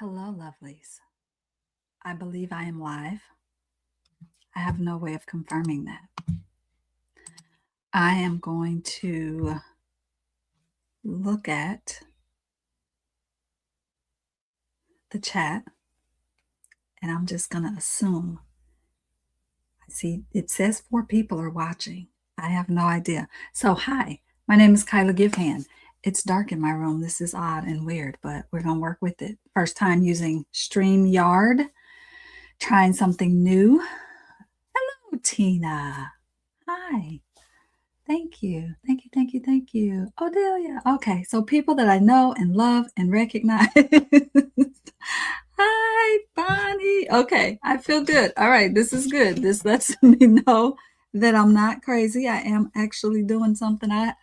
Hello, lovelies. I believe I am live. I have no way of confirming that. I am going to look at the chat and I'm just going to assume. I see it says 4 people are watching. I have no idea. So, hi, my name is Kyla Givehand. It's dark in my room. This is odd and weird, but we're going to work with it. First time using StreamYard, trying something new. Hello, Tina. Hi. Thank you. Thank you. Thank you. Thank you. Oh, Delia. Okay. So people that I know and love and recognize. Hi, Bonnie. Okay. I feel good. All right. This is good. This lets me know that I'm not crazy. I am actually doing something. I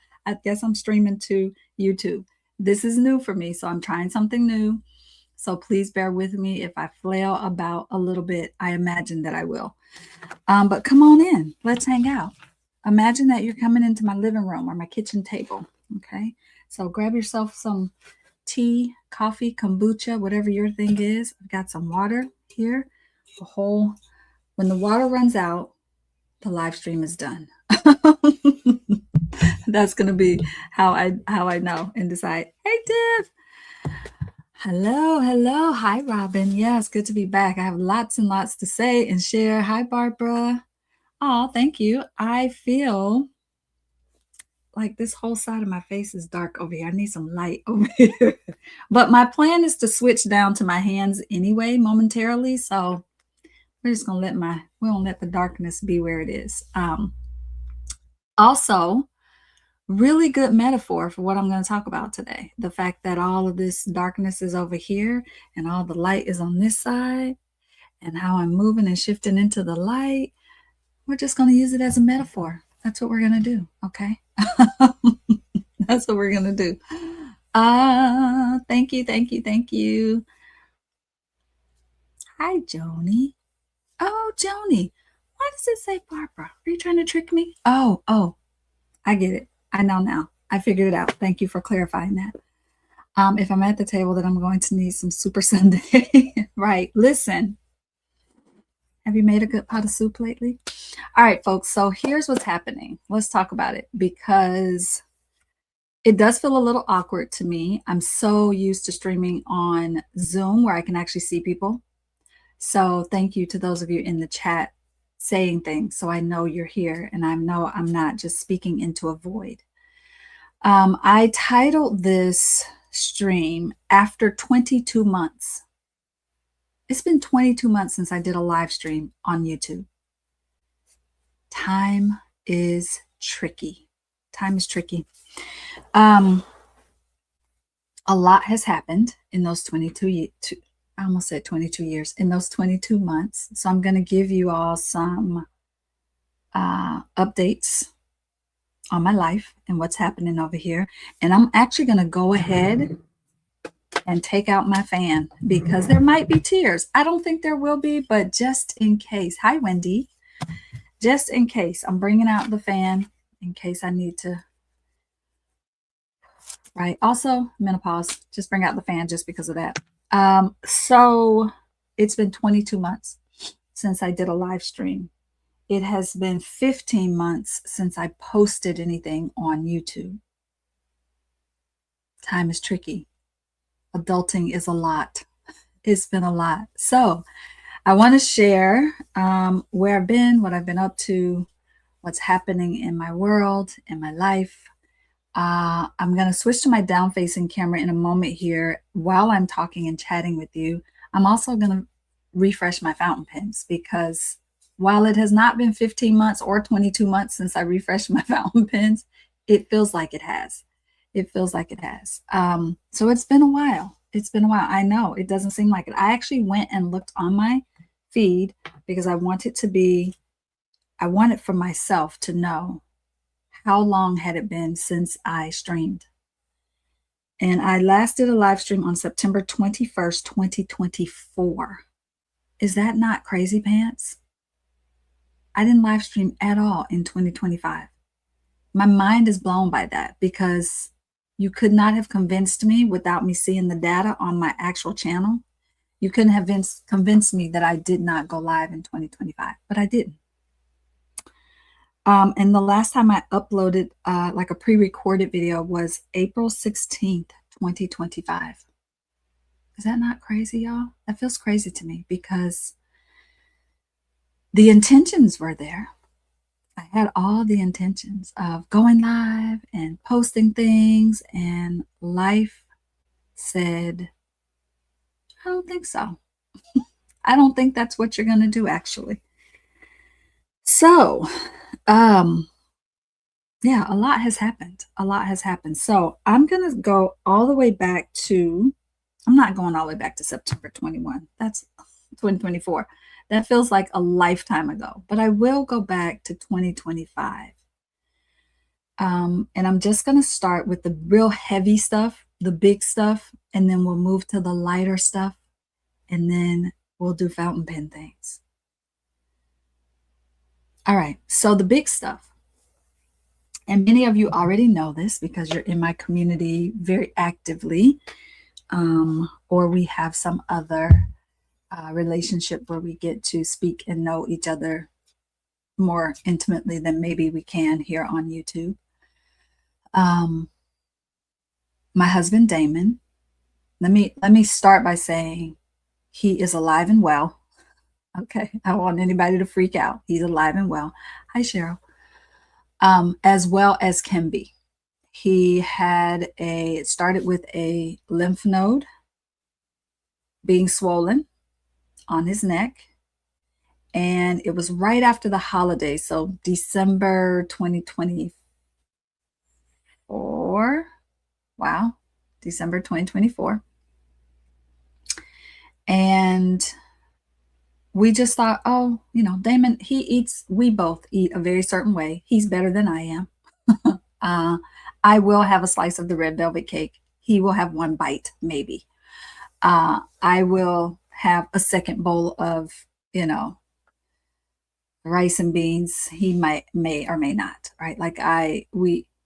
guess I'm streaming to YouTube. This is new for me. So I'm trying something new. So please bear with me if I flail about a little bit. I imagine that I will. But come on in. Let's hang out. Imagine that you're coming into my living room or my kitchen table. Okay. So grab yourself some tea, coffee, kombucha, whatever your thing is. I've got some water here. When the water runs out, the live stream is done. That's going to be how I know and decide. Hey, Div. Hello, hello. Hi, Robin. Yes, good to be back. I have lots and lots to say and share. Hi, Barbara. Oh, thank you. I feel like this whole side of my face is dark over here. I need some light over here. But my plan is to switch down to my hands anyway momentarily. So we're just gonna we won't let the darkness be where it is. Also, really good metaphor for what I'm going to talk about today. The fact that all of this darkness is over here and all the light is on this side, and how I'm moving and shifting into the light. We're just going to use it as a metaphor. That's what we're going to do. Okay. That's what we're going to do. Thank you. Thank you. Thank you. Hi, Joni. Oh, Joni. Why does it say Barbara? Are you trying to trick me? Oh, I get it. I know now. I figured it out. Thank you for clarifying that. If I'm at the table, then I'm going to need some Super Sunday. Right. Listen. Have you made a good pot of soup lately? All right, folks. So here's what's happening. Let's talk about it because it does feel a little awkward to me. I'm so used to streaming on Zoom where I can actually see people. So thank you to those of you in the chat saying things so I know you're here and I know I'm not just speaking into a void. I titled this stream After 22 Months. It's been 22 months since I did a live stream on YouTube. Time is tricky. Time is tricky. A lot has happened in those 22 I almost said 22 years, in those 22 months. So I'm going to give you all some updates on my life and what's happening over here. And I'm actually going to go ahead and take out my fan because there might be tears. I don't think there will be, but just in case. Hi, Wendy. Just in case, I'm bringing out the fan in case I need to. Right. Also, menopause. Just bring out the fan just because of that. So it's been 22 months since I did a live stream. It has been 15 months since I posted anything on YouTube. Time is tricky. Adulting is a lot. It's been a lot. So I want to share where I've been, what I've been up to, what's happening in my world, in my life. I'm going to switch to my down-facing camera in a moment here while I'm talking and chatting with you. I'm also going to refresh my fountain pens because while it has not been 15 months or 22 months since I refreshed my fountain pens, it feels like it has. It feels like it has. So it's been a while. It's been a while. I know it doesn't seem like it. I actually went and looked on my feed because I wanted for myself to know how long had it been since I streamed. And I last did a live stream on September 21st, 2024. Is that not crazy pants? I didn't live stream at all in 2025. My mind is blown by that because you could not have convinced me without me seeing the data on my actual channel You couldn't have convinced me that I did not go live in 2025, but I didn't. And the last time I uploaded like a pre-recorded video was April 16th, 2025. Is that not crazy, y'all? That feels crazy to me because the intentions were there. I had all the intentions of going live and posting things, and life said, I don't think so. I don't think that's what you're going to do, actually. So, yeah, a lot has happened. A lot has happened. So I'm going to go all the way back to, I'm not going all the way back to September 21. That's 2024. That feels like a lifetime ago, but I will go back to 2025. And I'm just going to start with the real heavy stuff, the big stuff, and then we'll move to the lighter stuff, and then we'll do fountain pen things. All right, so the big stuff. And many of you already know this because you're in my community very actively, or we have some other relationship where we get to speak and know each other more intimately than maybe we can here on YouTube. My husband Damon, let me start by saying he is alive and well. Okay, I don't want anybody to freak out. He's alive and well. Hi, Cheryl. As well as can be. He had it started with a lymph node being swollen on his neck. And it was right after the holidays. So December 2024. Wow. December 2024. And we just thought, oh, Damon, we both eat a very certain way. He's better than I am. I will have a slice of the red velvet cake. He will have one bite, maybe. I will have a second bowl of, rice and beans. He may or may not, right? Like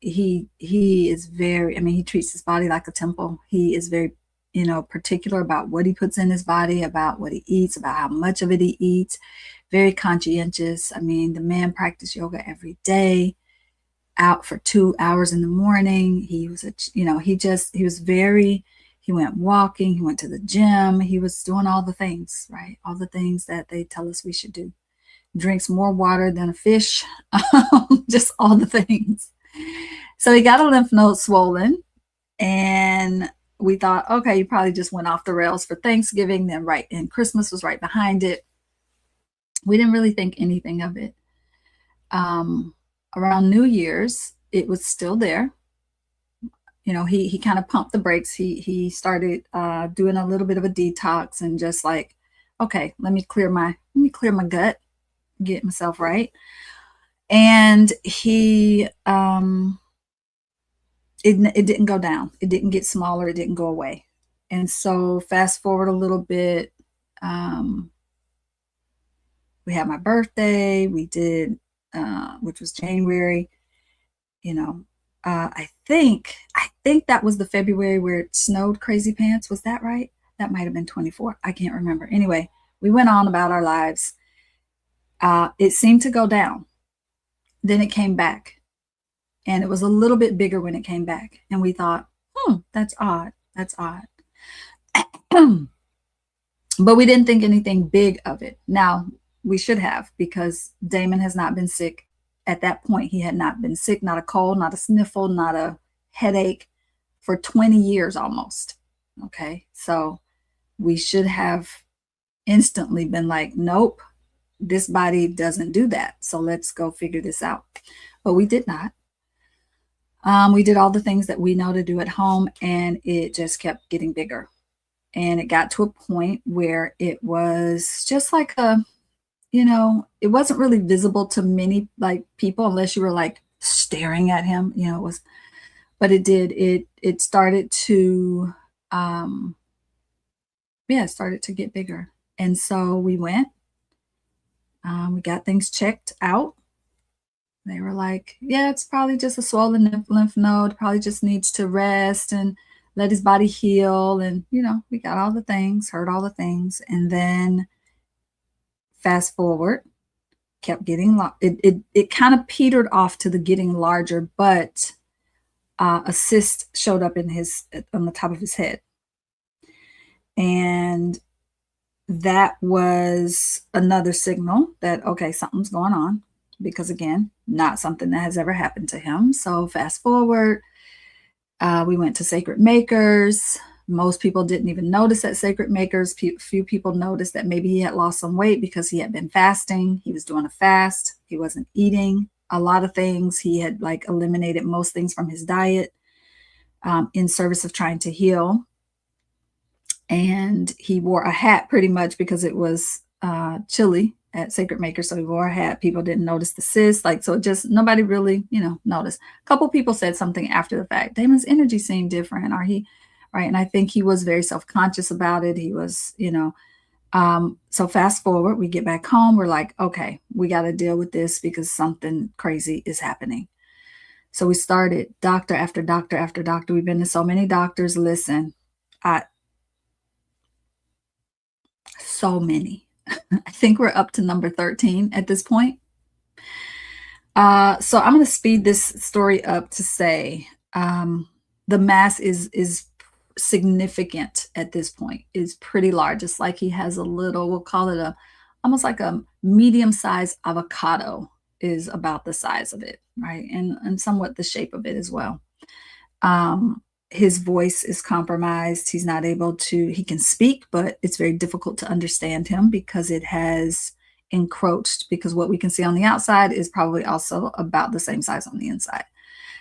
he is very, he treats his body like a temple. He is very, particular about what he puts in his body, about what he eats, about how much of it he eats. Very conscientious. The man practiced yoga every day, out for 2 hours in the morning. He was, he went walking, he went to the gym, he was doing all the things, right? All the things that they tell us we should do. Drinks more water than a fish, just all the things. So he got a lymph node swollen, and we thought, okay, you probably just went off the rails for Thanksgiving, then and Christmas was right behind it. We didn't really think anything of it. Around New Year's, it was still there. He kind of pumped the brakes. He started doing a little bit of a detox and just like, okay, let me clear my gut, get myself right. And he it didn't go down. It didn't get smaller. It didn't go away. And so fast forward a little bit, we had my birthday. We did, which was January. I think that was the February where it snowed crazy pants. Was that right? That might have been 24. I can't remember. Anyway, we went on about our lives. It seemed to go down. Then it came back. And it was a little bit bigger when it came back. And we thought, that's odd. That's odd. But we didn't think anything big of it. Now, we should have, because Damon has not been sick. At that point, he had not been sick, not a cold, not a sniffle, not a headache for 20 years almost. Okay, so we should have instantly been like, nope, this body doesn't do that. So let's go figure this out. But we did not. We did all the things that we know to do at home, and it just kept getting bigger. And it got to a point where it was just like it wasn't really visible to many people unless you were like staring at him, it was, but it did, it started to, it started to get bigger. And so we went, we got things checked out. They were like, yeah, it's probably just a swollen lymph node, probably just needs to rest. And let his body heal. And, we got all the things, heard all the things. And then fast forward, kept getting, it kind of petered off to the getting larger, but a cyst showed up on the top of his head. And that was another signal that, okay, something's going on, because again, not something that has ever happened to him. So fast forward, we went to Sacred Makers. Most people didn't even notice at Sacred Makers. Few people noticed that maybe he had lost some weight because he had been fasting. He was doing a fast. He wasn't eating a lot of things. He had like eliminated most things from his diet in service of trying to heal. And he wore a hat pretty much because it was chilly at Sacred Maker. So he wore a hat. People didn't notice the cyst. So just nobody really, noticed. A couple people said something after the fact. Damon's energy seemed different. Right? And I think he was very self-conscious about it. He was, so fast forward, we get back home. We're like, okay, we got to deal with this because something crazy is happening. So we started doctor after doctor after doctor. We've been to so many doctors. Listen, so many. I think we're up to number 13 at this point. So I'm going to speed this story up to say the mass is significant at this point. Is pretty large. It's like he has a little, we'll call it almost like a medium-sized avocado is about the size of it, right? And somewhat the shape of it as well. His voice is compromised. He's not able to, he can speak, but it's very difficult to understand him because it has encroached, because what we can see on the outside is probably also about the same size on the inside.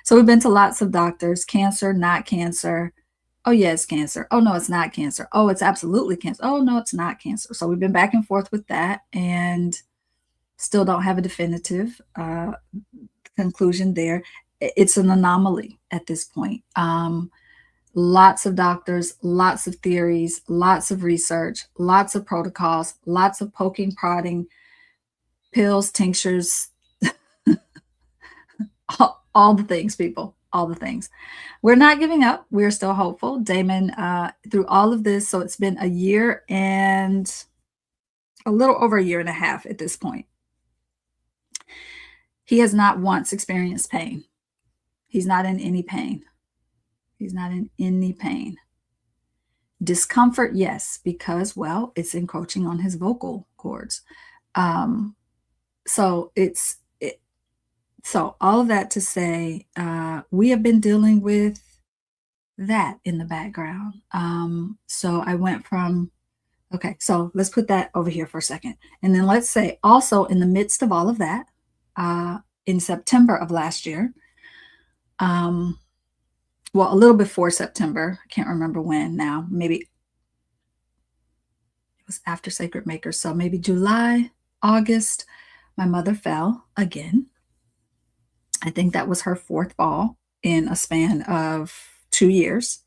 So we've been to lots of doctors. Cancer, not cancer. Oh, yeah, it's cancer. Oh, no, it's not cancer. Oh, it's absolutely cancer. Oh, no, it's not cancer. So we've been back and forth with that and still don't have a definitive conclusion there. It's an anomaly at this point. Lots of doctors, lots of theories, lots of research, lots of protocols, lots of poking, prodding, pills, tinctures, all the things, people, all the things. We're not giving up. We're still hopeful. Damon, through all of this, so it's been a year and a little over a year and a half at this point. He has not once experienced pain. He's not in any pain. He's not in any pain. Discomfort, yes, because, well, it's encroaching on his vocal cords. So all of that to say, we have been dealing with that in the background. So I went from, okay, so let's put that over here for a second. And then let's say also in the midst of all of that, in September of last year, well, a little before September, I can't remember when now, maybe it was after Sacred Maker. So maybe July, August, my mother fell again. I think that was her fourth fall in a span of 2 years.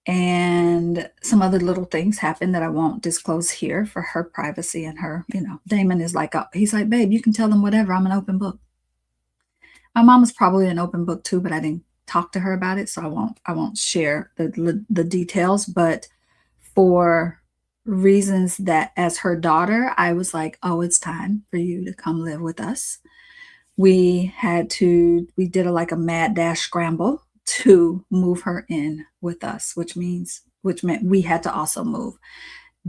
And some other little things happened that I won't disclose here for her privacy and her, Damon is like, he's like, babe, you can tell them whatever. I'm an open book. My mom was probably an open book too, but I didn't talk to her about it. So I won't share the details, but for reasons that as her daughter, I was like, oh, it's time for you to come live with us. We did like a mad dash scramble to move her in with us, which meant we had to also move.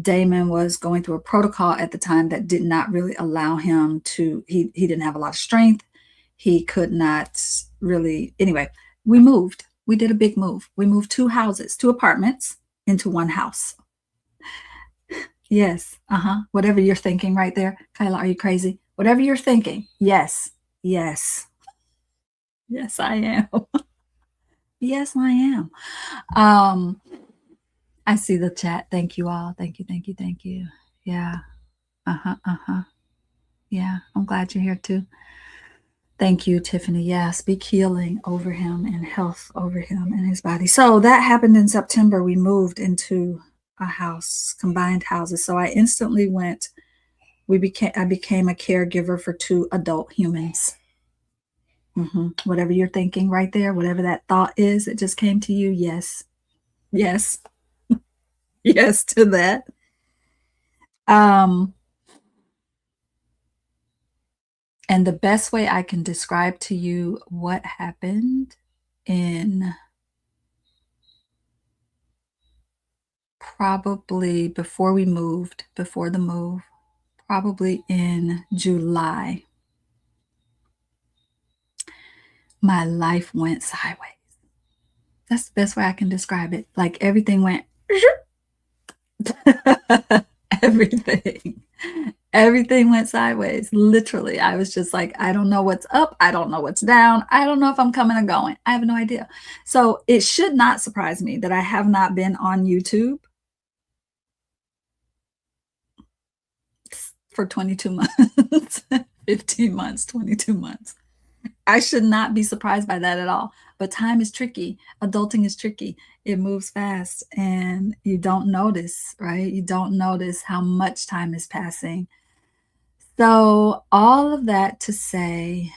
Damon was going through a protocol at the time that did not really allow him to, he didn't have a lot of strength. He could not really, anyway, we moved. We did a big move. We moved 2 apartments into 1 house. Yes. Whatever you're thinking right there. Kyla, are you crazy? Whatever you're thinking. Yes. Yes. Yes, I am. Yes, I am. I see the chat. Thank you all. Thank you. Thank you. Thank you. Yeah. Yeah. I'm glad you're here too. Thank you, Tiffany. Yeah, speak healing over him and health over him and his body. So that happened in September. We moved into a house, combined houses. So I instantly I became a caregiver for 2 adult humans. Whatever you're thinking right there, whatever that thought is that just came to you, yes, yes, yes to that. Um, and the best way I can describe to you what happened in probably before we moved, before the move, probably in July, my life went sideways. That's the best way I can describe it. Like everything went everything. Everything went sideways. Literally. I was just like, I don't know what's up. I don't know what's down. I don't know if I'm coming or going. I have no idea. So it should not surprise me that I have not been on YouTube for 22 months, 15 months, 22 months. I should not be surprised by that at all. But time is tricky. Adulting is tricky. It moves fast and you don't notice, right? You don't notice how much time is passing. So, all of that to say,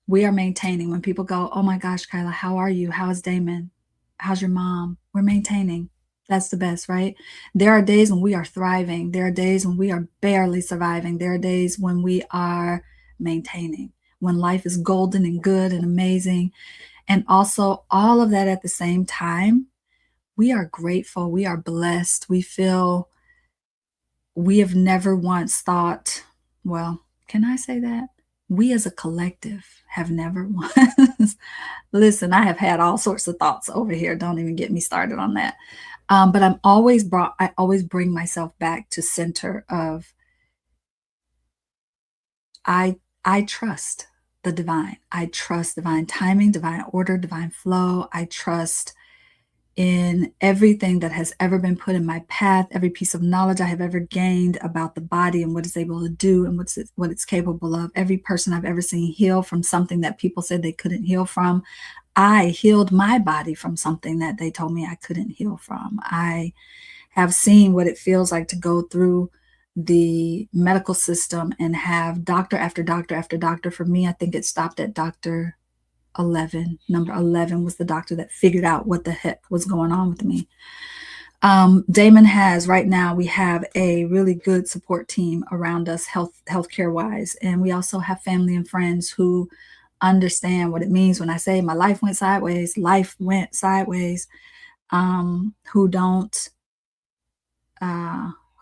we are maintaining. When people go, "Oh my gosh, Kyla, how are you? How's Damon? How's your mom?" We're maintaining. That's the best, right? There are days when we are thriving. There are days when we are barely surviving. There are days when we are maintaining, when life is golden and good and amazing. And also, all of that at the same time, we are grateful. We are blessed. We feel we have never once thought, well, can I say that? We as a collective have never once. Listen, I have had all sorts of thoughts over here. Don't even get me started on that. But I always bring myself back to center of I trust the divine. I trust divine timing, divine order, divine flow. I trust in everything that has ever been put in my path, every piece of knowledge I have ever gained about the body and what it's able to do and what it's capable of. Every person I've ever seen heal from something that people said they couldn't heal from. I healed my body from something that they told me I couldn't heal from. I have seen what it feels like to go through the medical system and have doctor after doctor after doctor. For me, I think it stopped at doctor 11. Number 11 was the doctor that figured out what the heck was going on with me. Damon has right now, we have a really good support team around us, healthcare wise. And we also have family and friends who understand what it means when I say my life went sideways, who don't,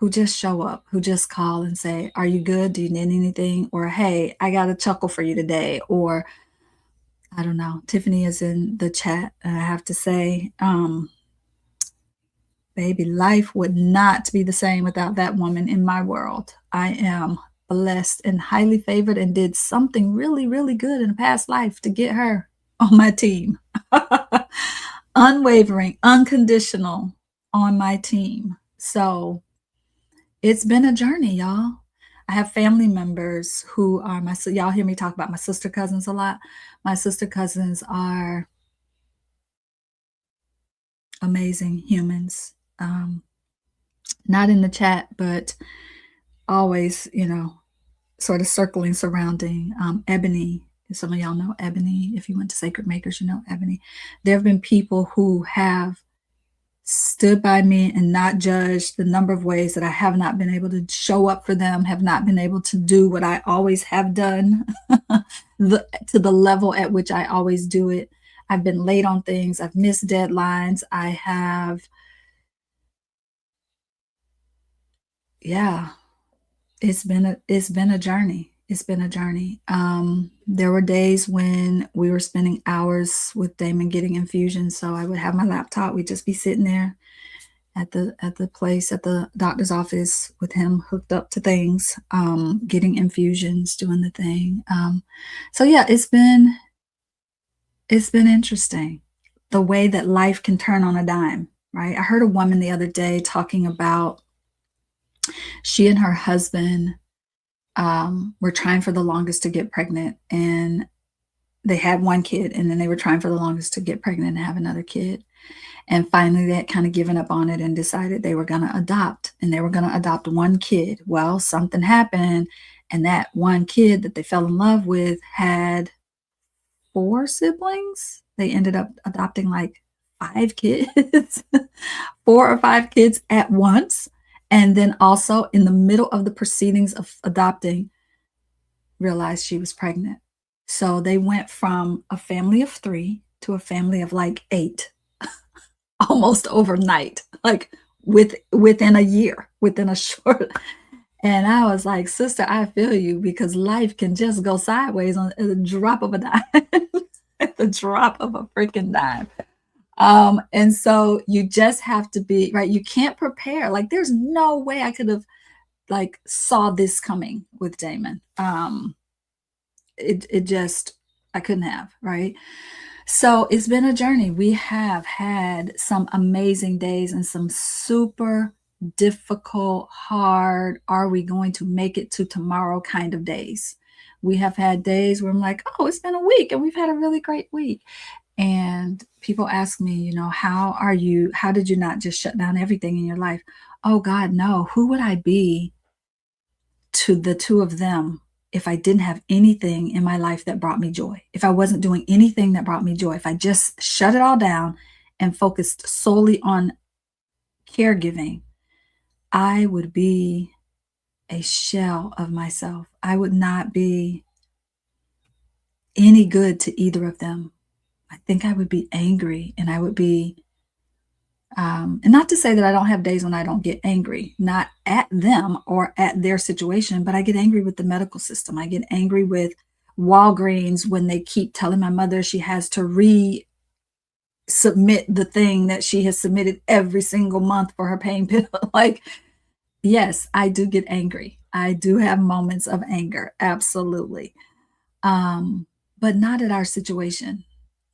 who just show up, who just call and say, are you good? Do you need anything? Or, hey, I got a chuckle for you today. Or, I don't know. Tiffany is in the chat. And I have to say, baby, life would not be the same without that woman in my world. I am blessed and highly favored and did something really, really good in a past life to get her on my team. Unwavering, unconditional on my team. So it's been a journey, y'all. I have family members who are y'all hear me talk about my sister cousins a lot. My sister cousins are amazing humans. Not in the chat, but always, sort of circling, surrounding. Ebony, some of y'all know Ebony. If you went to Sacred Makers, you know Ebony. There have been people who have stood by me and not judged the number of ways that I have not been able to show up for them, have not been able to do what I always have done to the level at which I always do it. I've been late on things. I've missed deadlines. I have, yeah, it's been a journey. It's been a journey. There were days when we were spending hours with Damon getting infusions. So I would have my laptop. We'd just be sitting there at the doctor's office with him hooked up to things, getting infusions, doing the thing. So yeah, it's been interesting the way that life can turn on a dime, right? I heard a woman the other day talking about she and her husband were trying for the longest to get pregnant, and they had one kid, and then they were trying for the longest to get pregnant and have another kid. And finally, they had kind of given up on it and decided they were going to adopt, and they were going to adopt one kid. Well, something happened, And that one kid that they fell in love with had 4 siblings. They ended up adopting like 5 kids, 4 or 5 kids at once. And then also in the middle of the proceedings of adopting, realized she was pregnant. So they went from a family of 3 to a family of like 8 almost overnight, like within a year, within a short. And I was like, sister, I feel you because life can just go sideways on the drop of a dime, at the drop of a freaking dime. And so you just have to be right. You can't prepare. Like, there's no way I could have like saw this coming with Damon. It just I couldn't have, right? So it's been a journey. We have had some amazing days and some super difficult, hard, are we going to make it to tomorrow kind of days. We have had days where I'm like, oh, it's been a week and we've had a really great week. And people ask me, how are you? How did you not just shut down everything in your life? Oh, God, no. Who would I be to the two of them if I didn't have anything in my life that brought me joy? If I wasn't doing anything that brought me joy, if I just shut it all down and focused solely on caregiving, I would be a shell of myself. I would not be any good to either of them. I think I would be angry and I would be, and not to say that I don't have days when I don't get angry, not at them or at their situation, but I get angry with the medical system. I get angry with Walgreens when they keep telling my mother she has to resubmit the thing that she has submitted every single month for her pain pill. Like, yes, I do get angry. I do have moments of anger, absolutely. But not at our situation,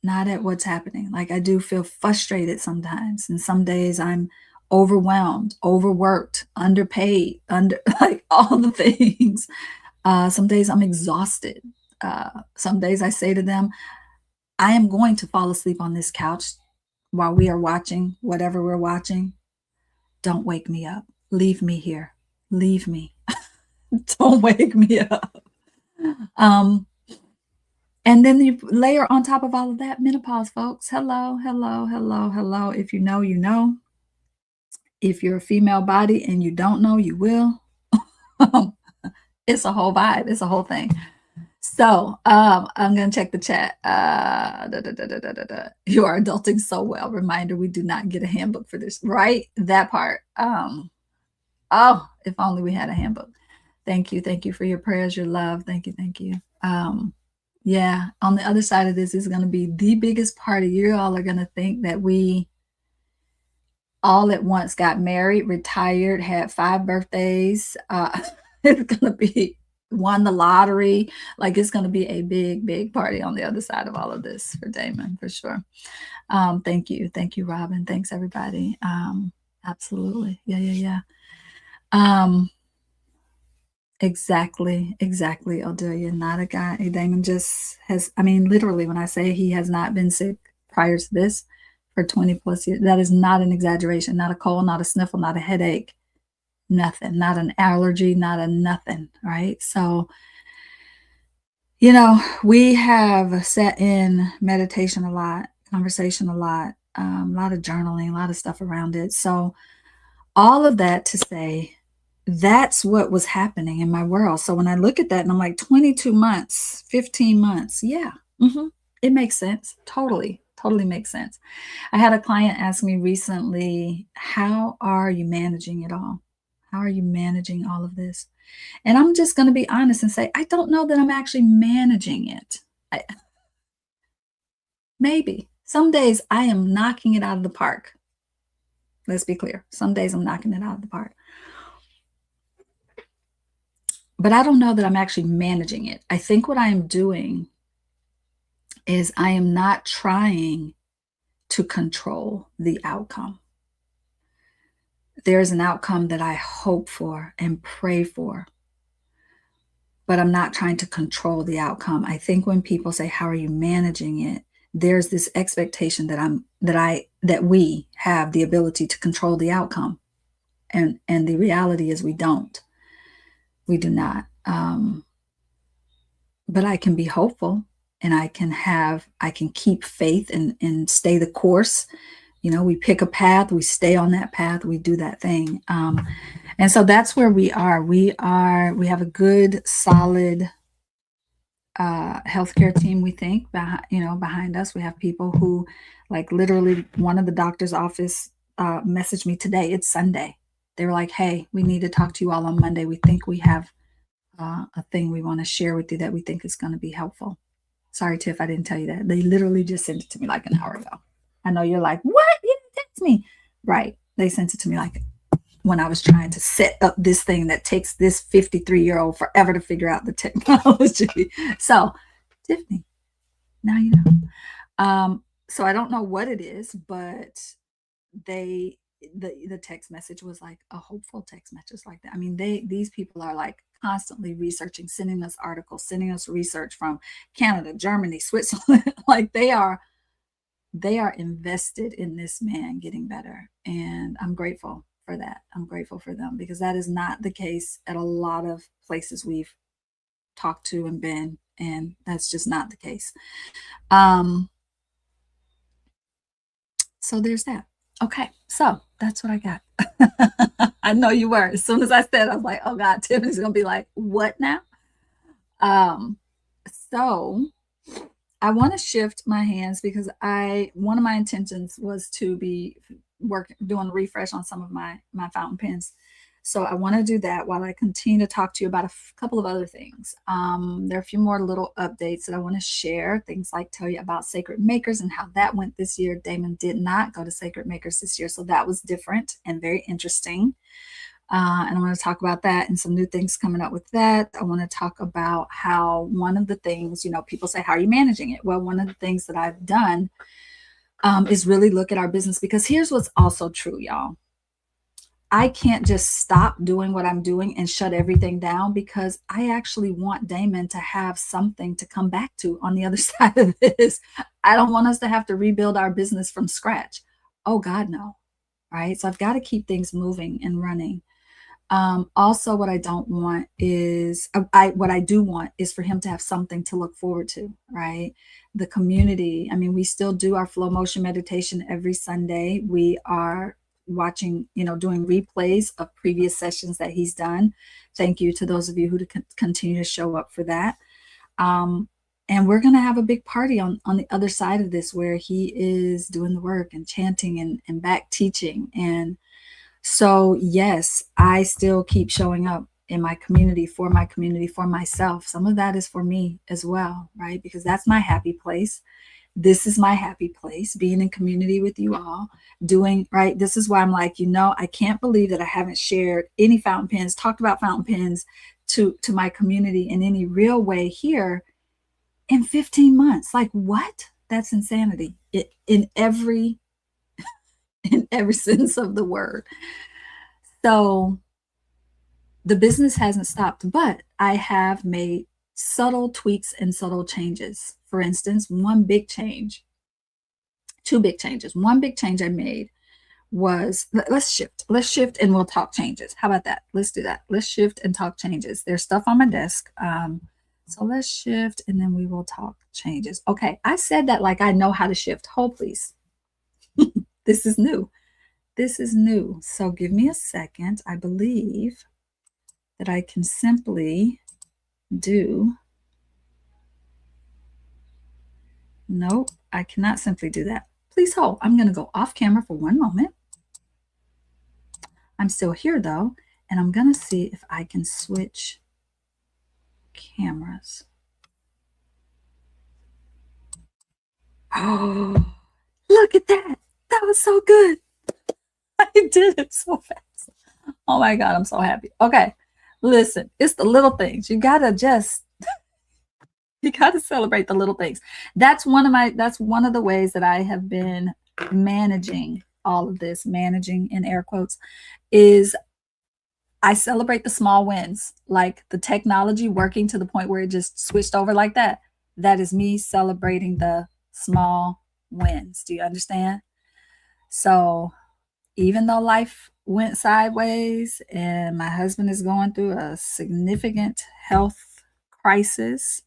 not at what's happening. Like, I do feel frustrated sometimes, and some days I'm overwhelmed, overworked, underpaid, like all the things. Some days I'm exhausted. Some days I say to them, I am going to fall asleep on this couch while we are watching whatever we're watching. Don't wake me up. Leave me here. Leave me. Don't wake me up. Um, and then you layer on top of all of that menopause, folks. Hello, hello, hello, hello. If you know, you know. If you're a female body and you don't know, you will. It's a whole vibe. It's a whole thing. So I'm going to check the chat. You are adulting so well. Reminder, we do not get a handbook for this, right? That part. Oh, if only we had a handbook. Thank you. Thank you for your prayers, your love. Thank you. Thank you. Yeah, on the other side of this is going to be the biggest party. You all are going to think that we all at once got married, retired, had 5 birthdays. It's going to be won the lottery. Like, it's going to be a big, big party on the other side of all of this for Damon, for sure. Thank you. Thank you, Robin. Thanks, everybody. Absolutely. Yeah. Exactly, Odelia. Not a guy. Damon just has, I mean, literally, when I say he has not been sick prior to this for 20 plus years, that is not an exaggeration. Not a cold, not a sniffle, not a headache, nothing, not an allergy, not a nothing, right? So, we have sat in meditation a lot, conversation a lot of journaling, a lot of stuff around it. So, all of that to say, that's what was happening in my world. So when I look at that and I'm like, 22 months, 15 months, yeah, it makes sense. Totally makes sense. I had a client ask me recently, how are you managing it all? How are you managing all of this? And I'm just going to be honest and say, I don't know that I'm actually managing it. Maybe. Some days I am knocking it out of the park. Let's be clear. Some days I'm knocking it out of the park. But I don't know that I'm actually managing it. I think what I am doing is I am not trying to control the outcome. There's an outcome that I hope for and pray for, but I'm not trying to control the outcome. I think when people say, how are you managing it? There's this expectation that we have the ability to control the outcome. And the reality is we don't. We do not. Um, but I can be hopeful, and I can keep faith and stay the course. You know, we pick a path, we stay on that path, we do that thing. And so that's where we are. We have a good, solid healthcare team. We think behind us, we have people who, like, literally, one of the doctor's office messaged me today. It's Sunday. They were like, "Hey, we need to talk to you all on Monday. We think we have a thing we want to share with you that we think is going to be helpful." Sorry, Tiff, I didn't tell you that. They literally just sent it to me like an hour ago. I know you're like, "What? You didn't text me?" Right? They sent it to me like when I was trying to set up this thing that takes this 53-year-old forever to figure out the technology. So, Tiffany, now you know. So I don't know what it is, but they the text message was like a hopeful text message like that. I mean, these people are like constantly researching, sending us articles, sending us research from Canada, Germany, Switzerland. Like they are invested in this man getting better. And I'm grateful for that. I'm grateful for them because that is not the case at a lot of places we've talked to and been. And that's just not the case. Um, so there's that. Okay, so that's what I got. I know you were. As soon as I said, I was like, oh God, Tiffany's gonna be like, what now? Um, so I want to shift my hands because I one of my intentions was to be doing a refresh on some of my fountain pens. So I want to do that while I continue to talk to you about couple of other things. There are a few more little updates that I want to share. Things like tell you about Sacred Makers and how that went this year. Damon did not go to Sacred Makers this year, so that was different and very interesting. And I want to talk about that and some new things coming up with that. I want to talk about how one of the things, people say, how are you managing it? Well, one of the things that I've done is really look at our business because here's what's also true, y'all. I can't just stop doing what I'm doing and shut everything down because I actually want Damon to have something to come back to on the other side of this. I don't want us to have to rebuild our business from scratch. Oh, God, no. Right. So I've got to keep things moving and running. Also, what I don't want is what I do want is for him to have something to look forward to, right? The community. I mean, we still do our flow motion meditation every Sunday. We are watching, doing replays of previous sessions that he's done. Thank you to those of you who continue to show up for that. And we're going to have a big party on the other side of this where he is doing the work and chanting and back teaching. And so, yes, I still keep showing up in my community, for myself. Some of that is for me as well, right? Because that's my happy place. This is my happy place, being in community with you all, doing right. This is why I'm like, I can't believe that I haven't shared any fountain pens, talked about fountain pens to my community in any real way here in 15 months. Like, what? That's insanity in every sense of the word. So the business hasn't stopped, but I have made subtle tweaks and subtle changes. For instance, two big changes. One big change I made was let's shift and we'll talk changes. How about that? Let's do that. Let's shift and talk changes. There's stuff on my desk. So let's shift and then we will talk changes. Okay, I said that like I know how to shift. Hold, please. This is new. This is new. So give me a second. I believe that I can simply do. Nope, I cannot simply do that. Please hold. I'm going to go off camera for one moment. I'm still here though, and I'm going to see if I can switch cameras. Oh, look at that. That was so good. I did it so fast. Oh my God, I'm so happy. Okay, listen, it's the little things. You got to celebrate the little things. That's one of the ways that I have been managing all of this, managing in air quotes, is I celebrate the small wins, like the technology working to the point where it just switched over like that. That is me celebrating the small wins. Do you understand? So even though life went sideways, and my husband is going through a significant health crisis.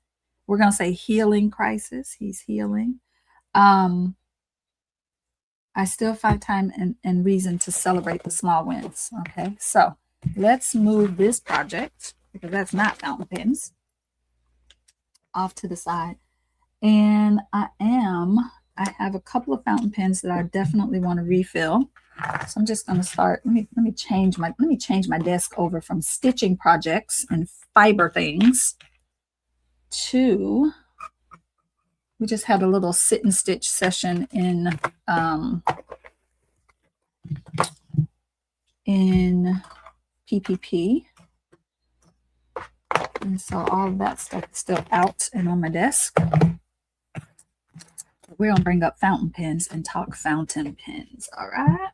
We're going to say healing crisis. He's healing. Um, I still find time and reason to celebrate the small wins. Okay, so let's move this project, because that's not fountain pens, off to the side. And I have a couple of fountain pens that I definitely want to refill. So I'm just going to start. Let me change my desk over from stitching projects and fiber things to, we just had a little sit and stitch session in PPP. And so all of that stuff is still out and on my desk. We're going to bring up fountain pens and talk fountain pens. All right.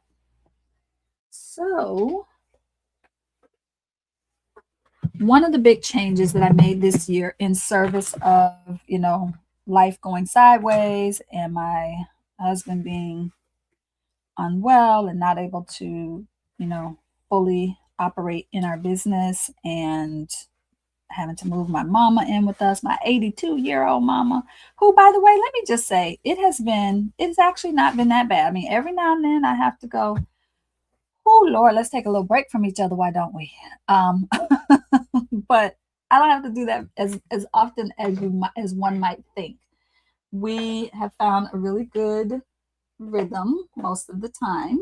So one of the big changes that I made this year in service of, life going sideways and my husband being unwell and not able to, fully operate in our business, and having to move my mama in with us, my 82-year-old mama, who, by the way, let me just say, it's actually not been that bad. I mean, every now and then I have to go, oh, Lord, let's take a little break from each other. Why don't we? But I don't have to do that as often as one might think. We have found a really good rhythm most of the time.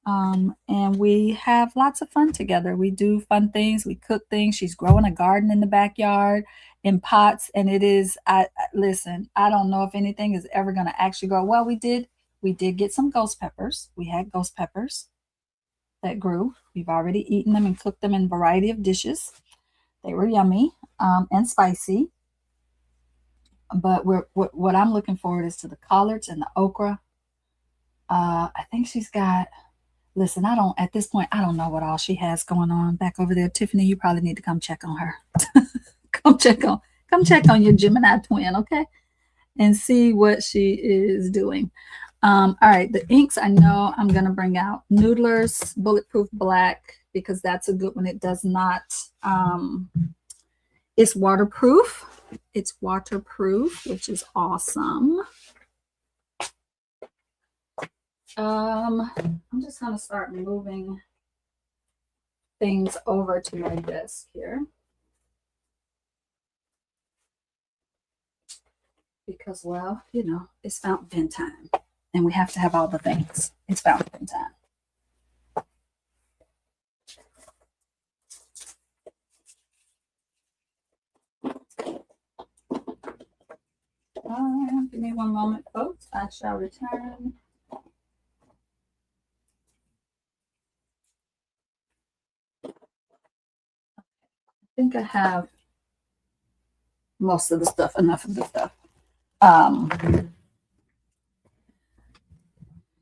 And we have lots of fun together. We do fun things. We cook things. She's growing a garden in the backyard in pots. And it is, listen, I don't know if anything is ever going to actually grow. Well, we did get some ghost peppers. We had ghost peppers that grew. We've already eaten them and cooked them in a variety of dishes. They were yummy and spicy. But what I'm looking forward is to the collards and the okra. I think she's got, listen, at this point, I don't know what all she has going on back over there. Tiffany, you probably need to come check on her. come check on your Gemini twin, okay? And see what she is doing. All right, the inks, I know I'm going to bring out Noodler's Bulletproof Black, because that's a good one. It does not, it's waterproof. It's waterproof, which is awesome. I'm just going to start moving things over to my desk here, because, well, it's fountain pen time, and we have to have all the things. It's fountain pen time. Give me one moment, folks. I shall return. I think I have most of the stuff, enough of the stuff.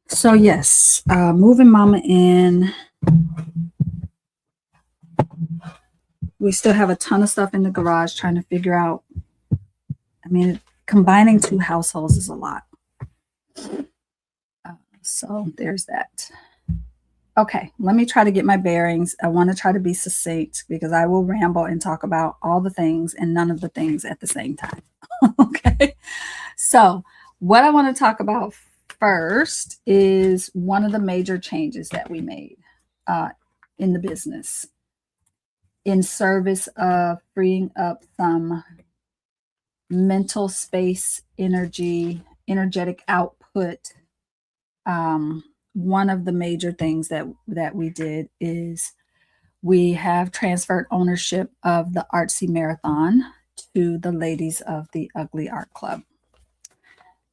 So yes, moving mama in. We still have a ton of stuff in the garage trying to figure out. I mean, combining two households is a lot. So there's that. Okay, let me try to get my bearings. I want to try to be succinct, because I will ramble and talk about all the things and none of the things at the same time. Okay, so what I want to talk about first is one of the major changes that we made in the business in service of freeing up some mental space, energetic output. One of the major things that we did is we have transferred ownership of the Artsy Marathon to the ladies of the Ugly Art Club.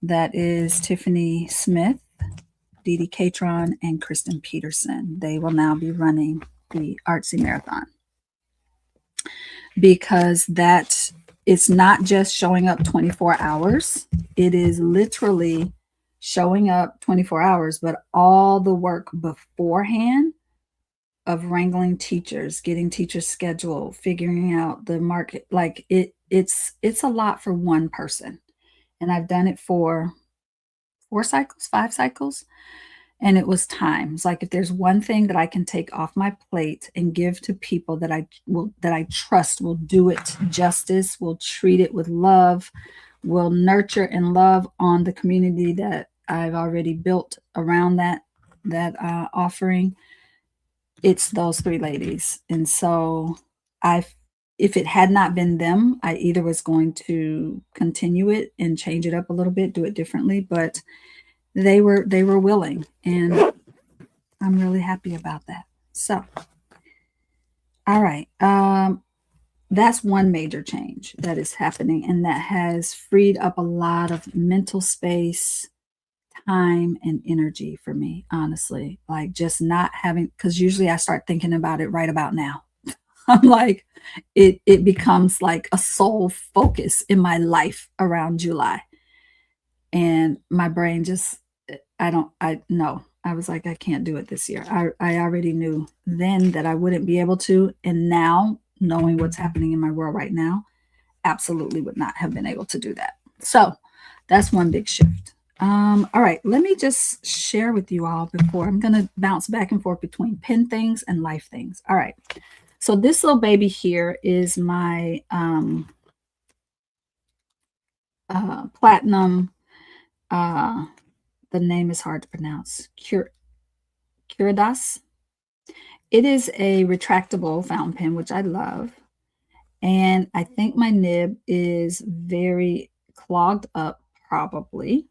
That is Tiffany Smith, Dee Dee Catron, and Kristen Peterson. They will now be running the Artsy Marathon, because it's not just showing up 24 hours. It is literally showing up 24 hours, but all the work beforehand of wrangling teachers, getting teachers scheduled, figuring out the market, like it's a lot for one person. And I've done it for 4 cycles, 5 cycles. And it was time. It's like if there's one thing that I can take off my plate and give to people that I trust will do it justice, will treat it with love, will nurture and love on the community that I've already built around that offering, it's those three ladies. And so I if it had not been them, I either was going to continue it and change it up a little bit, do it differently, but they were willing, and I'm really happy about that. So, all right. That's one major change that is happening, and that has freed up a lot of mental space, time, and energy for me, honestly. Like just not having, because usually I start thinking about it right about now. I'm like, it becomes like a sole focus in my life around July. And my brain just I don't I no. I was like, I can't do it this year. I already knew then that I wouldn't be able to. And now, knowing what's happening in my world right now, absolutely would not have been able to do that. So that's one big shift. All right, let me just share with you all before I'm going to bounce back and forth between pen things and life things. All right, so this little baby here is my platinum. Uh, the name is hard to pronounce. Curidas. It is a retractable fountain pen, which I love. And I think my nib is very clogged up, probably.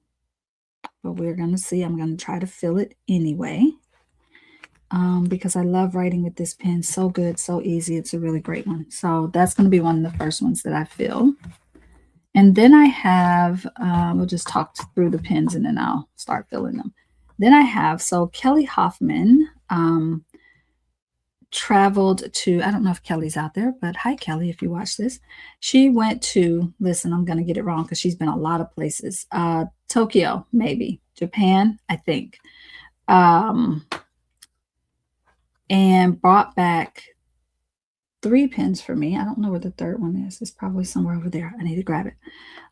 But we're going to see. I'm going to try to fill it anyway. Because I love writing with this pen. So good, so easy. It's a really great one. So that's going to be one of the first ones that I fill. And then I have, we'll just talk through the pens and then I'll start filling them. Then I have, so Kelly Hoffman traveled to, I don't know if Kelly's out there, but hi, Kelly, if you watch this. She went to, listen, I'm going to get it wrong because she's been a lot of places. Tokyo, maybe. Japan, I think. And brought back 3 pens for me. I don't know where the third one is. It's probably somewhere over there. I need to grab it.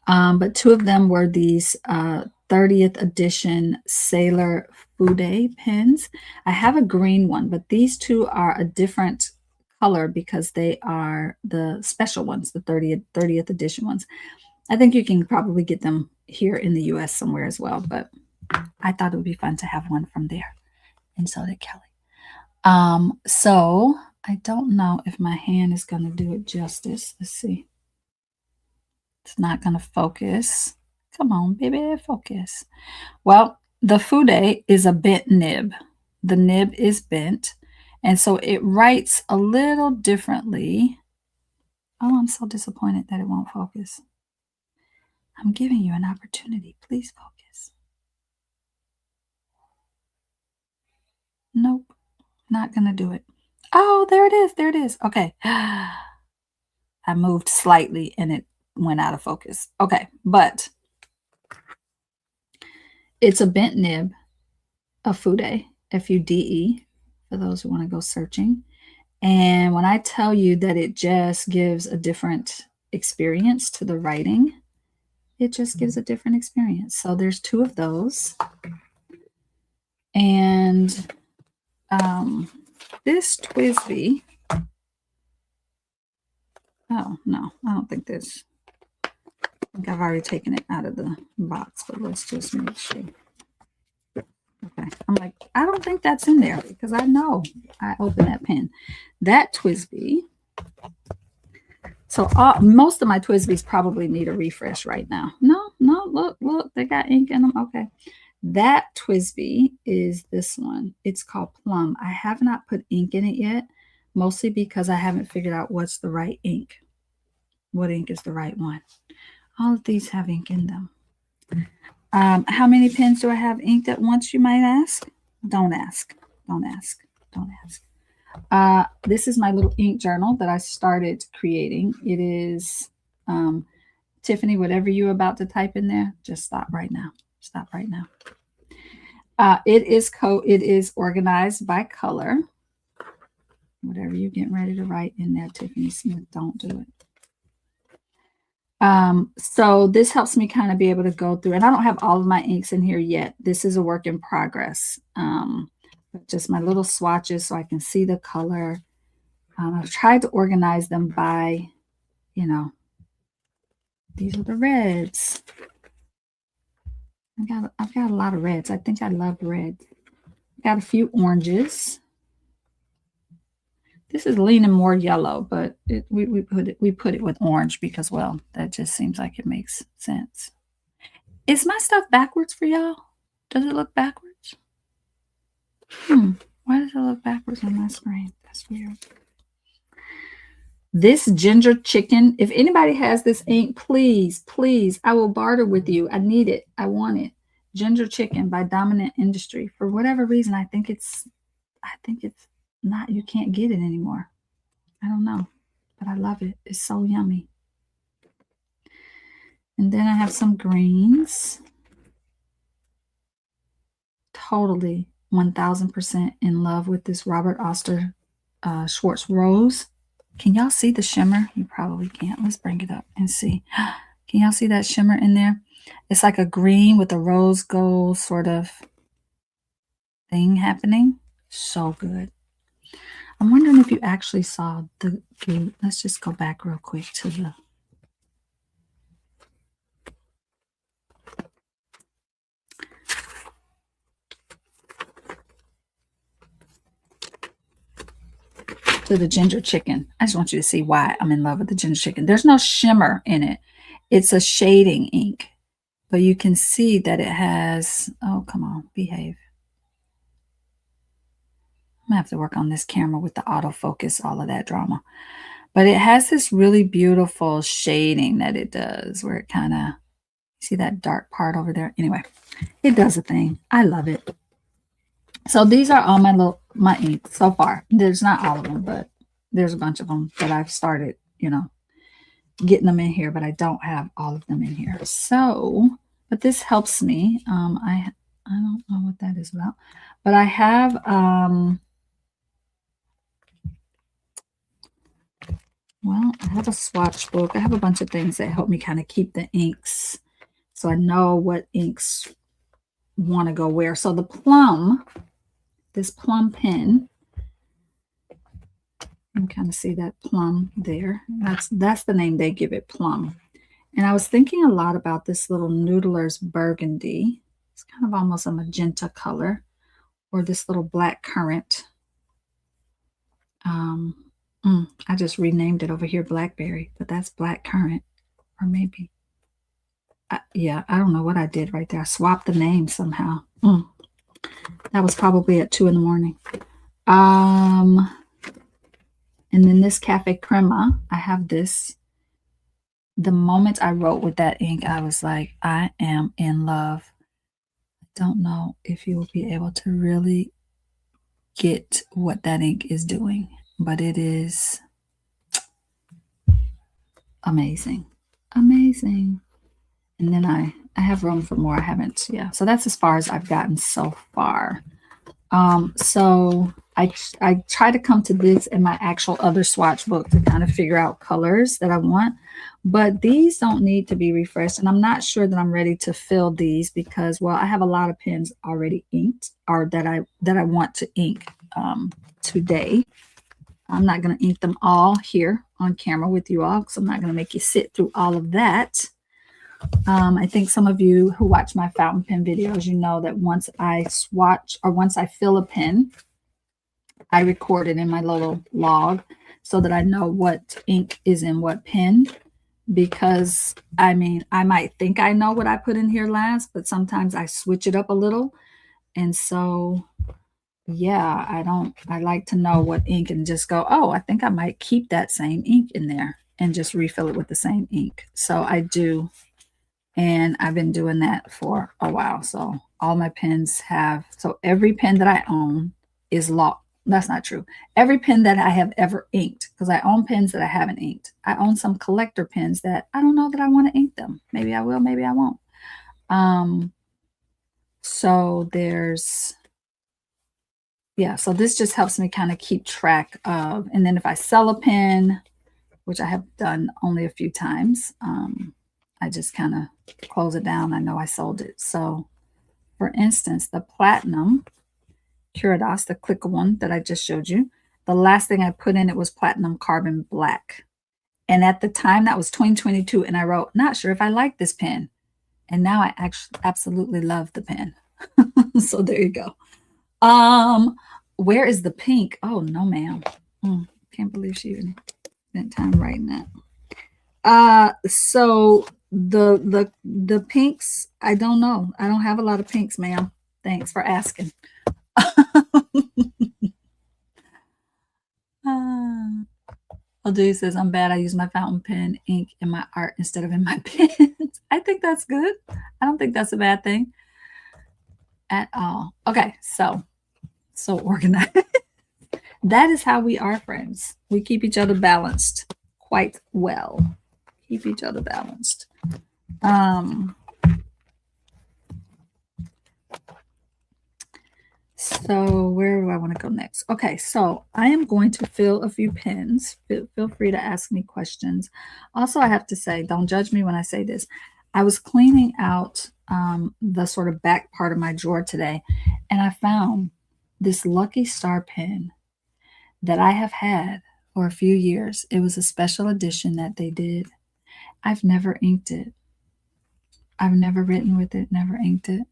But 2 of them were these 30th edition Sailor Fude pens. I have a green one, but these 2 are a different color because they are the special ones, the 30th edition ones. I think you can probably get them here in the US somewhere as well, but I thought it would be fun to have one from there. And so did Kelly. So I don't know if my hand is going to do it justice. Let's see. It's not going to focus. Come on, baby, focus. Well, the Fude is a bent nib. The nib is bent, and so it writes a little differently. Oh, I'm so disappointed that it won't focus. I'm giving you an opportunity. Please focus. Nope. Not going to do it. Oh, there it is. There it is. Okay. I moved slightly and it went out of focus. Okay. But it's a bent nib, a Fude, Fude, for those who want to go searching. And when I tell you that it just gives a different experience to the writing, it just gives a different experience. So there's 2 of those. And this TWSBI, oh, no, I don't think this, I think I've already taken it out of the box, but let's just make sure. Okay, I'm like, I don't think that's in there because I know I opened that pen. That TWSBI, so most of my TWSBIs probably need a refresh right now. No, look, they got ink in them. Okay. That TWSBI is this one. It's called Plum. I have not put ink in it yet, mostly because I haven't figured out what's the right ink. What ink is the right one? All of these have ink in them. How many pens do I have inked at once, you might ask? Don't ask. Don't ask. Don't ask. This is my little ink journal that I started creating. It is, Tiffany, whatever you're about to type in there, just stop right now. Stop right now. It is organized by color. Whatever you're getting ready to write in there, Tiffany Smith, don't do it. So this helps me kind of be able to go through, and I don't have all of my inks in here yet. This is a work in progress. Just my little swatches so I can see the color. I've tried to organize them by, you know, these are the reds. I've got a lot of reds. I think I love red. Got a few oranges. This is leaning more yellow, but we put it with orange because, well, that just seems like it makes sense. Is my stuff backwards for y'all? Does it look backwards? Why does it look backwards on my screen? That's weird. This ginger chicken, if anybody has this ink, please, please, I will barter with you. I need it. I want it. Ginger chicken by Dominant Industry. For whatever reason, I think it's not, you can't get it anymore. I don't know, but I love it. It's so yummy. And then I have some greens. Totally 1000% in love with this Robert Oster Schwartz Rose. Can y'all see the shimmer? You probably can't. Let's bring it up and see. Can y'all see that shimmer in there? It's like a green with a rose gold sort of thing happening. So good. I'm wondering if you actually saw the, let's just go back real quick to the ginger chicken. I just want you to see why I'm in love with the ginger chicken. There's no shimmer in it. It's a shading ink, but you can see that it has, oh, come on, behave. I'm gonna have to work on this camera with the autofocus, all of that drama. But it has this really beautiful shading that it does where it kind of, see that dark part over there? Anyway, it does a thing. I love it. So these are all my ink so far. There's not all of them, but there's a bunch of them that I've started, getting them in here, but I don't have all of them in here. So, but this helps me. I don't know what that is about, but I have well, I have a swatch book. I have a bunch of things that help me kind of keep the inks so I know what inks want to go where. So the plum, this plum pen, you can kind of see that plum there. That's the name they give it, plum. And I was thinking a lot about this little Noodler's Burgundy. It's kind of almost a magenta color, or this little black currant. I just renamed it over here blackberry, but that's black currant, or maybe. Yeah, I don't know what I did right there. I swapped the name somehow. That was probably at 2 in the morning. And then this Cafe Crema, I have this. The moment I wrote with that ink, I was like, I am in love. I don't know if you will be able to really get what that ink is doing, but it is amazing. Amazing. And then I have room for more. I haven't, yeah. So that's as far as I've gotten so far. So I try to come to this in my actual other swatch book to kind of figure out colors that I want, but these don't need to be refreshed. And I'm not sure that I'm ready to fill these because, well, I have a lot of pens already inked or that I want to ink today. I'm not going to ink them all here on camera with you all because I'm not going to make you sit through all of that. I think some of you who watch my fountain pen videos, you know that once I swatch or once I fill a pen, I record it in my little log so that I know what ink is in what pen. Because, I mean, I might think I know what I put in here last, but sometimes I switch it up a little. And so, yeah, I like to know what ink and just go, oh, I think I might keep that same ink in there and just refill it with the same ink. So I do. And I've been doing that for a while. So all my pens have, so every pen that I own is locked. That's not true. Every pen that I have ever inked, because I own pens that I haven't inked. I own some collector pens that I don't know that I want to ink them. Maybe I will, maybe I won't. So there's, yeah, so this just helps me kind of keep track of, and then if I sell a pen, which I have done only a few times. I just kind of close it down. I know I sold it. So, for instance, the platinum Curados, the clicker one that I just showed you, the last thing I put in it was platinum carbon black. And at the time, that was 2022, and I wrote, not sure if I like this pen. And now I actually absolutely love the pen. So there you go. Where is the pink? Oh no, ma'am. Can't believe she even spent time writing that. So the pinks, I don't know. I don't have a lot of pinks, ma'am. Thanks for asking. Dude says, I'm bad. I use my fountain pen ink in my art instead of in my pens. I think that's good. I don't think that's a bad thing at all. Okay, so organized. That is how we are, friends. We keep each other balanced quite well. Keep each other balanced. So where do I want to go next? Okay, so I am going to fill a few pens. Feel free to ask me questions. Also, I have to say, don't judge me when I say this. I was cleaning out the sort of back part of my drawer today, and I found this Lucky Star pen that I have had for a few years. It was a special edition that they did. I've never inked it. I've never written with it, never inked it.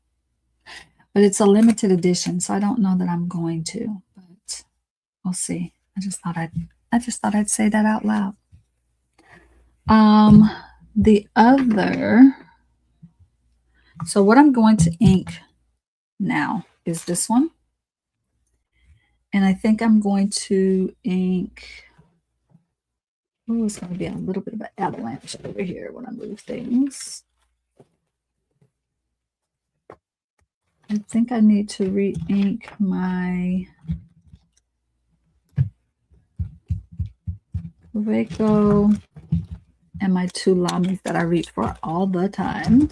But it's a limited edition, so I don't know that I'm going to, but we'll see. I just thought I'd say that out loud. The other, so what I'm going to ink now is this one. And I think I'm going to ink, oh, it's going to be a little bit of an avalanche over here when I move things. I think I need to re-ink my Waco and my two Lamis that I reach for all the time.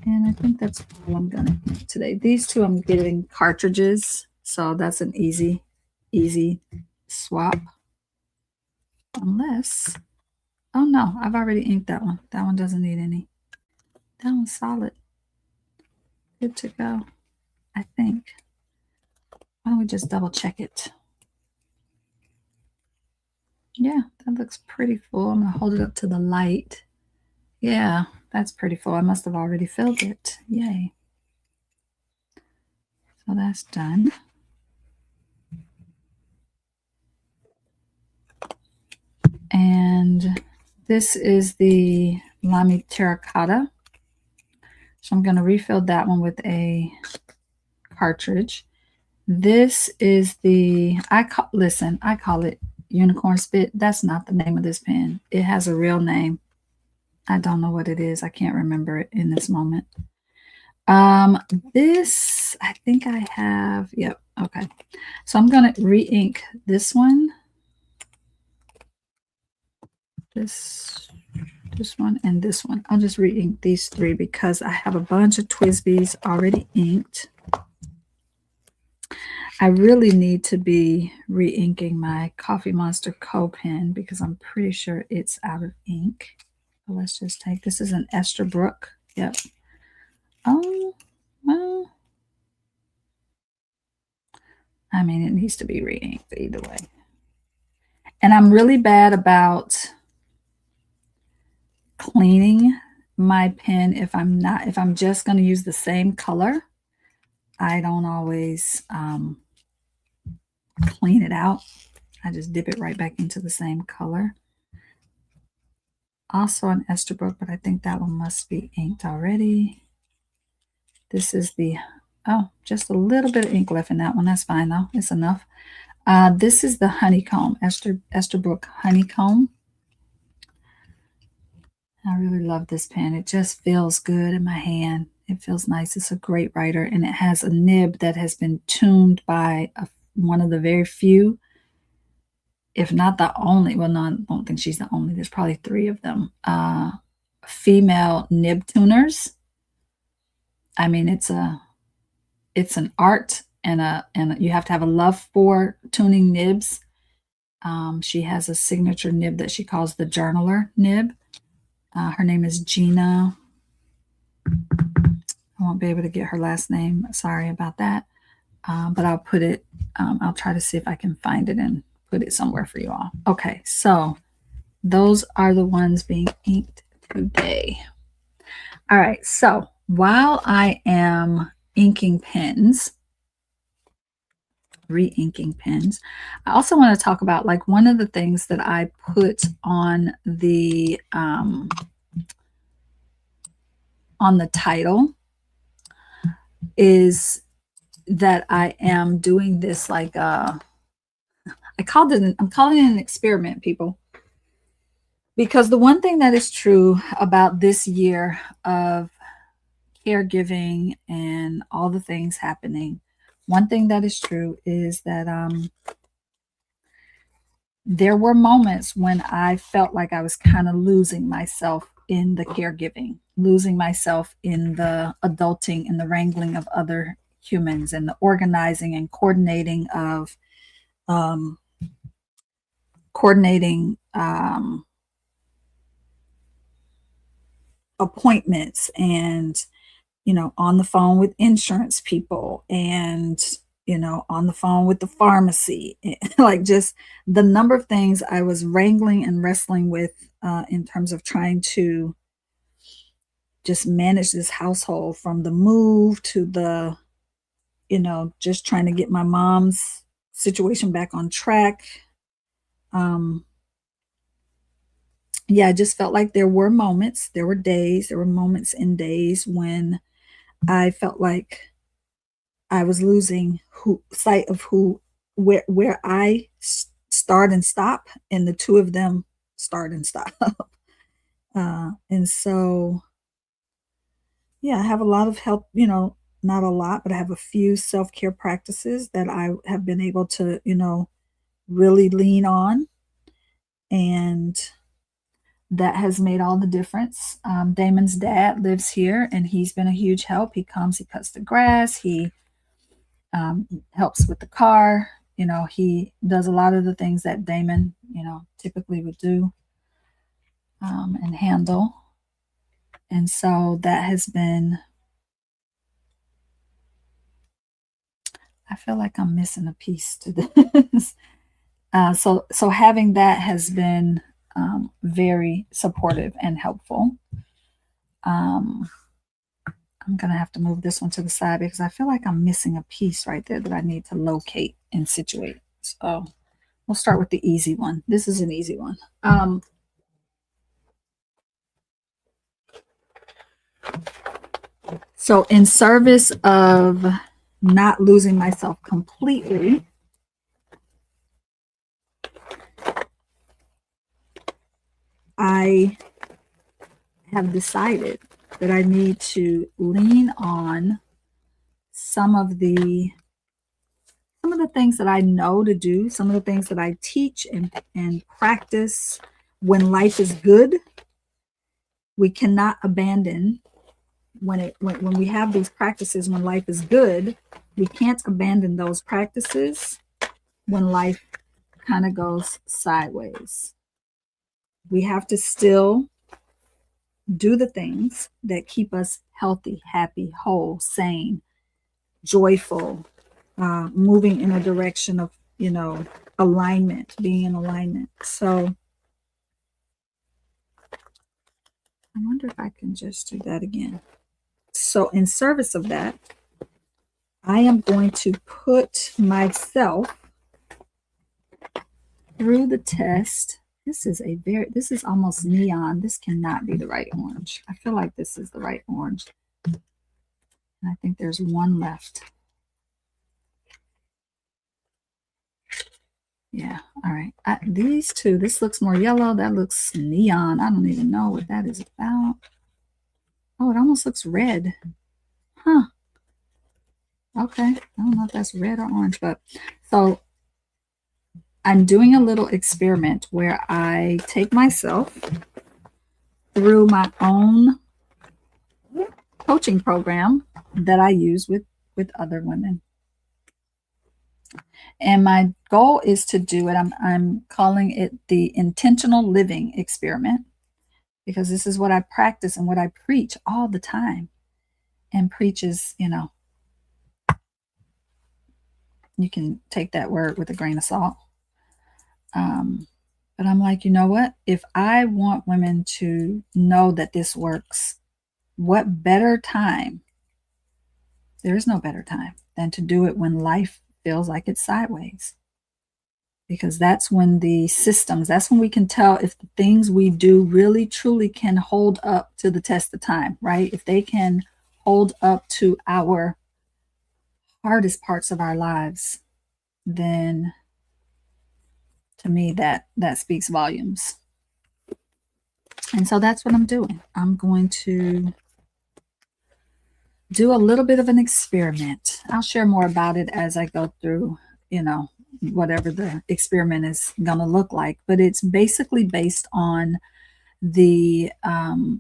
And I think that's all I'm going to ink today. These two I'm getting cartridges, so that's an easy swap. Unless, oh no, I've already inked that one. That one doesn't need any. That one's solid. Good to go, I think. Why don't we just double check it? Yeah, that looks pretty full. I'm going to hold it up to the light. Yeah, that's pretty full. I must have already filled it. Yay. So that's done. And this is the Lamy Terracotta. So I'm going to refill that one with a cartridge. This is the, I call it Unicorn Spit. That's not the name of this pen. It has a real name. I don't know what it is. I can't remember it in this moment. This, I think I have, yep, okay. So I'm going to re-ink this one. This one, and this one. I'll just re-ink these three because I have a bunch of TWSBIs already inked. I really need to be re-inking my Coffee Monster Co pen because I'm pretty sure it's out of ink. So let's just take, this is an Esterbrook. Yep. Oh, well, I mean, it needs to be re-inked either way. And I'm really bad about cleaning my pen if I'm just going to use the same color. I don't always clean it out. I just dip it right back into the same color. Also an Esterbrook, but I think that one must be inked already. This is the, oh, just a little bit of ink left in that one. That's fine though. It's enough. This is the Honeycomb, Esterbrook Honeycomb. I really love this pen. It just feels good in my hand. It feels nice. It's a great writer, and it has a nib that has been tuned by one of the very few, if not the only, well, no, I don't think she's the only. There's probably 3 of them. Female nib tuners. I mean, it's an art, and you have to have a love for tuning nibs. She has a signature nib that she calls the journaler nib. Her name is Gina. I won't be able to get her last name. Sorry about that. But I'll put it, I'll try to see if I can find it and put it somewhere for you all. Okay, so those are the ones being inked today. All right, so while I am inking pens, re-inking pens, I also want to talk about like one of the things that I put on the title is that I am doing this like I'm calling it an experiment, people. Because the one thing that is true about this year of caregiving and all the things happening, one thing that is true is that there were moments when I felt like I was kind of losing myself in the caregiving, losing myself in the adulting and the wrangling of other humans and the organizing and coordinating of um, coordinating appointments and on the phone with insurance people and on the phone with the pharmacy. Like just the number of things I was wrangling and wrestling with in terms of trying to just manage this household, from the move to the just trying to get my mom's situation back on track. Yeah, I just felt like there were moments, there were moments and days when I felt like I was losing sight of where I start and stop, and the two of them start and stop. And so, yeah, I have a lot of help, not a lot, but I have a few self-care practices that I have been able to, really lean on. And that has made all the difference. Damon's dad lives here and he's been a huge help. He comes, he cuts the grass, he helps with the car. He does a lot of the things that Damon, typically would do and handle. And so that has been, I feel like I'm missing a piece to this. So having that has been very supportive and helpful. I'm going to have to move this one to the side because I feel like I'm missing a piece right there that I need to locate and situate. So we'll start with the easy one. This is an easy one. So in service of not losing myself completely, I have decided that I need to lean on some of the things that I know to do, some of the things that I teach and practice when life is good. We cannot abandon when we have these practices when life is good. We can't abandon those practices when life kind of goes sideways. We have to still do the things that keep us healthy, happy, whole, sane, joyful, moving in a direction of, alignment, being in alignment. So I wonder if I can just do that again. So in service of that, I am going to put myself through the test. This is almost neon. This cannot be the right orange. I feel like this is the right orange. And I think there's one left. Yeah, all right. These two, this looks more yellow. That looks neon. I don't even know what that is about. Oh, it almost looks red. Huh. Okay. I don't know if that's red or orange, but so I'm doing a little experiment where I take myself through my own coaching program that I use with other women. And my goal is to do it. I'm calling it the intentional living experiment because this is what I practice and what I preach all the time. And preach is, you can take that word with a grain of salt. But I'm like, you know what? If I want women to know that this works, what better time? There is no better time than to do it when life feels like it's sideways. Because that's when the systems, that's when we can tell if the things we do really truly can hold up to the test of time, right? If they can hold up to our hardest parts of our lives, then to me that speaks volumes. And so that's what I'm doing. I'm going to do a little bit of an experiment. I'll share more about it as I go through, whatever the experiment is going to look like. But it's basically based on the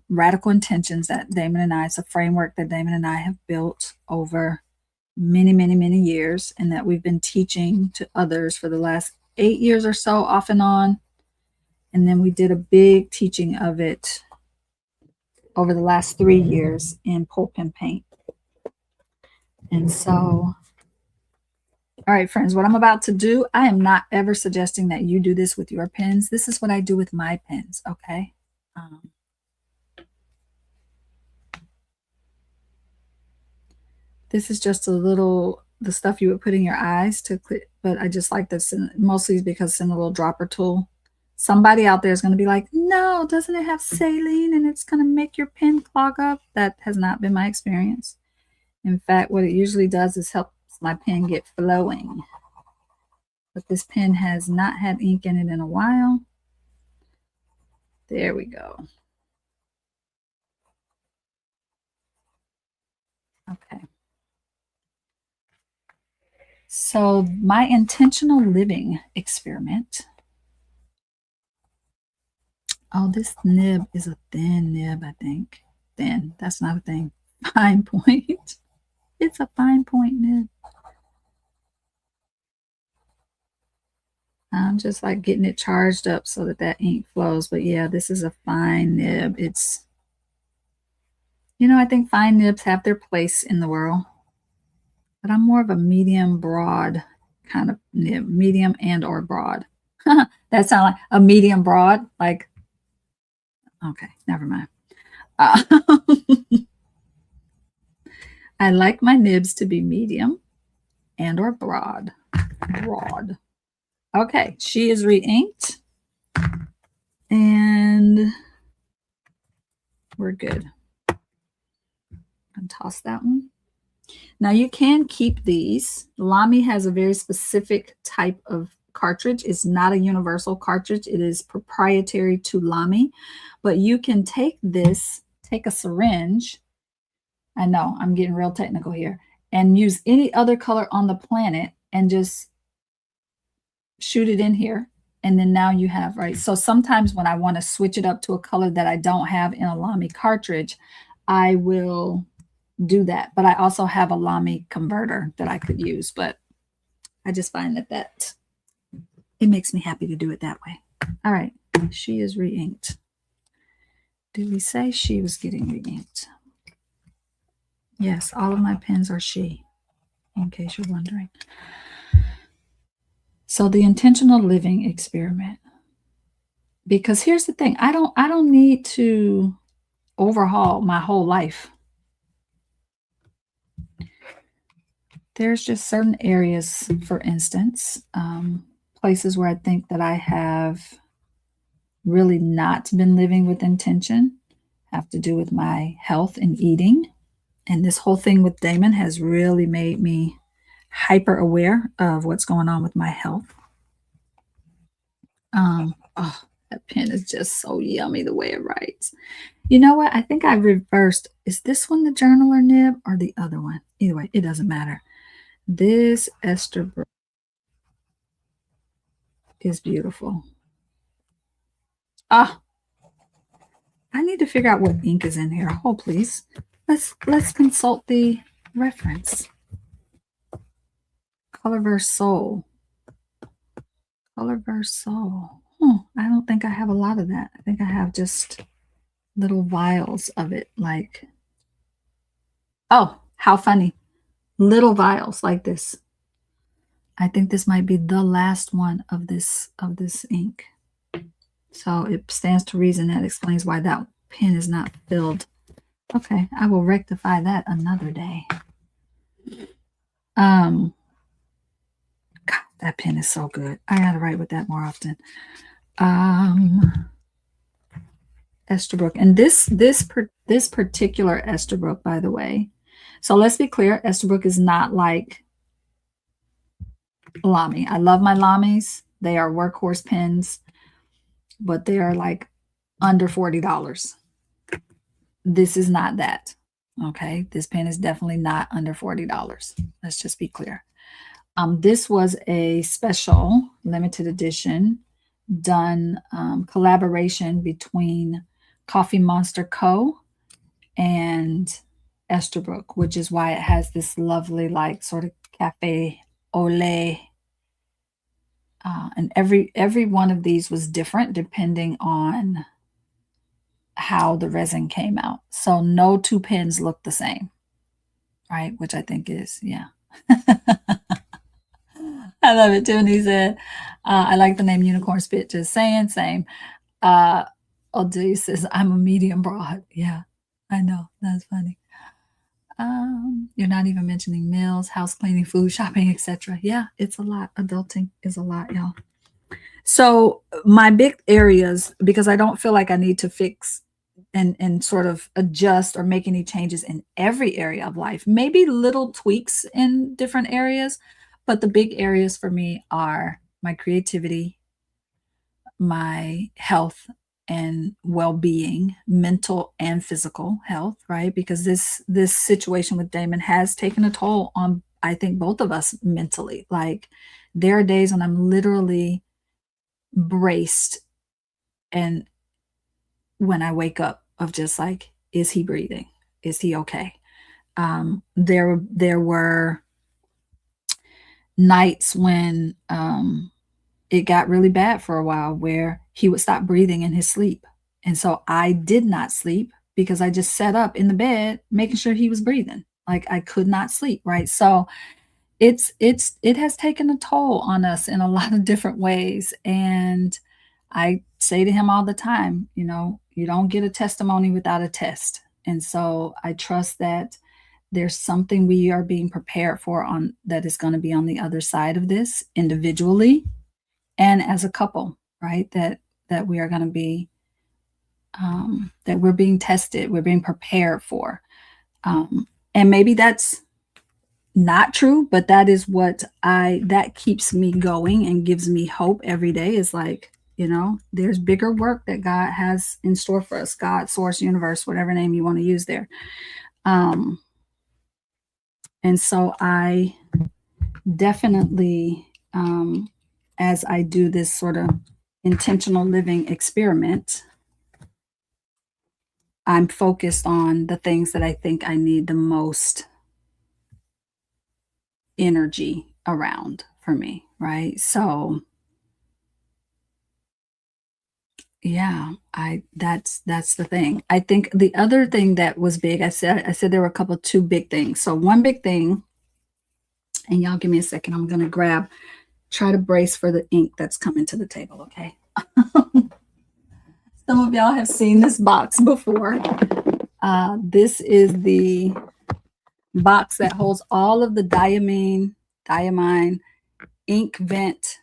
radical intentions that Damon and I, it's a framework that Damon and I have built over many, many, many years, and that we've been teaching to others for the last 8 years or so, off and on. And then we did a big teaching of it over the last 3 years in pulp and paint. And so, all right, friends, what I'm about to do, I am not ever suggesting that you do this with your pens. This is what I do with my pens, okay? This is just a little, the stuff you would put in your eyes to click, but I just like this mostly because it's in a little dropper tool. Somebody out there is going to be like, no, doesn't it have saline and it's going to make your pen clog up? That has not been my experience. In fact, what it usually does is helps my pen get flowing. But this pen has not had ink in it in a while. There we go. Okay. So my intentional living experiment. Oh, this nib is a thin nib, I think. Thin. That's not a thing. Fine point. It's a fine point nib. I'm just like getting it charged up so that ink flows. But yeah, this is a fine nib. It's, I think fine nibs have their place in the world. But I'm more of a medium broad kind of nib. Medium and or broad. That sounds like a medium broad. Like, okay, never mind. I like my nibs to be medium and or broad. Broad. Okay, she is re-inked. And we're good. And toss that one. Now you can keep these. Lamy has a very specific type of cartridge. It's not a universal cartridge. It is proprietary to Lamy. But you can take this, take a syringe. I know, I'm getting real technical here. And use any other color on the planet and just shoot it in here. And then now you have, right? So sometimes when I want to switch it up to a color that I don't have in a Lamy cartridge, I will do that. But I also have a Lamy converter that I could use. But I just find that it makes me happy to do it that way. All right. She is re-inked. Did we say she was getting re-inked? Yes, all of my pens are she, in case you're wondering. So the intentional living experiment. Because here's the thing, I don't need to overhaul my whole life. There's just certain areas, for instance, places where I think that I have really not been living with intention, have to do with my health and eating. And this whole thing with Damon has really made me hyper aware of what's going on with my health. Oh, that pen is just so yummy the way it writes. You know what? I think I reversed. Is this one the journaler nib or the other one? Either way, it doesn't matter. This Esther is beautiful. I need to figure out what ink is in here. Hold, please. Let's consult the reference. Colorverse Soul. Color Verso. I don't think I have a lot of that. I think I have just little vials of it. Like, oh, how funny. Little vials like this. I think this might be the last one of this ink. So it stands to reason that explains why that pen is not filled. Okay, I will rectify that another day. Um, God, that pen is so good. I gotta write with that more often. Esterbrook, and this particular Esterbrook, by the way. So let's be clear, Esterbrook is not like Lamy. I love my Lamys. They are workhorse pens, but they are like under $40. This is not that. Okay, this pen is definitely not under $40. Let's just be clear. This was a special limited edition done collaboration between Coffee Monster Co. and Esterbrook, which is why it has this lovely, like, sort of cafe au lait. And every one of these was different depending on how the resin came out. So no two pens look the same, right? Which I think is, yeah. I love it too. And he said, I like the name Unicorn Spit, just saying, same. Odelia says, I'm a medium broad. Yeah, I know. That's funny. You're not even mentioning meals, house cleaning, food shopping, etc. Yeah, it's a lot. Adulting is a lot, y'all. So my big areas, because I don't feel like I need to fix and sort of adjust or make any changes in every area of life. Maybe little tweaks in different areas, but the big areas for me are my creativity, my health and well-being, mental and physical health, right? Because this situation with Damon has taken a toll on, I think, both of us mentally. Like, there are days when I'm literally braced, and when I wake up, of just like, is he breathing? Is he okay? There were nights when it got really bad for a while, where he would stop breathing in his sleep. And so I did not sleep because I just sat up in the bed making sure he was breathing. Like, I could not sleep, right? So it has taken a toll on us in a lot of different ways. And I say to him all the time, you don't get a testimony without a test. And so I trust that there's something we are being prepared for on that is going to be on the other side of this, individually and as a couple, right? That we are going to be that we're being tested, we're being prepared for. And maybe that's not true, but that is what that keeps me going and gives me hope every day, is like, there's bigger work that God has in store for us. God, source, universe, whatever name you want to use there. And so I definitely, as I do this sort of intentional living experiment, I'm focused on the things that I think I need the most energy around for me, right? So yeah, that's the thing. I think the other thing that was big, I said there were a couple, two big things. So one big thing, and y'all give me a second, I'm gonna try to brace for the ink that's coming to the table, okay? Some of y'all have seen this box before. This is the box that holds all of the diamine ink vent.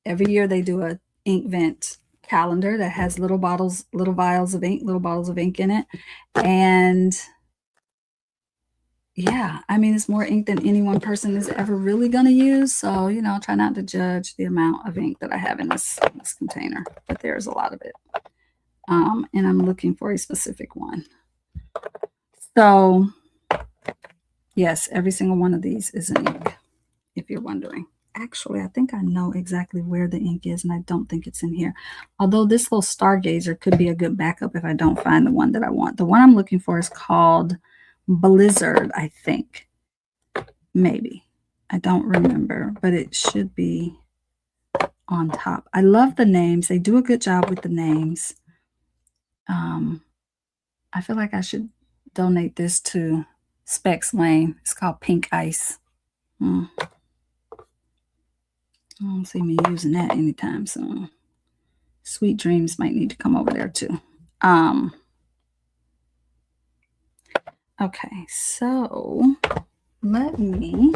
Every year they do a ink vent calendar that has little bottles, little vials of ink, little bottles of ink in it. And yeah, I mean, it's more ink than any one person is ever really going to use. So, try not to judge the amount of ink that I have in this container, but there's a lot of it. And I'm looking for a specific one. So yes, every single one of these is an ink, if you're wondering. Actually, I think I know exactly where the ink is, and I don't think it's in here. Although this little stargazer could be a good backup if I don't find the one that I want. The one I'm looking for is called Blizzard, I think. Maybe. I don't remember, but it should be. on top. I love the names. They do a good job with the names. I feel like I should donate this to Specs Lane. It's called Pink Ice. I don't see me using that anytime soon. Sweet Dreams might need to come over there too. Okay, so let me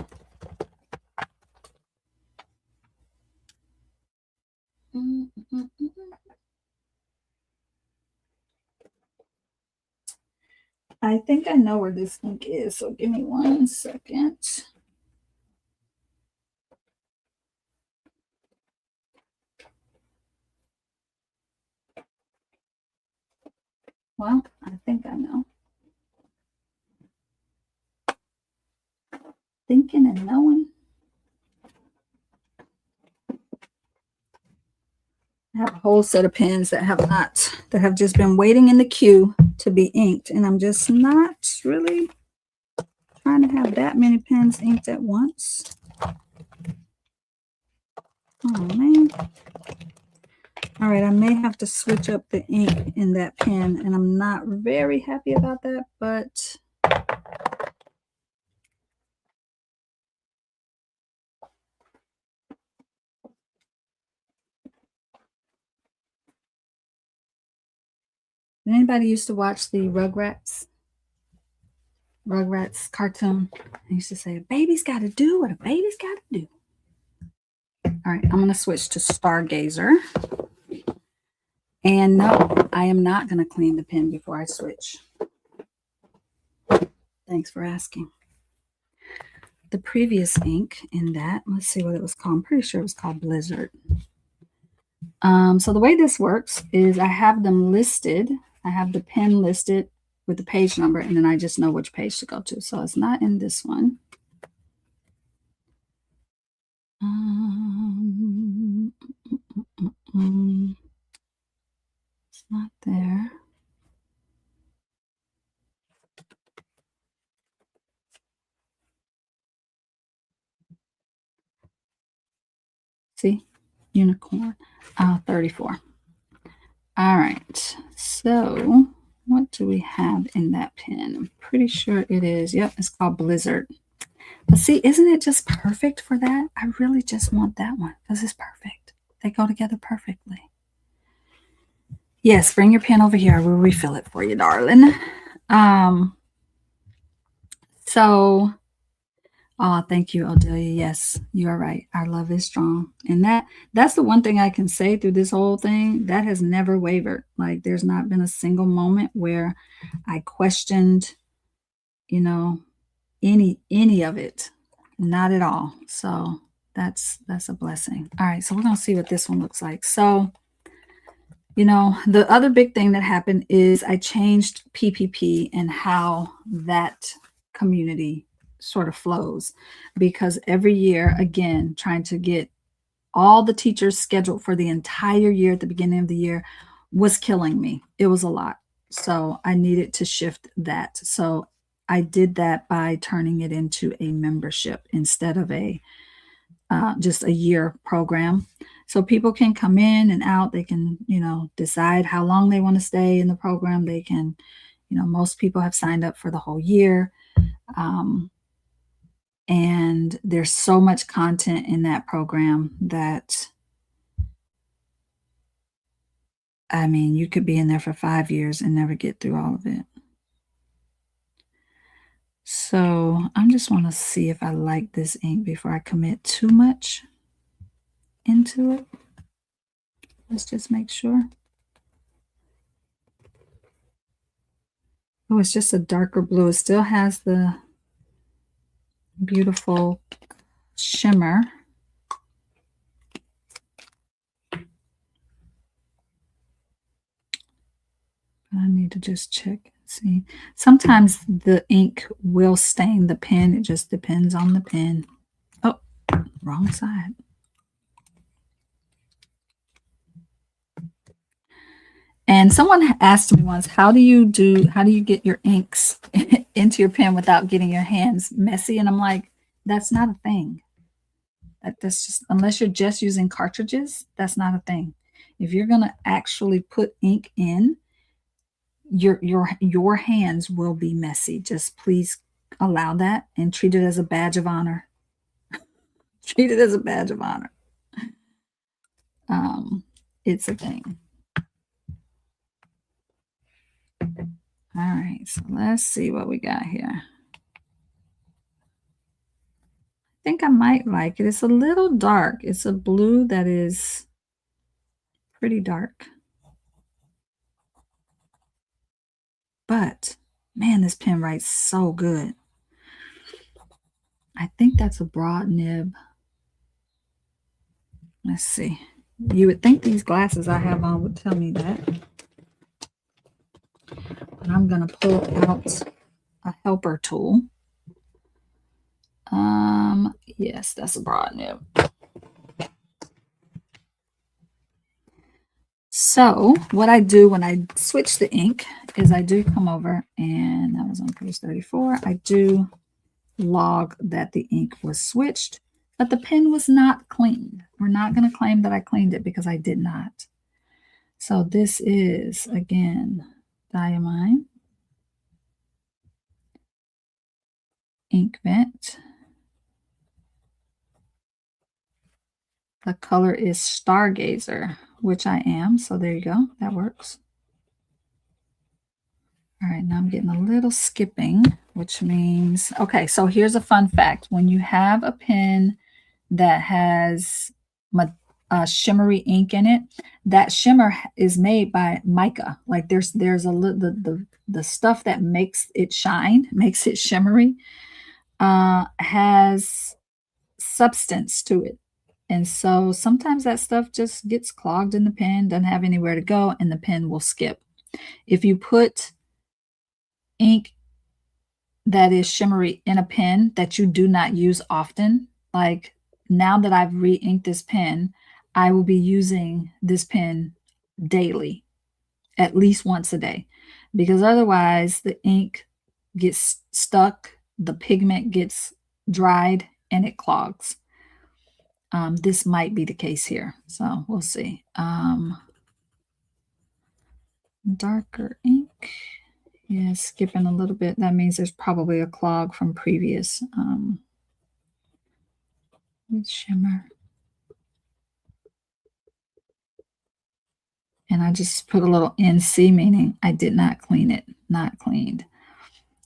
I think I know where this ink is, so give me 1 second. Well, I think I know. Thinking and knowing. I have a whole set of pens that have just been waiting in the queue to be inked, and I'm just not really trying to have that many pens inked at once. Oh man. All right, I may have to switch up the ink in that pen, and I'm not very happy about that, but did anybody used to watch the Rugrats cartoon? I used to say, a baby's got to do what a baby's got to do. All right, I'm going to switch to Stargazer. And no, I am not going to clean the pen before I switch. Thanks for asking. The previous ink in that, let's see what it was called. I'm pretty sure it was called Blizzard. So the way this works is I have them listed. I have the pen listed with the page number, and then I just know which page to go to. So it's not in this one. It's not there. See? Unicorn. 34. All right. So what do we have in that pen? I'm pretty sure it is. Yep, it's called Blizzard. But see, isn't it just perfect for that? I really just want that one because it's perfect. They go together perfectly. Yes, bring your pen over here. I will refill it for you, darling. So, oh, thank you, Odelia. Yes, you are right. Our love is strong. And that's the one thing I can say through this whole thing. That has never wavered. Like there's not been a single moment where I questioned, any of it. Not at all. So that's a blessing. All right, so we're gonna see what this one looks like. So, the other big thing that happened is I changed PPP and how that community sort of flows, because every year, again, trying to get all the teachers scheduled for the entire year at the beginning of the year was killing me. It was a lot. So I needed to shift that. So I did that by turning it into a membership instead of just a year program. So people can come in and out. They can, decide how long they want to stay in the program. They can, most people have signed up for the whole year. And there's so much content in that program that, I mean, you could be in there for 5 years and never get through all of it. So I just want to see if I like this ink before I commit too much into it. Let's just make sure. Oh, it's just a darker blue. It still has the beautiful shimmer. I need to just check. See, sometimes the ink will stain the pen. It just depends on the pen. Oh, wrong side. And someone asked me once, how do you get your inks into your pen without getting your hands messy? And I'm like, that's not a thing. That's just, unless you're just using cartridges, that's not a thing. If you're going to actually put ink in, your hands will be messy. Just please allow that and treat it as a badge of honor. Treat it as a badge of honor. It's a thing. All right, so let's see what we got here. I think I might like it. It's a little dark. It's a blue that is pretty dark. But man, this pen writes so good. I think that's a broad nib. Let's see. You would think these glasses I have on would tell me that. But I'm going to pull out a helper tool. Yes, that's a broad nib. So what I do when I switch the ink is I do come over, and that was on page 34. I do log that the ink was switched, but the pen was not cleaned. We're not going to claim that I cleaned it because I did not. So this is, again, diamine, ink vent. The color is Stargazer, which I am. So there you go. That works. All right, now I'm getting a little skipping, which means, okay, so here's a fun fact. When you have a pen that has shimmery ink in it, that shimmer is made by mica. Like there's a little, the stuff that makes it shine, makes it shimmery, has substance to it. And so sometimes that stuff just gets clogged in the pen, doesn't have anywhere to go, and the pen will skip. If you put ink that is shimmery in a pen that you do not use often, like now that I've re-inked this pen, I will be using this pen daily, at least once a day, because otherwise the ink gets stuck, the pigment gets dried, and it clogs. This might be the case here, so we'll see. Darker ink. Yeah, skipping a little bit. That means there's probably a clog from previous shimmer. And I just put a little NC, meaning I did not clean it, not cleaned.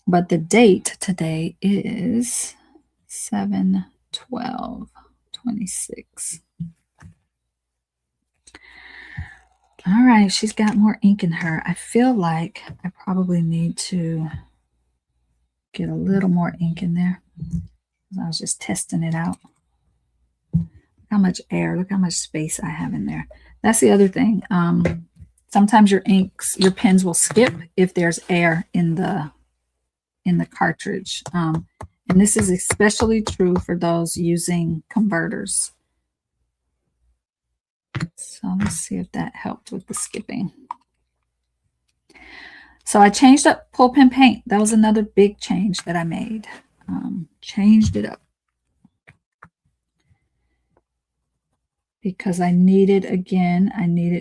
But the date today is 7/12/26. All right, she's got more ink in her. I feel like I probably need to get a little more ink in there. I was just testing it out. Look how much air, look how much space I have in there. That's the other thing. Sometimes your pens will skip if there's air in the cartridge. And this is especially true for those using converters. So let's see if that helped with the skipping. So I changed up pull pen paint. That was another big change that I made. Changed it up because I needed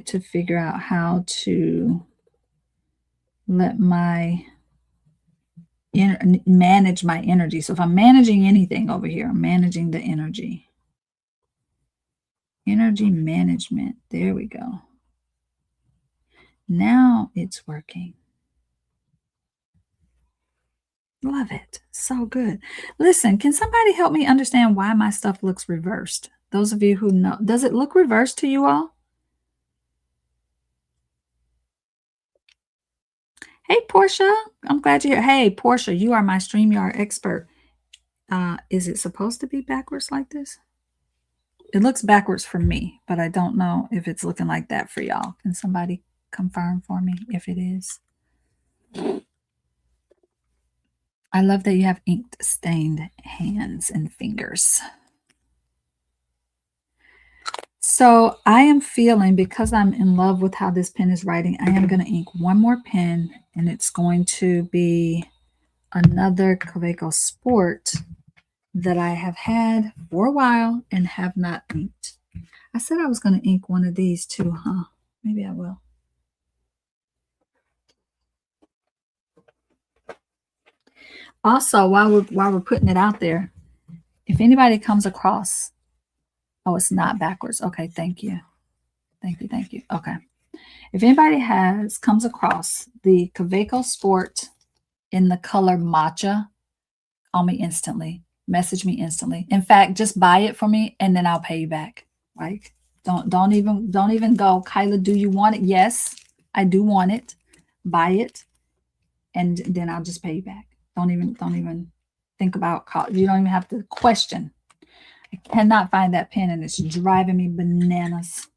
to figure out how to let my manage my energy. So if I'm managing anything over here, I'm managing the energy. Energy management. There we go. Now it's working. Love it. So good. Listen, can somebody help me understand why my stuff looks reversed? Those of you who know, does it look reversed to you all? Hey, Portia. I'm glad you're here. Hey, Portia, you are my StreamYard expert. Is it supposed to be backwards like this? It looks backwards for me, but I don't know if it's looking like that for y'all. Can somebody confirm for me if it is? I love that you have ink stained hands and fingers. So I am feeling, because I'm in love with how this pen is writing, I am going to ink one more pen, and it's going to be another Kaweco Sport that I have had for a while and have not inked. I said I was going to ink one of these too, huh? Maybe I will. Also, while we're putting it out there, if anybody comes across, oh, it's not backwards. Okay, thank you. Thank you. Okay. If anybody comes across the Kaweco Sport in the color matcha, call me instantly. Message me instantly. In fact, just buy it for me and then I'll pay you back. Like don't even go, Kyla, do you want it? Yes, I do want it. Buy it and then I'll just pay you back. Don't even think about cost. You don't even have to question. I cannot find that pen and it's driving me bananas.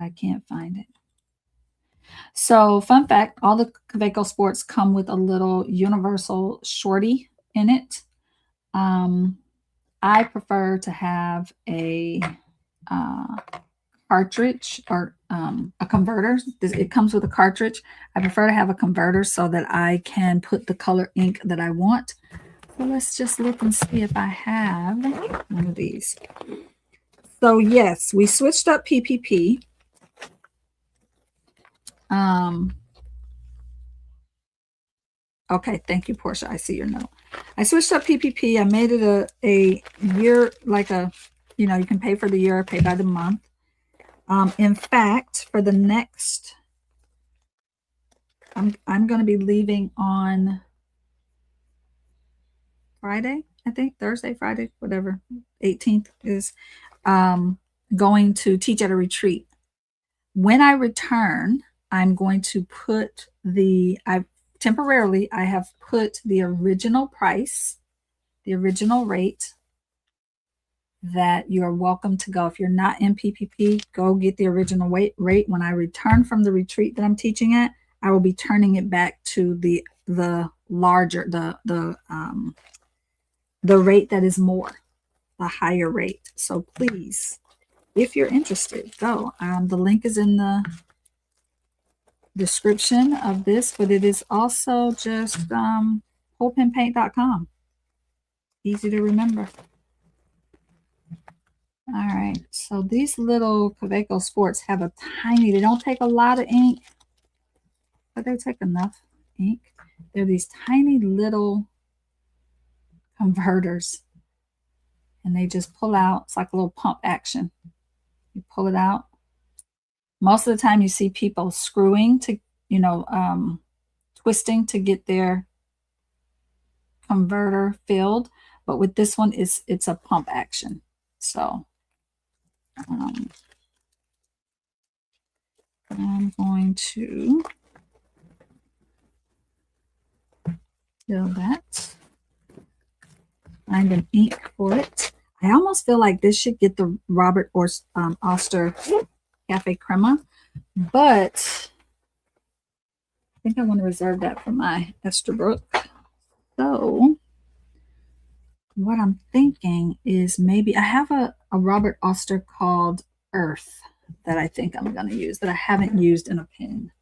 I can't find it. So, fun fact, all the Kaweco Sports come with a little universal shorty in it. I prefer to have a uh, cartridge or a converter. It comes with a cartridge. I prefer to have a converter so that I can put the color ink that I want. So let's just look and see if I have one of these. So yes, we switched up PPP. Okay, thank you, Portia. I see your note. I switched up PPP. I made it a year, like you can pay for the year, pay by the month. In fact, for the next, I'm going to be leaving on Friday, I think, Thursday, Friday, whatever, 18th is going to teach at a retreat. When I return, I'm going to put I have put the original price, the original rate that you're welcome to go. If you're not in PPP, go get the original rate. When I return from the retreat that I'm teaching at, I will be turning it back to the larger, the rate that is more, the higher rate. So please, if you're interested, go. The link is in the description of this, but it is also just wholepinpaint.com. Easy to remember. All right, so these little Kaweco Sports have they don't take a lot of ink, but they take enough ink. They're these tiny little converters, and they just pull out. It's like a little pump action. You pull it out. Most of the time you see people screwing to, twisting to get their converter filled, but with this one, it's a pump action. So I'm going to fill that. Find an ink for it. I almost feel like this should get the Robert Oster Cafe Crema, but I think I want to reserve that for my Esterbrook. So what I'm thinking is maybe I have a Robert Oster called Earth that I think I'm going to use that I haven't used in a pen.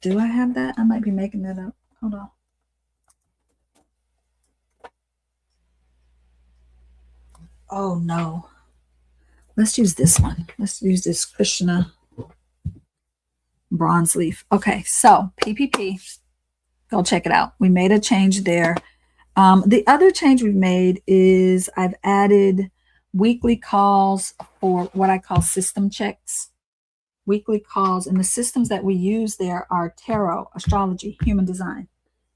Do I have that? I might be making that up. Hold on. Oh no. Let's use this one. Let's use this Krishna bronze leaf. Okay, so PPP. Go check it out. We made a change there. The other change we've made is I've added weekly calls for what I call system checks. Weekly calls, and the systems that we use there are tarot, astrology, human design.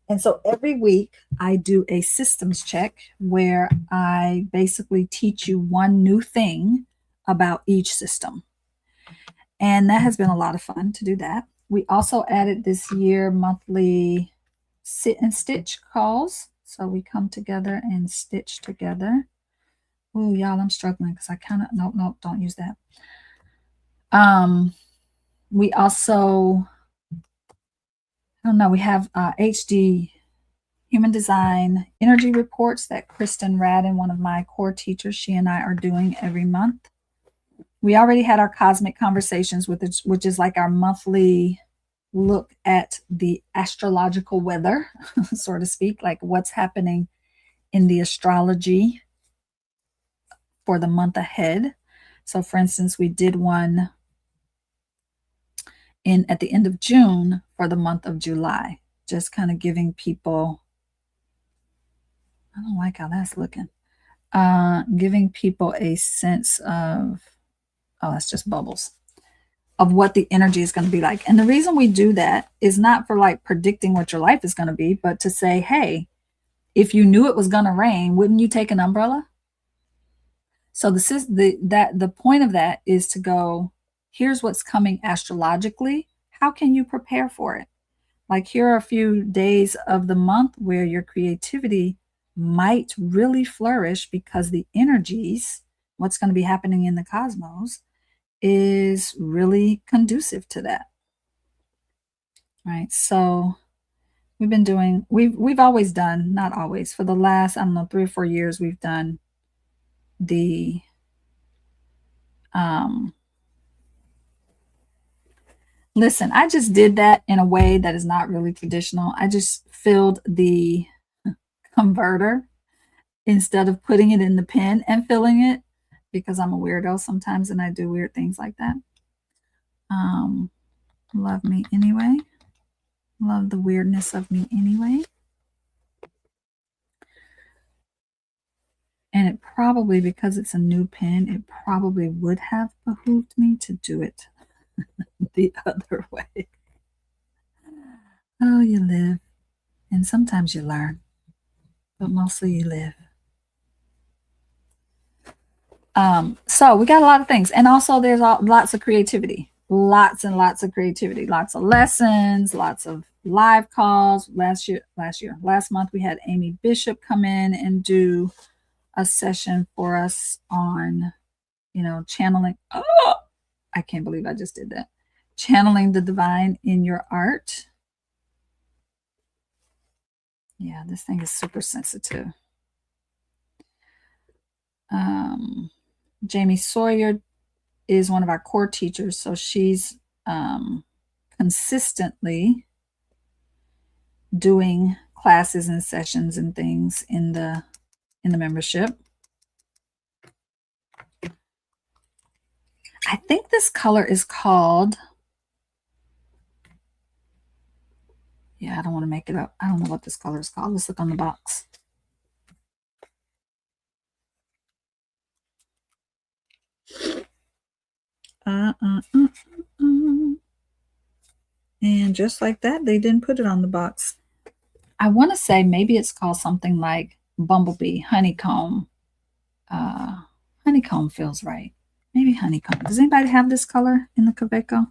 And so every week I do a systems check where I basically teach you one new thing about each system. And that has been a lot of fun to do that. We also added this year monthly sit and stitch calls. So we come together and stitch together. Oh, y'all, I'm struggling because I kind of, nope, don't use that. We also, I don't know, we have HD human design energy reports that Kristen Radden, one of my core teachers, she and I are doing every month. We already had our cosmic conversations, which is like our monthly look at the astrological weather, so to speak, like what's happening in the astrology for the month ahead. So, for instance, we did one in at the end of June for the month of July, just kind of giving people, I don't like how that's looking, giving people a sense of, oh, that's just bubbles, of what the energy is going to be like. And the reason we do that is not for like predicting what your life is going to be, but to say, hey, if you knew it was going to rain, wouldn't you take an umbrella? So the point of that is to go, here's what's coming astrologically. How can you prepare for it? Like, here are a few days of the month where your creativity might really flourish because the energies, what's going to be happening in the cosmos, is really conducive to that. Right. So we've always done, not always, for the last, I don't know, 3 or 4 years, we've done the um listen, I just did that in a way that is not really traditional. I just filled the converter instead of putting it in the pen and filling it, because I'm a weirdo sometimes and I do weird things like that. Um, love me anyway. Love the weirdness of me anyway. And it probably, because it's a new pen, it probably would have behooved me to do it the other way. Oh, you live. And sometimes you learn, but mostly you live. So we got a lot of things. And also there's lots of creativity, lots and lots of creativity, lots of lessons, lots of live calls. Last month, we had Amy Bishop come in and do a session for us on, channeling. Oh, I can't believe I just did that. Channeling the divine in your art. Yeah, this thing is super sensitive. Jamie Sawyer is one of our core teachers, so she's consistently doing classes and sessions and things in the membership. I think this color is called, I don't want to make it up. I don't know what this color is called. Let's look on the box. And just like that, they didn't put it on the box. I want to say maybe it's called something like Bumblebee, Honeycomb. Honeycomb feels right. Maybe Honeycomb. Does anybody have this color in the Kaveco?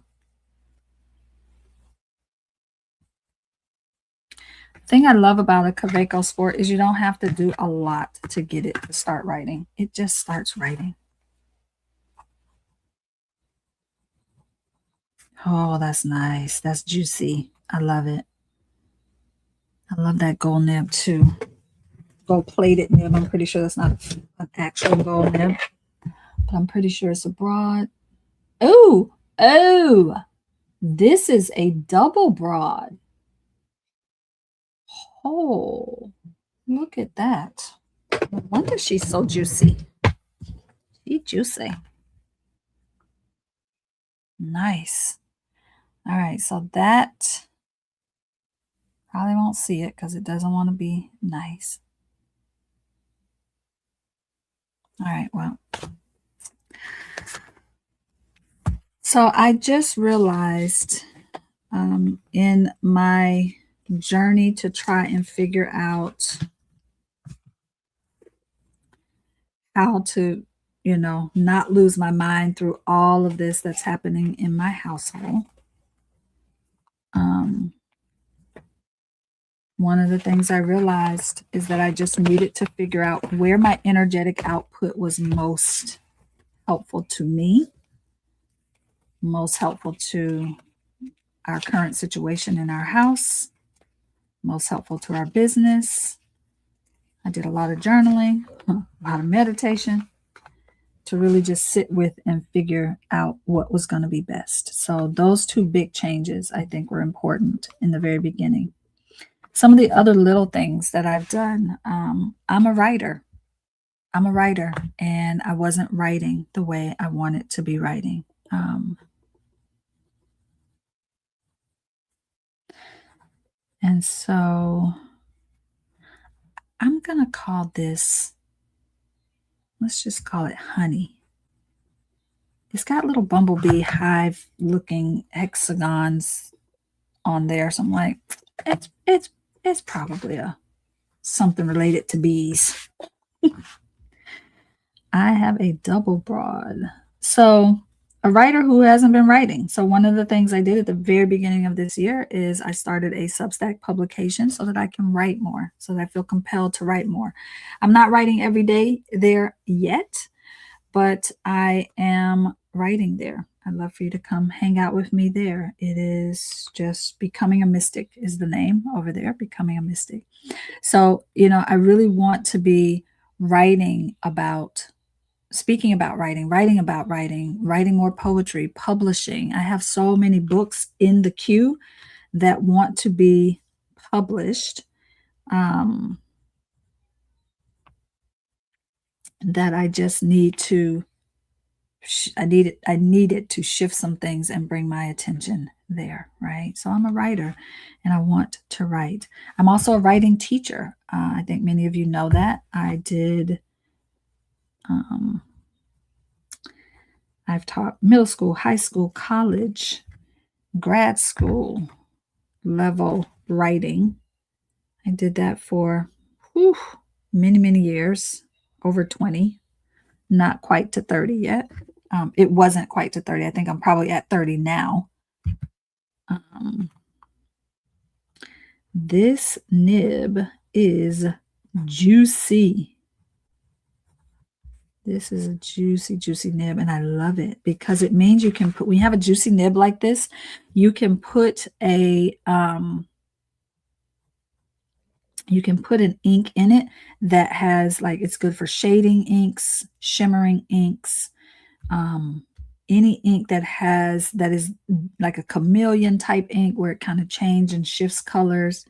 Thing I love about a Kaveco Sport is you don't have to do a lot to get it to start writing. It just starts writing. Oh, that's nice. That's juicy. I love it. I love that gold nib too. Gold plated nib. I'm pretty sure that's not an actual gold nib, but I'm pretty sure it's a broad. Oh, this is a double broad. Oh, look at that. No wonder she's so juicy. She's juicy. Nice. All right, so that probably won't see it because it doesn't want to be nice. All right, well. So I just realized in my journey to try and figure out how to, not lose my mind through all of this that's happening in my household. One of the things I realized is that I just needed to figure out where my energetic output was most helpful to me, most helpful to our current situation in our house, most helpful to our business. I did a lot of journaling, a lot of meditation, to really just sit with and figure out what was going to be best. So those two big changes I think were important in the very beginning. Some of the other little things that I've done, I'm a writer. I'm a writer, and I wasn't writing the way I wanted to be writing. Um, and so I'm going to call this, let's just call it honey. It's got little bumblebee hive looking hexagons on there. So I'm like, it's probably a something related to bees. I have a double broad. So a writer who hasn't been writing. So one of the things I did at the very beginning of this year is I started a Substack publication so that I can write more, so that I feel compelled to write more. I'm not writing every day there yet, but I am writing there. I'd love for you to come hang out with me there. It is just Becoming a Mystic is the name over there, Becoming a Mystic. So, I really want to be writing about, speaking about writing, writing about writing, writing more poetry, publishing. I have so many books in the queue that want to be published, that I just need to I needed to shift some things and bring my attention there, right? So I'm a writer and I want to write. I'm also a writing teacher. I think many of you know that. I've taught middle school, high school, college, grad school level writing. I did that for many, many years, over 20, not quite to 30 yet. It wasn't quite to 30. I think I'm probably at 30 now. This nib is juicy. This is a juicy, juicy nib, and I love it because it means you can put, when you have a juicy nib like this, you can put you can put an ink in it that has, like, it's good for shading inks, shimmering inks, any ink that is like a chameleon type ink where it kind of changes and shifts colors.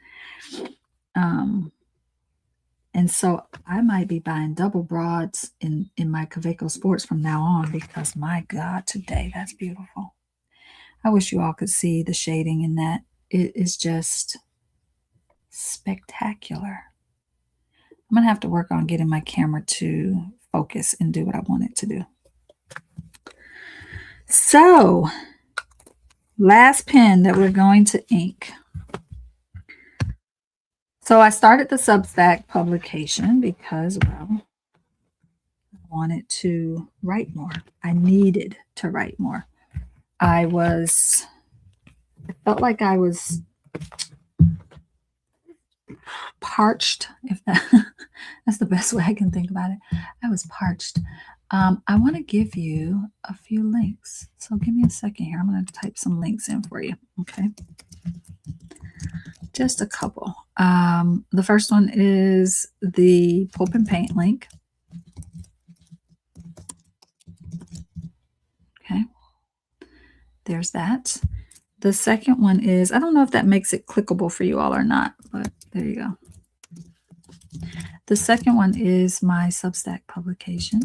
And so I might be buying double broads in my Kaweco Sports from now on, because my God, today that's beautiful. I wish you all could see the shading in that. It is just spectacular. I'm going to have to work on getting my camera to focus and do what I want it to do. So, last pen that we're going to ink. So I started the Substack publication because, well, I wanted to write more. I needed to write more. I felt like I was parched, if that's the best way I can think about it. I was parched. I want to give you a few links. So give me a second here. I'm going to type some links in for you. Okay. Just a couple. The first one is the Pulp and Paint link. Okay. There's that. The second one is, I don't know if that makes it clickable for you all or not, but there you go. The second one is my Substack publication.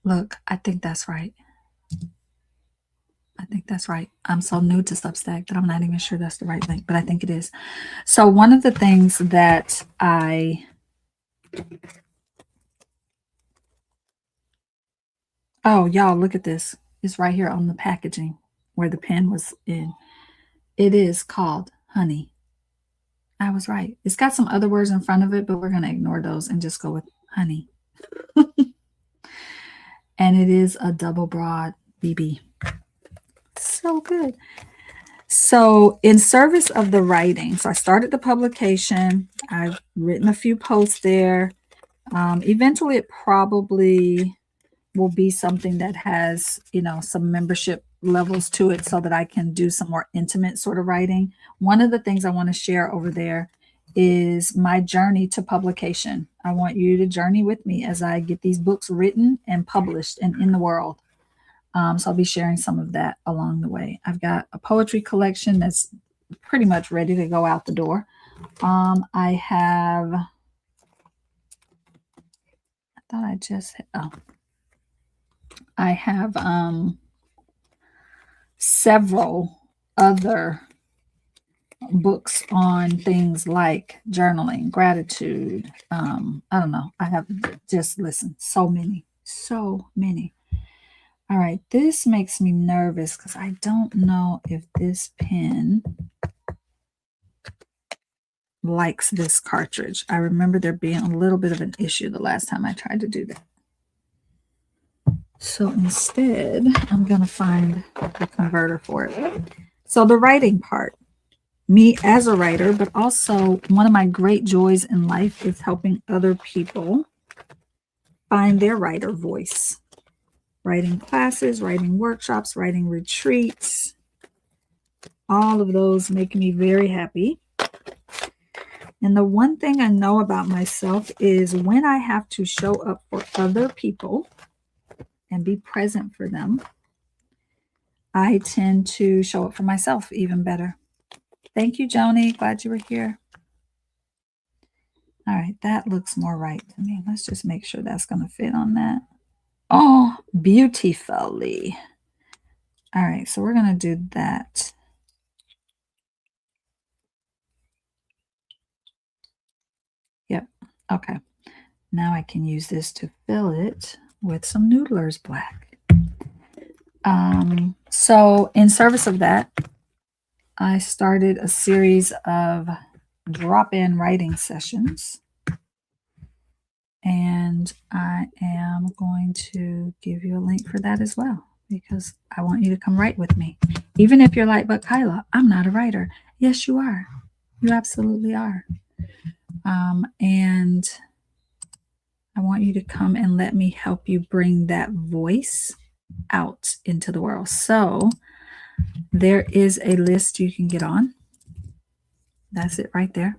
Look, I think that's right. I think that's right. I'm so new to Substack that I'm not even sure that's the right link, but I think it is. So one of the things that oh, y'all, look at this. It's right here on the packaging where the pen was in. It is called Honey. I was right. It's got some other words in front of it, but we're going to ignore those and just go with Honey. And it is a double broad BB. So good. So in service of the writing, so I started the publication. I've written a few posts there. Eventually it probably will be something that has, some membership levels to it so that I can do some more intimate sort of writing. One of the things I want to share over there is my journey to publication. I want you to journey with me as I get these books written and published and in the world. So I'll be sharing some of that along the way. I've got a poetry collection that's pretty much ready to go out the door. I have, I thought I just, oh, I have several other books on things like journaling, gratitude. I don't know. I have just listened. So many, so many. All right. This makes me nervous because I don't know if this pen likes this cartridge. I remember there being a little bit of an issue the last time I tried to do that. So instead, I'm going to find the converter for it. So the writing part, me as a writer, but also one of my great joys in life is helping other people find their writer voice. Writing classes, writing workshops, writing retreats, all of those make me very happy. And the one thing I know about myself is when I have to show up for other people and be present for them, I tend to show up for myself even better. Thank you, Joni. Glad you were here. All right, that looks more right to me. Let's just make sure that's going to fit on that. Oh, beautifully. All right, so we're going to do that. Yep, okay. Now I can use this to fill it with some Noodler's Black. So in service of that, I started a series of drop-in writing sessions. And I am going to give you a link for that as well, because I want you to come write with me. Even if you're like, but Kyla, I'm not a writer. Yes, you are. You absolutely are. And I want you to come and let me help you bring that voice out into the world. So there is a list you can get on. That's it right there.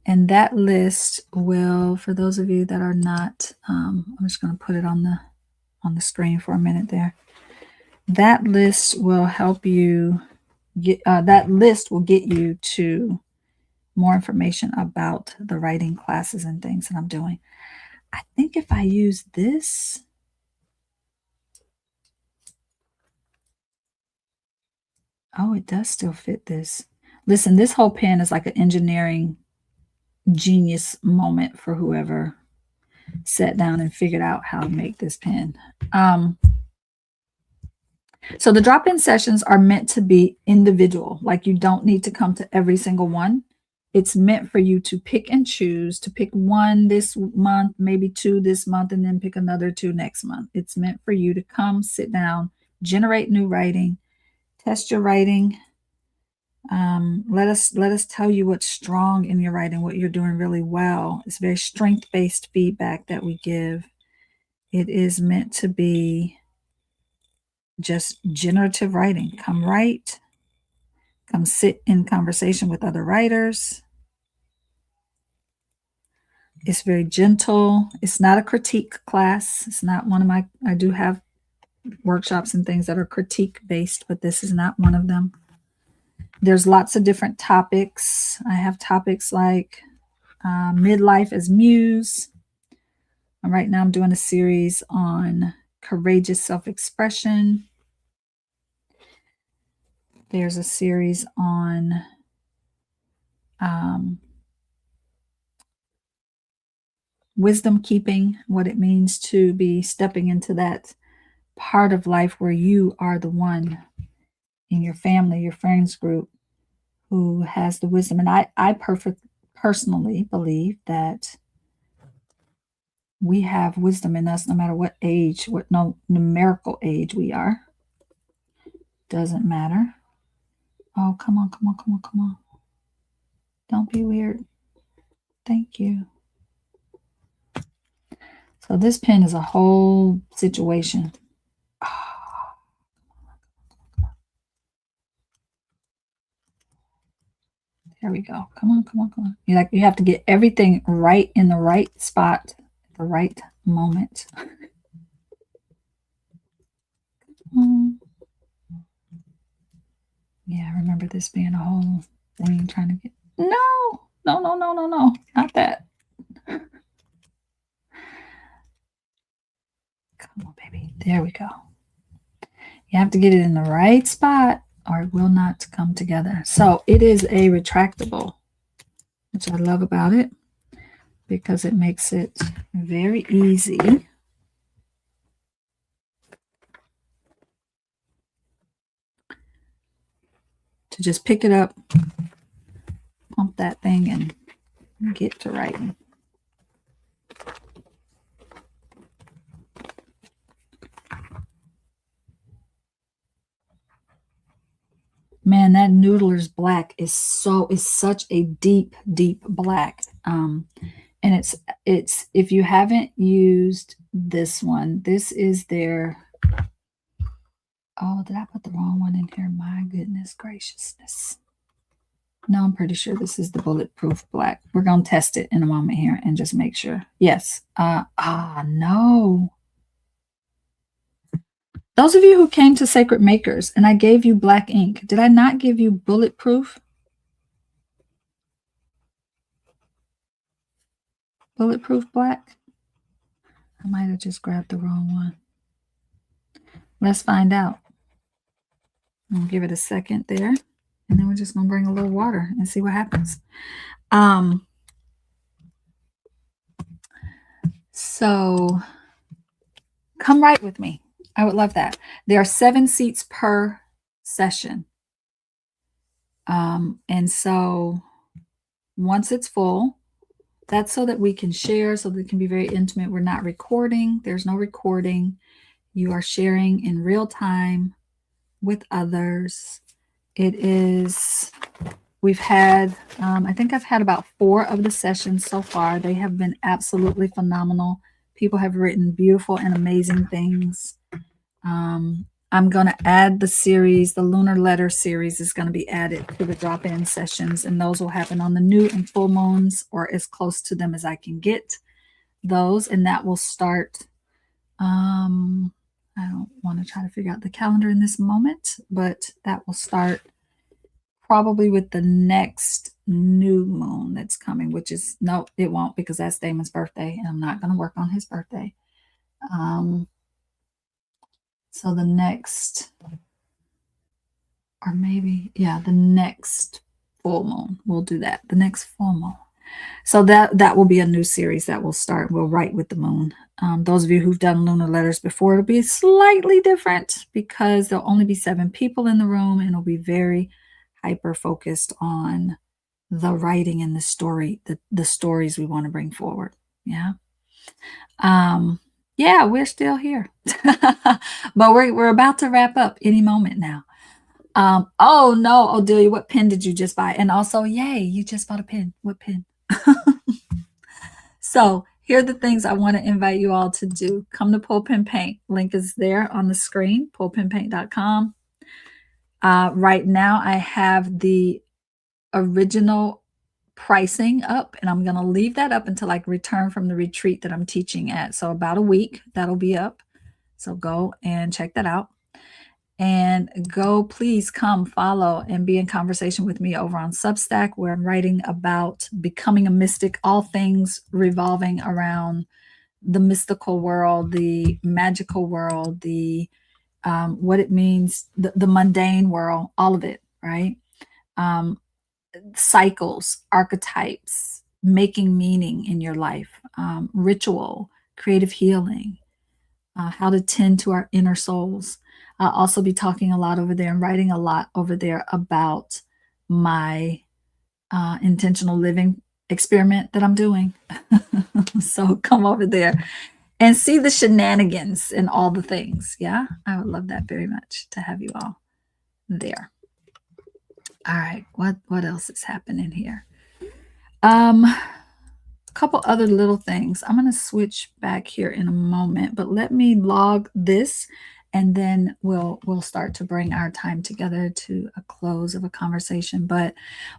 And that list will, for those of you that are not, I'm just going to put it on the screen for a minute there. That list will help you get, that list will get you to more information about the writing classes and things that I'm doing. I think if I use this, oh, it does still fit this. Listen, this whole pen is like an engineering genius moment for whoever sat down and figured out how to make this pen. So the drop-in sessions are meant to be individual. Like you don't need to come to every single one. It's meant for you to pick and choose, to pick one this month, maybe two this month, and then pick another two next month. It's meant for you to come, sit down, generate new writing, test your writing. Let us tell you what's strong in your writing, what you're doing really well. It's very strength-based feedback that we give. It is meant to be just generative writing. Come write, come sit in conversation with other writers. It's very gentle. It's not a critique class. It's not one of my, I do have workshops and things that are critique based, but this is not one of them. There's lots of different topics. I have topics like midlife as muse. And right now I'm doing a series on courageous self-expression. There's a series on wisdom keeping, what it means to be stepping into that part of life where you are the one in your family, your friends group who has the wisdom. And I personally believe that we have wisdom in us no matter what age, what numerical age we are. Doesn't matter. Oh, come on, come on, come on, come on. Don't be weird. Thank you. So this pen is a whole situation. There we go. Come on, come on, come on. You have to get everything right in the right spot, the right moment. Yeah, I remember this being a whole thing trying to get. No, no, no, no, no, no, not that. Come on, baby. There we go. You have to get it in the right spot or it will not come together. So it is a retractable, which I love about it because it makes it very easy to just pick it up, pump that thing, and get to writing. Man, that Noodler's black is such a deep, deep black. And it's if you haven't used this one, this is their. Oh, did I put the wrong one in here? My goodness graciousness. No, I'm pretty sure this is the bulletproof black. We're going to test it in a moment here and just make sure. Yes. No. Those of you who came to Sacred Makers and I gave you black ink, did I not give you bulletproof? Bulletproof black? I might have just grabbed the wrong one. Let's find out. I'll give it a second there. And then we're just going to bring a little water and see what happens. So come write with me. I would love that. There are 7 seats per session. And so once it's full, that's so that we can share, so that it can be very intimate. We're not recording. There's no recording. You are sharing in real time with others. It is, we've had, I think I've had about 4 of the sessions so far. They have been absolutely phenomenal. People have written beautiful and amazing things. I'm going to add the series, the Lunar Letter series is going to be added to the drop-in sessions, and those will happen on the new and full moons or as close to them as I can get those, and that will start, I don't want to try to figure out the calendar in this moment, but that will start probably with the next new moon that's coming, which is, no, it won't, because that's Damon's birthday, and I'm not going to work on his birthday. So the next, or maybe, yeah, the next full moon, we'll do that. The next full moon. So that will be a new series that will start. We'll write with the moon. Those of you who've done lunar letters before, it'll be slightly different because there'll only be 7 people in the room, and it'll be very hyper focused on the writing and the story, the stories we want to bring forward. Yeah. Yeah, we're still here, but we're about to wrap up any moment now. Oh no, Odelia, what pen did you just buy? And also, yay, you just bought a pen. What pen? So here are the things I want to invite you all to do. Come to Pull Pen Paint. Link is there on the screen, pullpenpaint.com. Right now, I have the original pricing up, and I'm going to leave that up until I return from the retreat that I'm teaching at. So about a week, that'll be up. So go and check that out. And go, please come follow and be in conversation with me over on Substack, where I'm writing about becoming a mystic, all things revolving around the mystical world, the magical world, the what it means, the mundane world, all of it, right? Cycles, archetypes, making meaning in your life, ritual, creative healing, how to tend to our inner souls. I'll also be talking a lot over there and writing a lot over there about my intentional living experiment that I'm doing. So come over there and see the shenanigans and all the things. Yeah, I would love that very much to have you all there. All right, what else is happening here? A couple other little things. I'm going to switch back here in a moment, but let me log this and then we'll start to bring our time together to a close of a conversation. But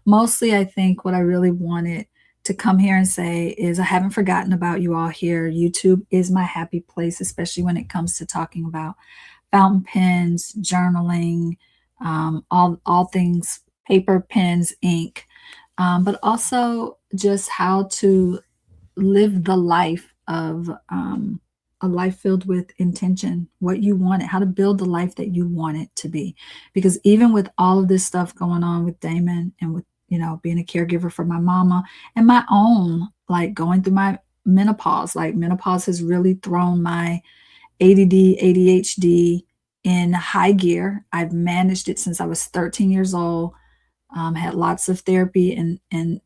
mostly, I think what I really wanted to come here and say is I haven't forgotten about you all here. YouTube is my happy place, especially when it comes to talking about fountain pens, journaling, all things paper, pens, ink, but also just how to live the life of a life filled with intention, what you want it, how to build the life that you want it to be. Because even with all of this stuff going on with Damon and with, being a caregiver for my mama and my own, like going through my menopause, like menopause has really thrown my ADD, ADHD in high gear. I've managed it since I was 13 years old. Had lots of therapy and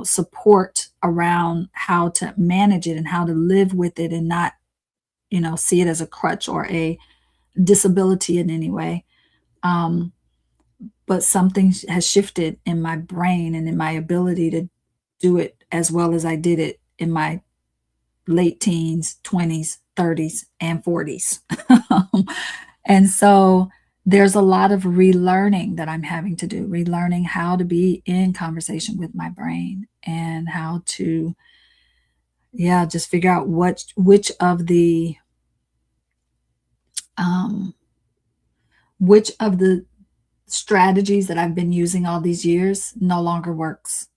support around how to manage it and how to live with it and not see it as a crutch or a disability in any way. Um, but something has shifted in my brain and in my ability to do it as well as I did it in my late teens, 20s, 30s, and 40s. And so there's a lot of relearning that I'm having to do, relearning how to be in conversation with my brain and how to, yeah, just figure out um, which of the strategies that I've been using all these years no longer works.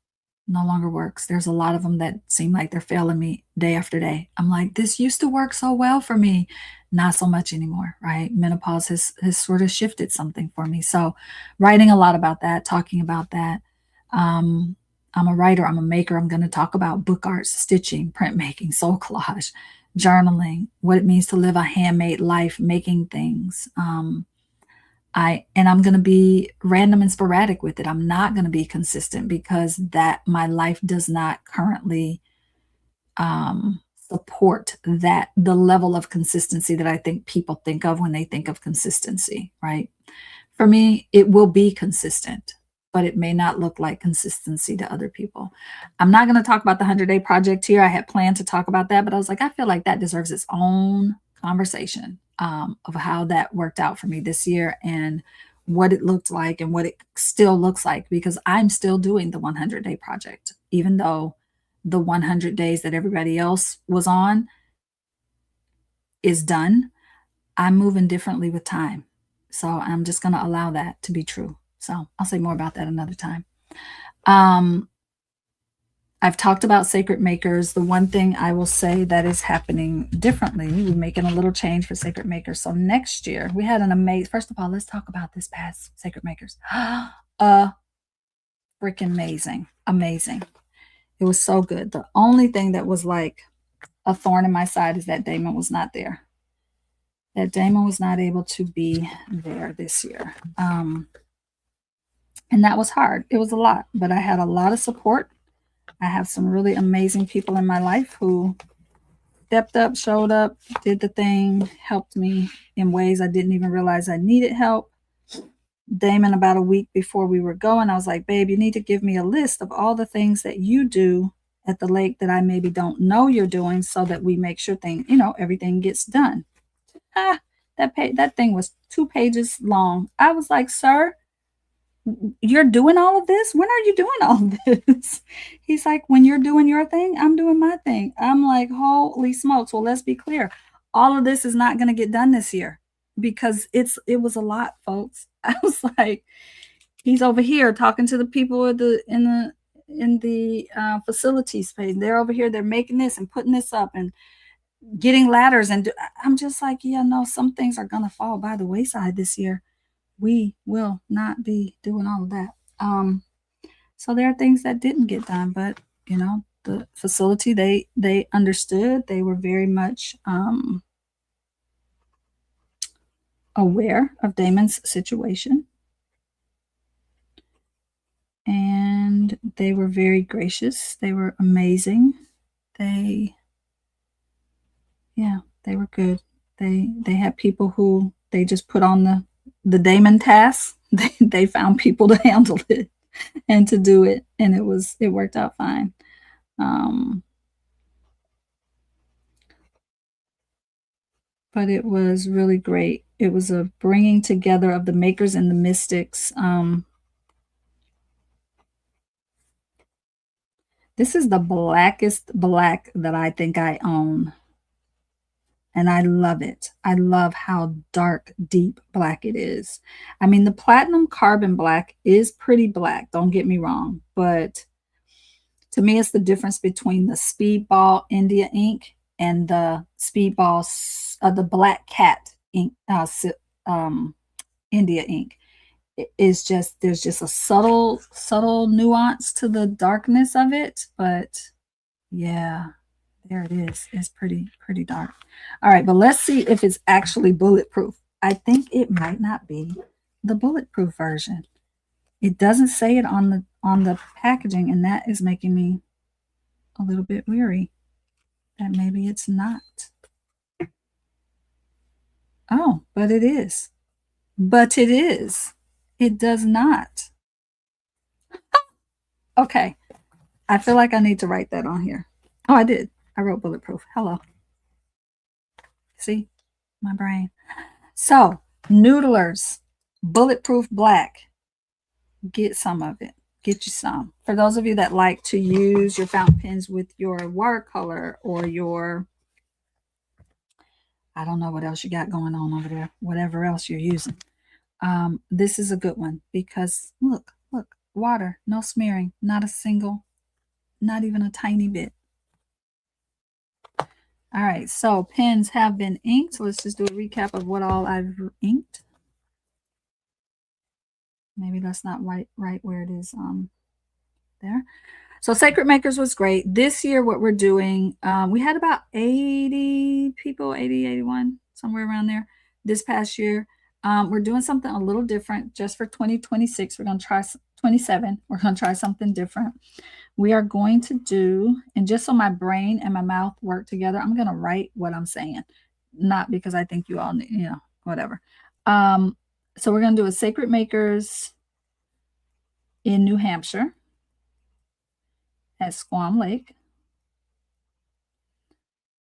No longer works. There's a lot of them that seem like they're failing me day after day. I'm like, this used to work so well for me. Not so much anymore, right? Menopause has sort of shifted something for me. So writing a lot about that, talking about that. Um, I'm a writer, I'm a maker. I'm going to talk about book art, stitching, printmaking, soul collage, journaling, what it means to live a handmade life, making things. I'm going to be random and sporadic with it. I'm not going to be consistent because that my life does not currently support that the level of consistency that I think people think of when they think of consistency, right? For me, it will be consistent, but it may not look like consistency to other people. I'm not going to talk about the 100-day project here. I had planned to talk about that, but I was like, I feel like that deserves its own conversation of how that worked out for me this year and what it looked like and what it still looks like because I'm still doing the 100-day project, even though the 100 days that everybody else was on is done. I'm moving differently with time. So I'm just going to allow that to be true. So I'll say more about that another time. Um, I've talked about Sacred Makers. The one thing I will say that is happening differently, we're making a little change for Sacred Makers. So next year, we had an amazing, first of all, let's talk about this past Sacred Makers. Freaking amazing. Amazing. It was so good. The only thing that was like a thorn in my side is that Damon was not there. That Damon was not able to be there this year. And that was hard. It was a lot, but I had a lot of support. I have some really amazing people in my life who stepped up, showed up, did the thing, helped me in ways I didn't even realize I needed help. Damon, about a week before we were going, I was like, babe, you need to give me a list of all the things that you do at the lake that I maybe don't know you're doing so that we make sure everything gets done. That thing was 2 pages long. I was like, sir, you're doing all of this? When are you doing all of this? He's like, when you're doing your thing, I'm doing my thing. I'm like, holy smokes. Well, let's be clear. All of this is not going to get done this year because it was a lot, folks. I was like, he's over here talking to the people in the facilities page. They're over here. They're making this and putting this up and getting ladders. And I'm just like, yeah, no, some things are going to fall by the wayside this year. We will not be doing all of that. So there are things that didn't get done, but the facility they understood. They were very much aware of Damon's situation, and they were very gracious. They were amazing. They, yeah, they were good. They had people who they just put on the Damon task. They found people to handle it and to do it, and it worked out fine. Um, but it was really great. It was a bringing together of the makers and the mystics. This is the blackest black that I think I own, and I love it. I love how dark, deep black it is. I mean, the platinum carbon black is pretty black, don't get me wrong, but to me, it's the difference between the Speedball India ink and the Speedball, the Black Cat ink, India ink. It is just there's just a subtle nuance to the darkness of it, but yeah, there it is. It's pretty dark. All right, but let's see if it's actually bulletproof. I think it might not be the bulletproof version. It doesn't say it on the packaging, and that is making me a little bit weary that maybe it's not. Oh, but it is. But it is. It does not. Okay. I feel like I need to write that on here. Oh, I did. I wrote bulletproof. Hello. See? My brain. So, noodlers, bulletproof black. Get some of it. Get you some. For those of you that like to use your fountain pens with your watercolor or your, I don't know what else you got going on over there, whatever else you're using. This is a good one because look, water, no smearing, not a single, not even a tiny bit. All right, so pens have been inked. So let's just do a recap of what all I've inked. Maybe that's not right where it is there. So Sacred Makers was great. This year, what we're doing, we had about 80 people, 80, 81, somewhere around there this past year. We're doing something a little different just for 2026. We're going to try 27. We're going to try something different. We are going to do, and just so my brain and my mouth work together, I'm going to write what I'm saying, not because I think you all need, whatever. So we're going to do a Sacred Makers in New Hampshire at Squam Lake.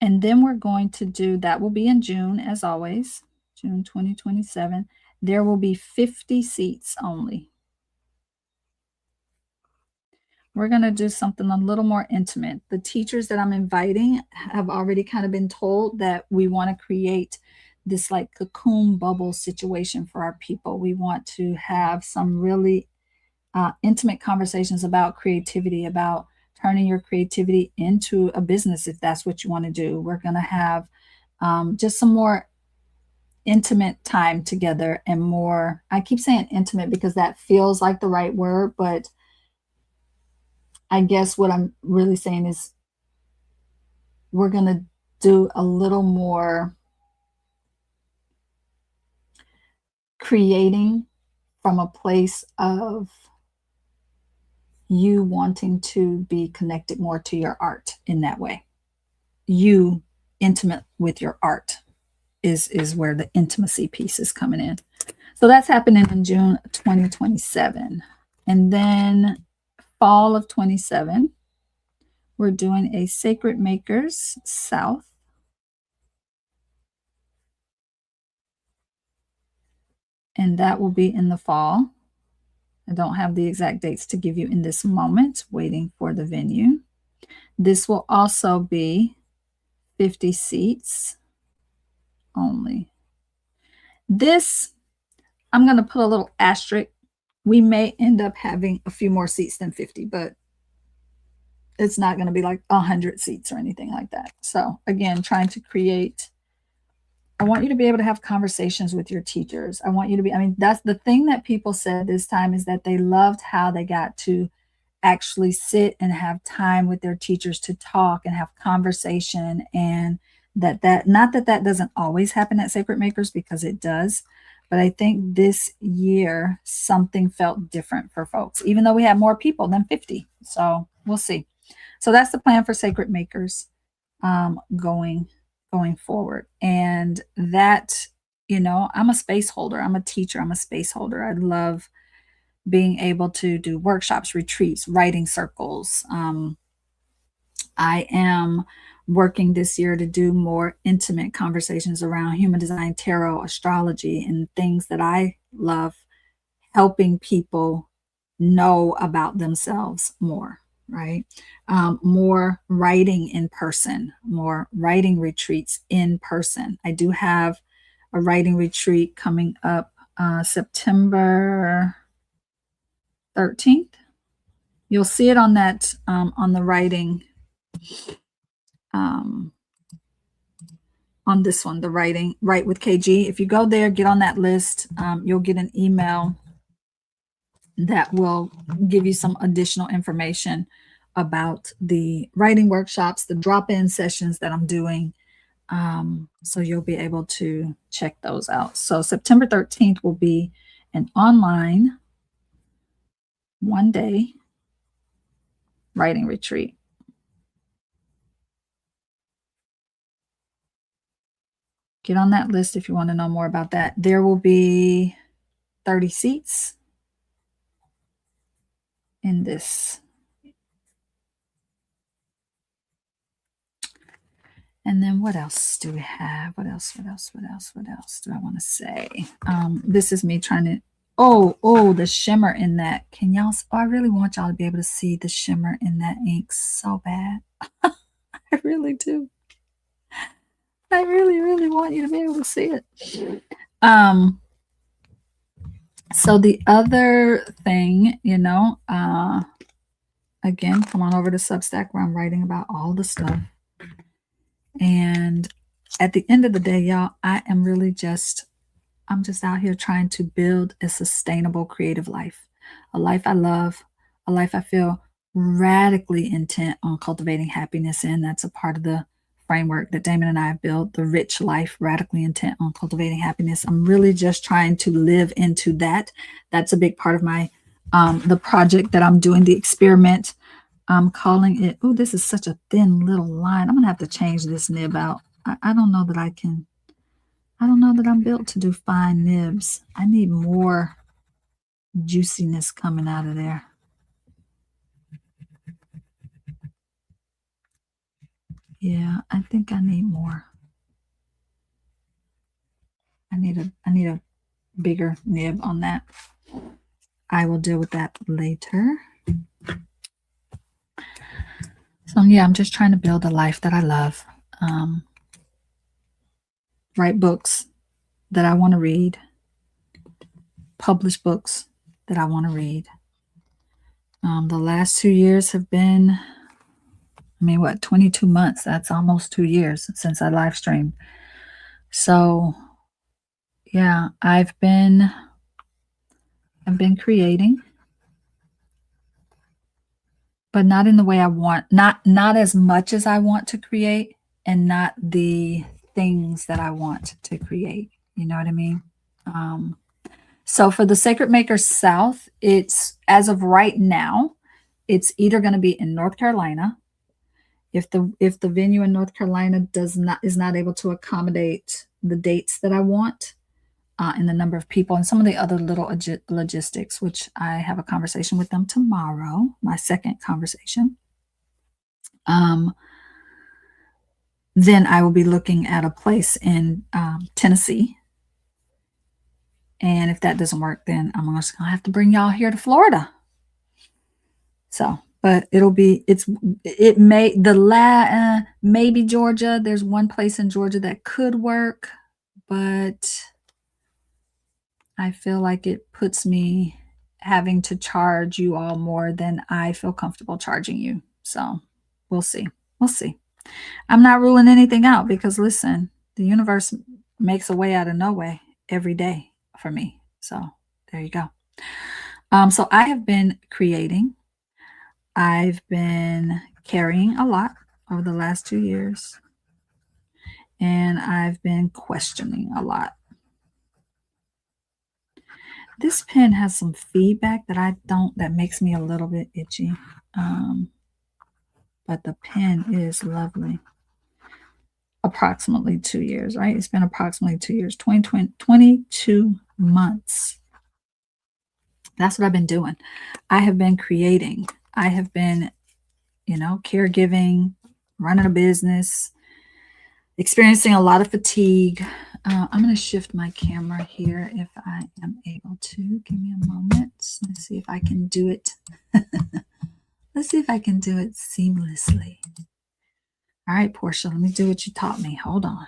And then we're going to do, that will be in June, as always, June 2027. There will be 50 seats only. We're going to do something a little more intimate. The teachers that I'm inviting have already kind of been told that we want to create this like cocoon bubble situation for our people. We want to have some really intimate conversations about creativity, about turning your creativity into a business if that's what you want to do. We're going to have just some more intimate time together and more, I keep saying intimate because that feels like the right word, but I guess what I'm really saying is we're going to do a little more creating from a place of you wanting to be connected more to your art in that way. You intimate with your art is where the intimacy piece is coming in. So that's happening in June 2027. And then fall of 27, we're doing a Sacred Makers South. And that will be in the fall. I don't have the exact dates to give you in this moment, waiting for the venue. This will also be 50 seats only. This, I'm going to put a little asterisk. We may end up having a few more seats than 50, but it's not going to be like 100 seats or anything like that. So again, trying to create, I want you to be able to have conversations with your teachers. I want you to be, I mean, that's the thing that people said this time is that they loved how they got to actually sit and have time with their teachers to talk and have conversation, and that not that that doesn't always happen at Sacred Makers, because it does, but I think this year something felt different for folks, even though we had more people than 50. So we'll see. So that's the plan for Sacred Makers going forward. And that, I'm a space holder. I'm a teacher. I'm a space holder. I love being able to do workshops, retreats, writing circles. I am working this year to do more intimate conversations around human design, tarot, astrology, and things that I love, helping people know about themselves more, right? More writing in person, more writing retreats in person. I do have a writing retreat coming up September 13th. You'll see it on that, on the writing, um, on this one, the writing, Write with KG. If you go there, get on that list, you'll get an email that will give you some additional information about the writing workshops, the drop-in sessions that I'm doing. So you'll be able to check those out. So September 13th will be an online 1-day writing retreat. Get on that list if you want to know more about that. There will be 30 seats in this. And then what else do we have? What else do I want to say? This is me trying to, oh, the shimmer in that. Can y'all, I really want y'all to be able to see the shimmer in that ink so bad. I really do. I really, really want you to be able to see it. So the other thing, again, come on over to Substack where I'm writing about all the stuff. And at the end of the day, y'all, I'm just out here trying to build a sustainable creative life, a life I love, a life I feel radically intent on cultivating happiness in. That's a part of the framework that Damon and I have built, the rich life, radically intent on cultivating happiness. I'm really just trying to live into that. That's a big part of my, the project that I'm doing, the experiment. I'm calling it, oh, this is such a thin little line. I'm going to have to change this nib out. I don't know that I don't know that I'm built to do fine nibs. I need more juiciness coming out of there. Yeah, I think I need more. I need a bigger nib on that. I will deal with that later. So yeah, I'm just trying to build a life that I love. Write books that I want to read. Publish books that I want to read. The last 2 years have been, 22 months. That's almost 2 years since I live streamed. So yeah, I've been creating, but not in the way I want, not as much as I want to create, and not the things that I want to create. You know what I mean? So for the Sacred Makers South, it's, as of right now, it's either going to be in North Carolina. If the venue in North Carolina is not able to accommodate the dates that I want, and the number of people and some of the other little logistics, which I have a conversation with them tomorrow, my second conversation, then I will be looking at a place in Tennessee. And if that doesn't work, then I'm just going to have to bring y'all here to Florida. So, but maybe Georgia. There's one place in Georgia that could work, but I feel like it puts me having to charge you all more than I feel comfortable charging you. So we'll see. We'll see. I'm not ruling anything out because, listen, the universe makes a way out of no way every day for me. So there you go. So I have been creating. I've been carrying a lot over the last 2 years. And I've been questioning a lot. This pen has some feedback that makes me a little bit itchy. But the pen is lovely. Approximately 2 years, right? It's been approximately 2 years, 22 months. That's what I've been doing. I have been creating. I have been, caregiving, running a business, experiencing a lot of fatigue. I'm going to shift my camera here if I am able to. Give me a moment. Let's see if I can do it. Let's see if I can do it seamlessly. All right, Portia, let me do what you taught me. Hold on.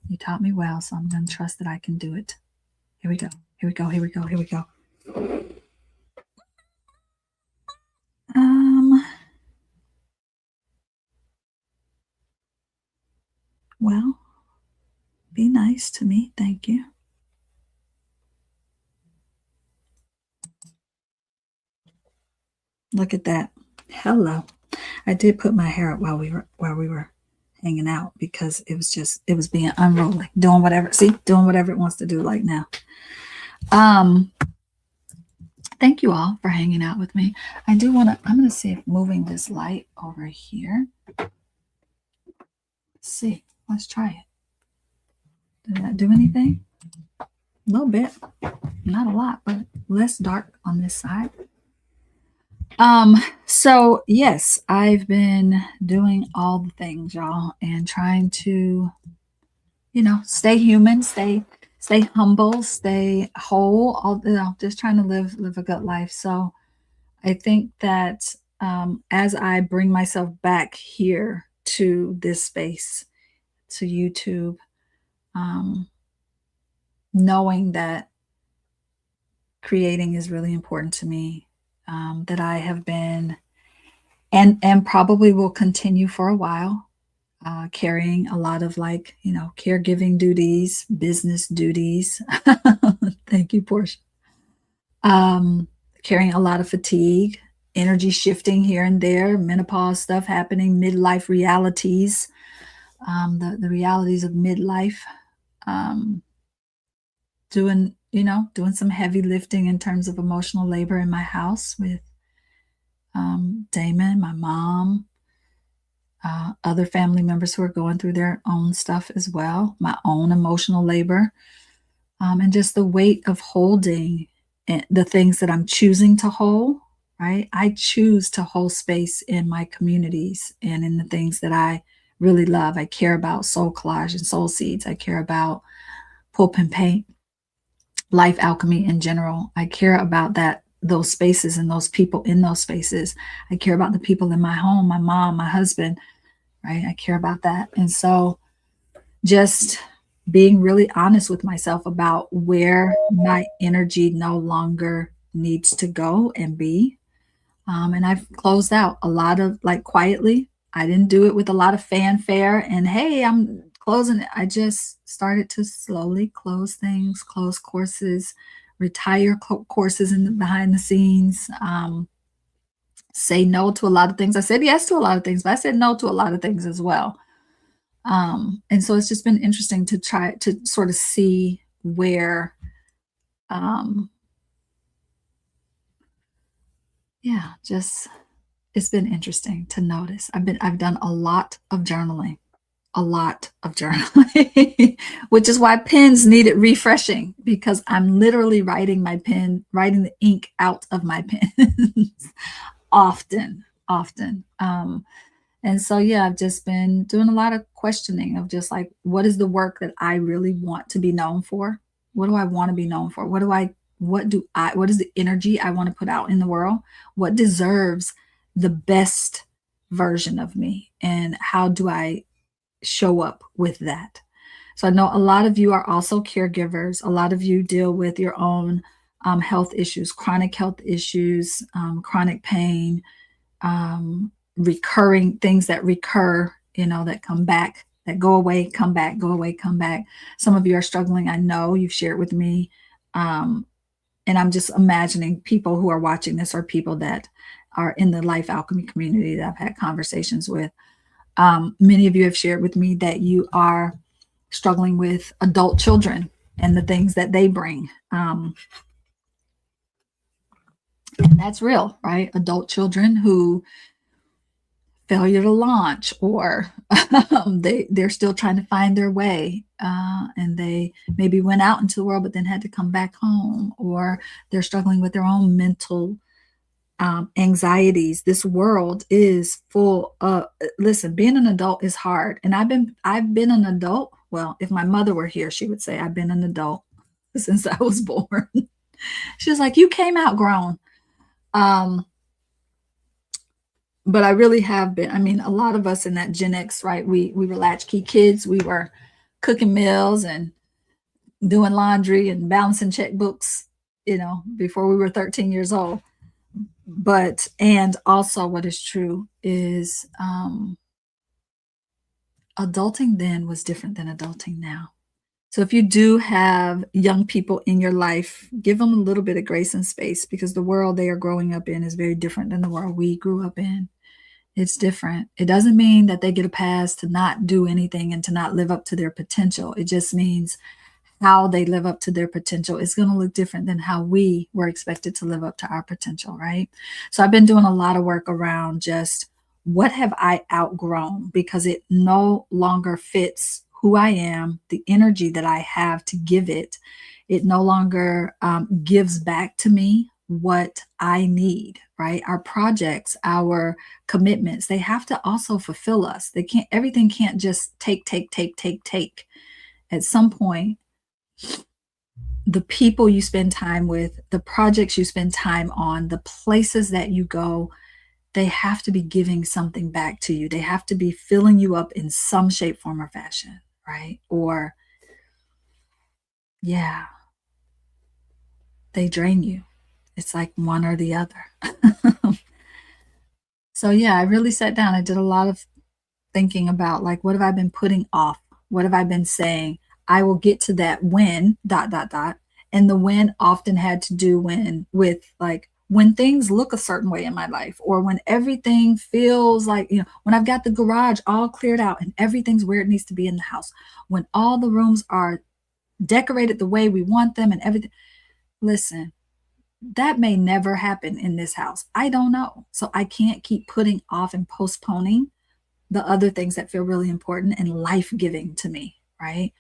You taught me well, so I'm going to trust that I can do it. Here we go. Here we go. Here we go. Here we go. Well, be nice to me. Thank you. Look at that. Hello. I did put my hair up while we were hanging out because it was being unruly, doing whatever it wants to do like now. Thank you all for hanging out with me. I'm going to see if moving this light over here. Let's see. Let's try it. Did that do anything? A little bit. Not a lot, but less dark on this side. So yes, I've been doing all the things, y'all, and trying to, stay human, stay humble, stay whole, just trying to live a good life. So I think that as I bring myself back here to this space, to YouTube, knowing that creating is really important to me, that I have been and probably will continue for a while, carrying a lot of caregiving duties, business duties. Thank you, Portia. Carrying a lot of fatigue, energy shifting here and there, menopause stuff happening, midlife realities, the realities of midlife, doing some heavy lifting in terms of emotional labor in my house with Damon, my mom, other family members who are going through their own stuff as well, my own emotional labor, and just the weight of holding the things that I'm choosing to hold, right? I choose to hold space in my communities and in the things that I really love. I care about soul collage and soul seeds. I care about pulp and paint, life alchemy in general. I care about those spaces and those people in those spaces. I care about the people in my home, my mom, my husband, right? I care about that. And so just being really honest with myself about where my energy no longer needs to go and be. And I've closed out a lot of, quietly. I didn't do it with a lot of fanfare and, hey, I'm closing it. I just started to slowly close things, close courses, retire courses behind the scenes, say no to a lot of things. I said yes to a lot of things, but I said no to a lot of things as well. And so it's just been interesting to try to sort of see where, just it's been interesting to notice. I've done a lot of journaling, which is why pens needed refreshing because I'm literally writing the ink out of my pens often. And so, I've just been doing a lot of questioning of just what is the work that I really want to be known for? What do I want to be known for? What is the energy I want to put out in the world? What deserves the best version of me? And how do I show up with that? So I know a lot of you are also caregivers. A lot of you deal with your own health issues, chronic health issues, chronic pain, recurring things that recur, that come back, that go away, come back, go away, come back. Some of you are struggling. I know you've shared with me. And I'm just imagining people who are watching this are people that are in the life alchemy community that I've had conversations with. Many of you have shared with me that you are struggling with adult children and the things that they bring. And that's real, right? Adult children who failure to launch, or they're still trying to find their way, and they maybe went out into the world but then had to come back home, or they're struggling with their own mental anxieties. This world is full of, listen, being an adult is hard. And I've been an adult. Well, if my mother were here, she would say I've been an adult since I was born. She was like, you came out grown. Um, but I really have been. I mean, a lot of us in that Gen X, right? We were latchkey kids. We were cooking meals and doing laundry and balancing checkbooks, before we were 13 years old. But and also what is true is adulting then was different than adulting now. So if you do have young people in your life, give them a little bit of grace and space, because the world they are growing up in is very different than the world we grew up in. It's different. It doesn't mean that they get a pass to not do anything and to not live up to their potential. It just means how they live up to their potential is going to look different than how we were expected to live up to our potential, right? So I've been doing a lot of work around just what have I outgrown, because it no longer fits who I am, the energy that I have to give it. It no longer gives back to me what I need, right? Our projects, our commitments, they have to also fulfill us. Everything can't just take, take, take, take, take. At some point, the people you spend time with, the projects you spend time on, the places that you go, they have to be giving something back to you. They have to be filling you up in some shape, form, or fashion, right? Or, yeah, they drain you. It's like one or the other. So, yeah, I really sat down. I did a lot of thinking about, like, what have I been putting off? What have I been saying? I will get to that when dot dot dot. And the when often had to do with like when things look a certain way in my life, or when everything feels like, when I've got the garage all cleared out and everything's where it needs to be in the house, when all the rooms are decorated the way we want them and everything. Listen, that may never happen in this house. I don't know. So I can't keep putting off and postponing the other things that feel really important and life giving to me, right?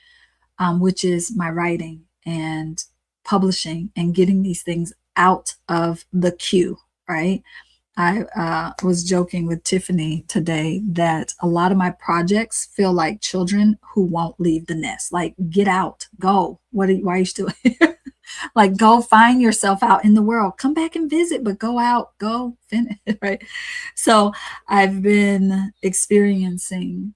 Which is my writing and publishing and getting these things out of the queue, right? I was joking with Tiffany today that a lot of my projects feel like children who won't leave the nest. Like, get out, go. Why are you still here? Like, go find yourself out in the world. Come back and visit, but go out, go finish, right? So I've been experiencing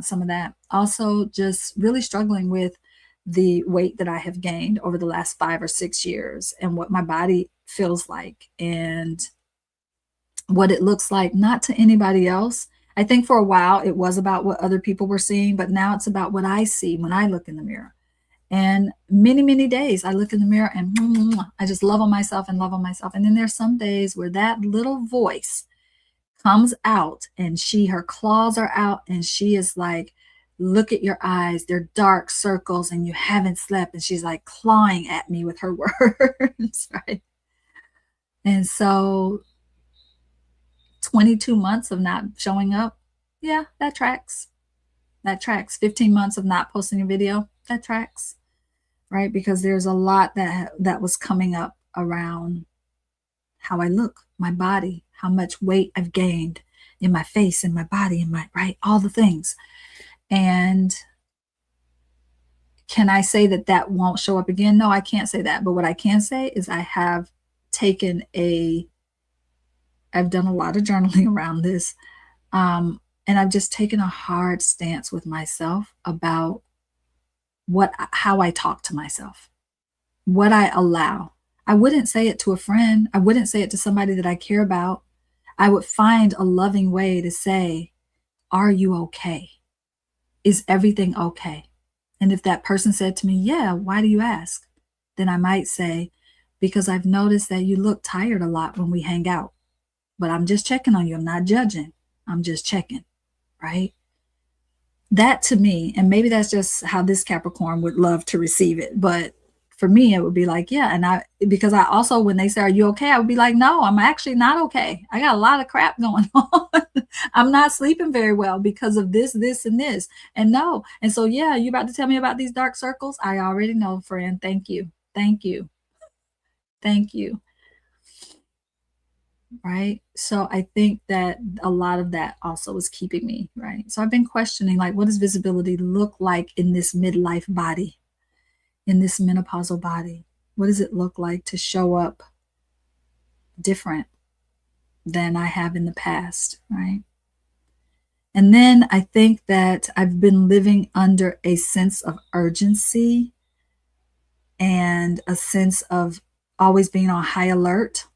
some of that. Also, just really struggling with the weight that I have gained over the last 5 or 6 years and what my body feels like and what it looks like, not to anybody else. I think for a while it was about what other people were seeing, but now it's about what I see when I look in the mirror. And many, many days I look in the mirror and I just love on myself and love on myself. And then there's some days where that little voice comes out and her claws are out and she is like, look at your eyes, they're dark circles and you haven't slept. And she's like clawing at me with her words, right? And so 22 months of not showing up, yeah, that tracks. That tracks. 15 months of not posting a video, that tracks, right? Because there's a lot that was coming up around how I look, my body, how much weight I've gained in my face, in my body, in my, right, all the things. And can I say that won't show up again? No, I can't say that. But what I can say is I've done a lot of journaling around this. And I've just taken a hard stance with myself about how I talk to myself, what I allow. I wouldn't say it to a friend. I wouldn't say it to somebody that I care about. I would find a loving way to say, are you okay? Is everything okay? And if that person said to me, yeah, why do you ask? Then I might say, because I've noticed that you look tired a lot when we hang out, but I'm just checking on you. I'm not judging. I'm just checking, right? That to me, and maybe that's just how this Capricorn would love to receive it, but for me, it would be like, yeah. And because I also, when they say, are you okay? I would be like, no, I'm actually not okay. I got a lot of crap going on. I'm not sleeping very well because of this, this, and this. And no. And so, yeah, you about to tell me about these dark circles? I already know, friend. Thank you. Thank you. Thank you. right? So I think that a lot of that also is keeping me, right? So I've been questioning, like, what does visibility look like in this midlife body, in this menopausal body? What does it look like to show up different than I have in the past, right? And then I think that I've been living under a sense of urgency and a sense of always being on high alert,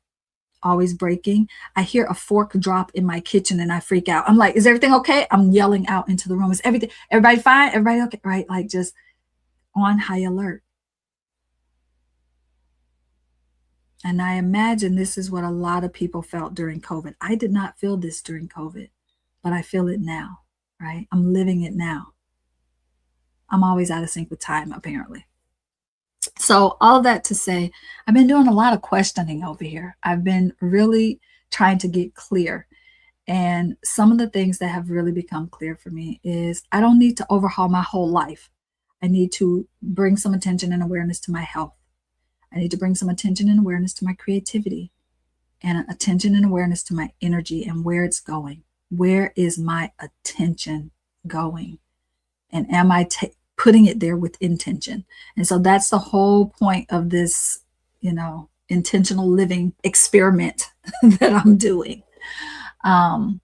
always breaking. I hear a fork drop in my kitchen and I freak out. I'm like, is everything okay? I'm yelling out into the room. Is everybody fine? Everybody okay? Right? Like just on high alert. And I imagine this is what a lot of people felt during COVID. I did not feel this during COVID, but I feel it now, right? I'm living it now. I'm always out of sync with time, apparently. So, all that to say, I've been doing a lot of questioning over here. I've been really trying to get clear. And some of the things that have really become clear for me is I don't need to overhaul my whole life. I need to bring some attention and awareness to my health. I need to bring some attention and awareness to my creativity and attention and awareness to my energy and where it's going. Where is my attention going? And am I putting it there with intention? And so that's the whole point of this, intentional living experiment that I'm doing. Um,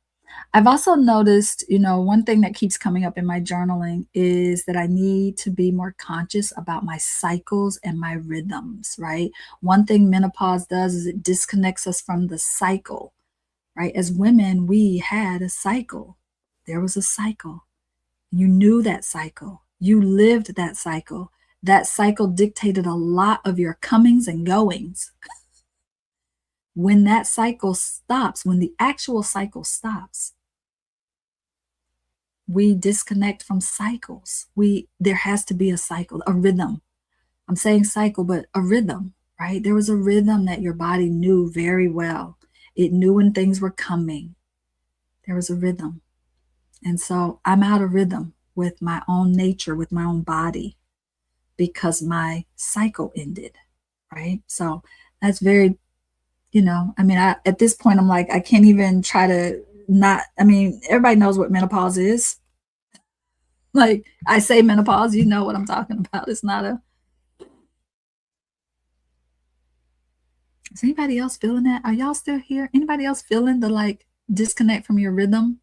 I've also noticed, one thing that keeps coming up in my journaling is that I need to be more conscious about my cycles and my rhythms, right? One thing menopause does is it disconnects us from the cycle, right? As women, we had a cycle. There was a cycle. You knew that cycle. You lived that cycle. That cycle dictated a lot of your comings and goings. When that cycle stops, when the actual cycle stops, we disconnect from cycles. There has to be a cycle, a rhythm. I'm saying cycle, but a rhythm, right? There was a rhythm that your body knew very well. It knew when things were coming. There was a rhythm. And so I'm out of rhythm with my own nature, with my own body, because my cycle ended, right? So that's very, at this point, I'm like, I can't even try to not, everybody knows what menopause is. Like I say menopause, you know what I'm talking about. It's not a, is anybody else feeling that? Are y'all still here? Anybody else feeling the like disconnect from your rhythm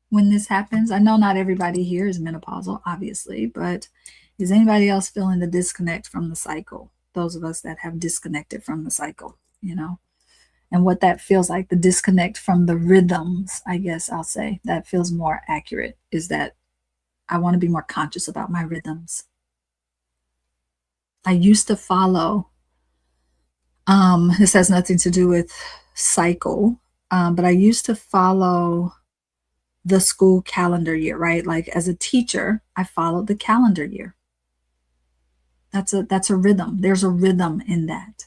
when this happens? I know not everybody here is menopausal, obviously, but is anybody else feeling the disconnect from the cycle? Those of us that have disconnected from the cycle, and what that feels like, the disconnect from the rhythms, I guess I'll say that feels more accurate, is that I want to be more conscious about my rhythms. I used to follow, this has nothing to do with cycle, but I used to follow the school calendar year, right? Like as a teacher, I followed the calendar year. That's a rhythm. There's a rhythm in that.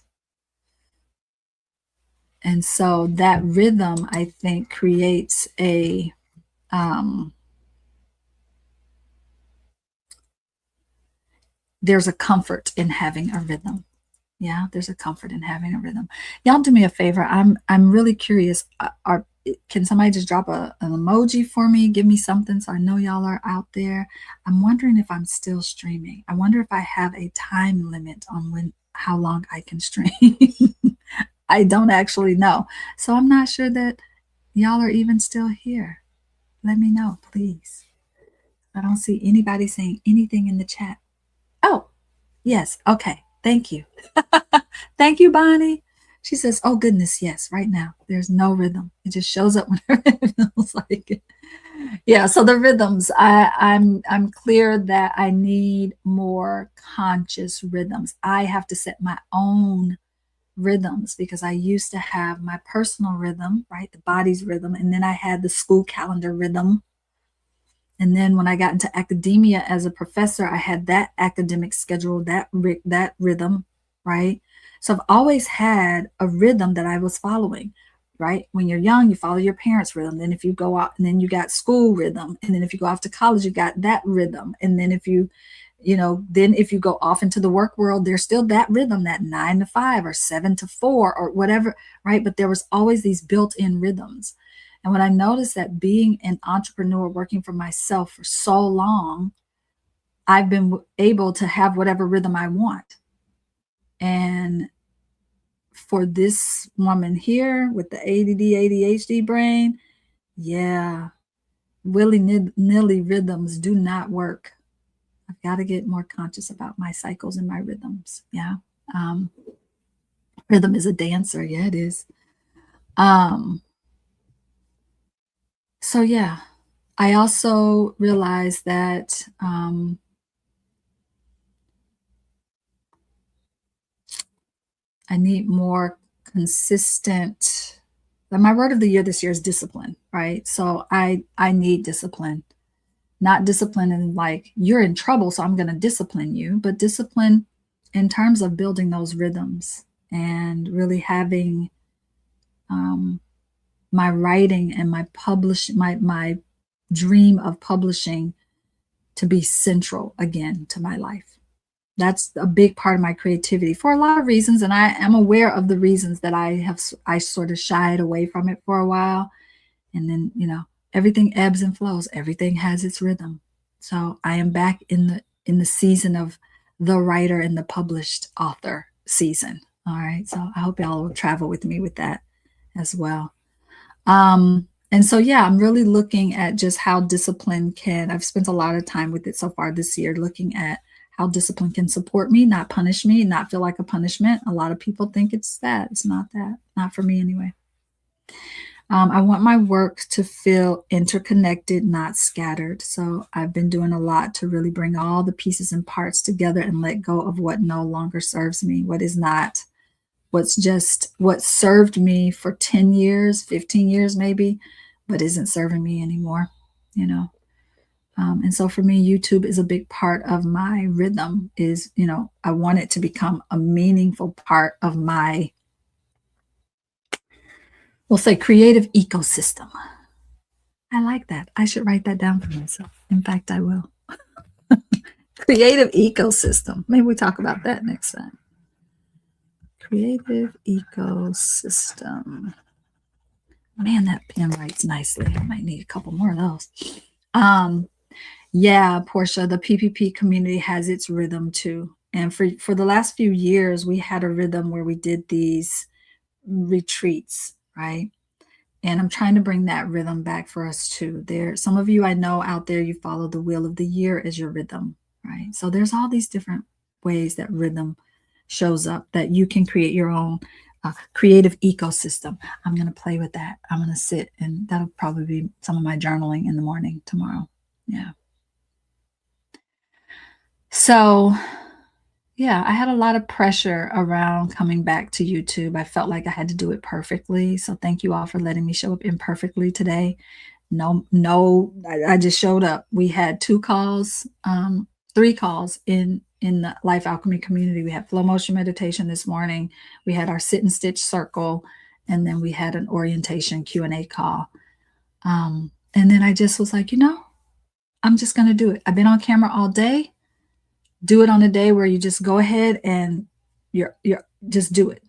And so that rhythm, I think, creates um, there's a comfort in having a rhythm. Yeah, there's a comfort in having a rhythm. Y'all do me a favor. I'm really curious. Can somebody just drop an emoji for me? Give me something so I know y'all are out there. I'm wondering if I'm still streaming. I wonder if I have a time limit on how long I can stream. I don't actually know. So I'm not sure that y'all are even still here. Let me know, please. I don't see anybody saying anything in the chat. Oh, yes. Okay. Thank you. Thank you, Bonnie. She says, oh goodness, yes, right now. There's no rhythm. It just shows up whenever it feels like it. Yeah, so the rhythms. I'm clear that I need more conscious rhythms. I have to set my own rhythms because I used to have my personal rhythm, right? The body's rhythm, and then I had the school calendar rhythm. And then when I got into academia as a professor, I had that academic schedule, that rhythm, right? So I've always had a rhythm that I was following, right? When you're young, you follow your parents' rhythm. Then if you go out, and then you got school rhythm. And then if you go off to college, you got that rhythm. And then if you then if you go off into the work world, there's still that rhythm, that 9 to 5 or 7 to 4 or whatever, right? But there was always these built-in rhythms. And when I noticed that being an entrepreneur, working for myself for so long, I've been able to have whatever rhythm I want. And for this woman here with the ADD, ADHD brain, yeah, willy-nilly rhythms do not work. I've got to get more conscious about my cycles and my rhythms. Yeah. Um, Rhythm is a dancer. Yeah, it is. Um, so yeah, I also realized that I need more consistent. My word of the year this year is discipline, right? So I need discipline. Not discipline in like you're in trouble, so I'm going to discipline you, but discipline in terms of building those rhythms and really having um, my writing and my dream of publishing to be central again to my life. That's a big part of my creativity for a lot of reasons, and I am aware of the reasons that I sort of shied away from it for a while, and then everything ebbs and flows. Everything has its rhythm. So I am back in the season of the writer and the published author season. All right. So I hope y'all will travel with me with that as well. And so, yeah, I'm really looking at just how discipline I've spent a lot of time with it so far this year, looking at how discipline can support me, not punish me, not feel like a punishment. A lot of people think it's that. It's not that. Not for me anyway. I want my work to feel interconnected, not scattered. So I've been doing a lot to really bring all the pieces and parts together and let go of what no longer serves me, what is not, what served me for 10 years, 15 years maybe, but isn't serving me anymore, you know. And so for me, YouTube is a big part of my rhythm I want it to become a meaningful part of my, we'll say, creative ecosystem. I like that. I should write that down for myself. In fact, I will. Creative ecosystem. Maybe we talk about that next time. Creative ecosystem. Man, that pen writes nicely. I might need a couple more of those. Yeah, Portia, the PPP community has its rhythm too. And for the last few years, we had a rhythm where we did these retreats, right? And I'm trying to bring that rhythm back for us too. Some of you I know out there, you follow the wheel of the year as your rhythm, right? So there's all these different ways that rhythm shows up that you can create your own creative ecosystem. I'm going to play with that. I'm going to sit, and that'll probably be some of my journaling in the morning tomorrow. Yeah. So yeah, I had a lot of pressure around coming back to YouTube. I felt like I had to do it perfectly. So thank you all for letting me show up imperfectly today. No, no, I just showed up. We had 2 calls, 3 calls in the Life Alchemy community. We had flow motion meditation this morning. We had our sit and stitch circle, and then we had an orientation Q&A call. And then I just was like, I'm just going to do it. I've been on camera all day. Do it on a day where you just go ahead and you're just do it.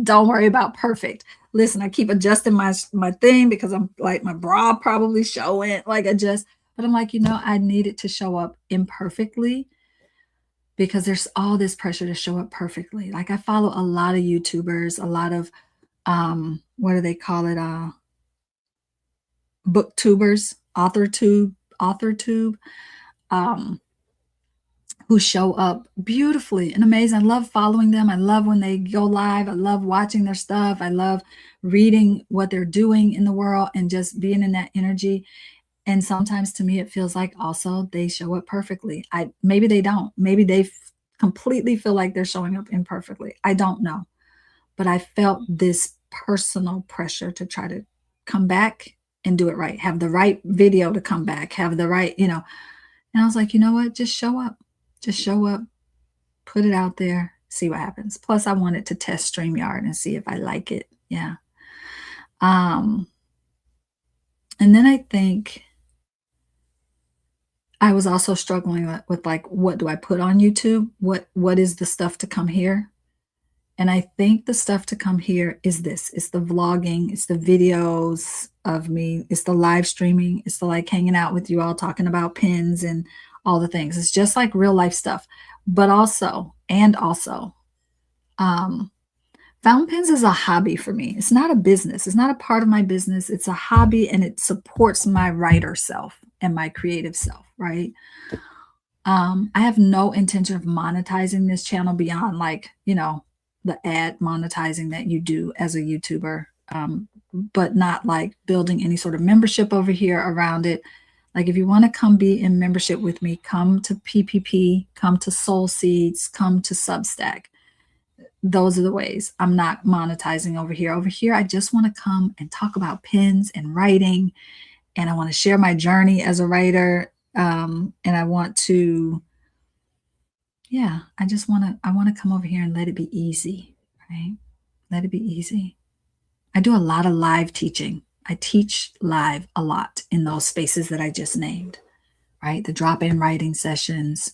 Don't worry about perfect. Listen, I keep adjusting my thing because I'm like my bra probably showing like adjust, but I'm like, I need it to show up imperfectly because there's all this pressure to show up perfectly. Like I follow a lot of YouTubers, a lot of what do they call it? Booktubers, author tube. Who show up beautifully and amazing. I love following them. I love when they go live. I love watching their stuff. I love reading what they're doing in the world and just being in that energy. And sometimes to me, it feels like also they show up perfectly. Maybe they don't. Maybe they completely feel like they're showing up imperfectly. I don't know. But I felt this personal pressure to try to come back and do it right, have the right video to come back, have the right, and I was like, you know what? Just show up. Just show up, put it out there, see what happens. Plus, I wanted to test StreamYard and see if I like it. Yeah. And then I think I was also struggling with like, what do I put on YouTube? What is the stuff to come here? And I think the stuff to come here is this. It's the vlogging, it's the videos of me, it's the live streaming, it's the like hanging out with you all talking about pins and all the things. It's just like real life stuff. But also, um, fountain pens is a hobby for me. It's not a business. It's not a part of my business. It's a hobby and it supports my writer self and my creative self, right? I have no intention of monetizing this channel beyond like, the ad monetizing that you do as a YouTuber, but not like building any sort of membership over here around it. Like if you want to come be in membership with me, come to PPP, come to Soul Seeds, come to Substack. Those are the ways. I'm not monetizing over here. Over here, I just want to come and talk about pens and writing, and I want to share my journey as a writer. And I want to, yeah, I want to come over here and let it be easy, right? Let it be easy. I do a lot of live teaching. I teach live a lot in those spaces that I just named, right? The drop-in writing sessions,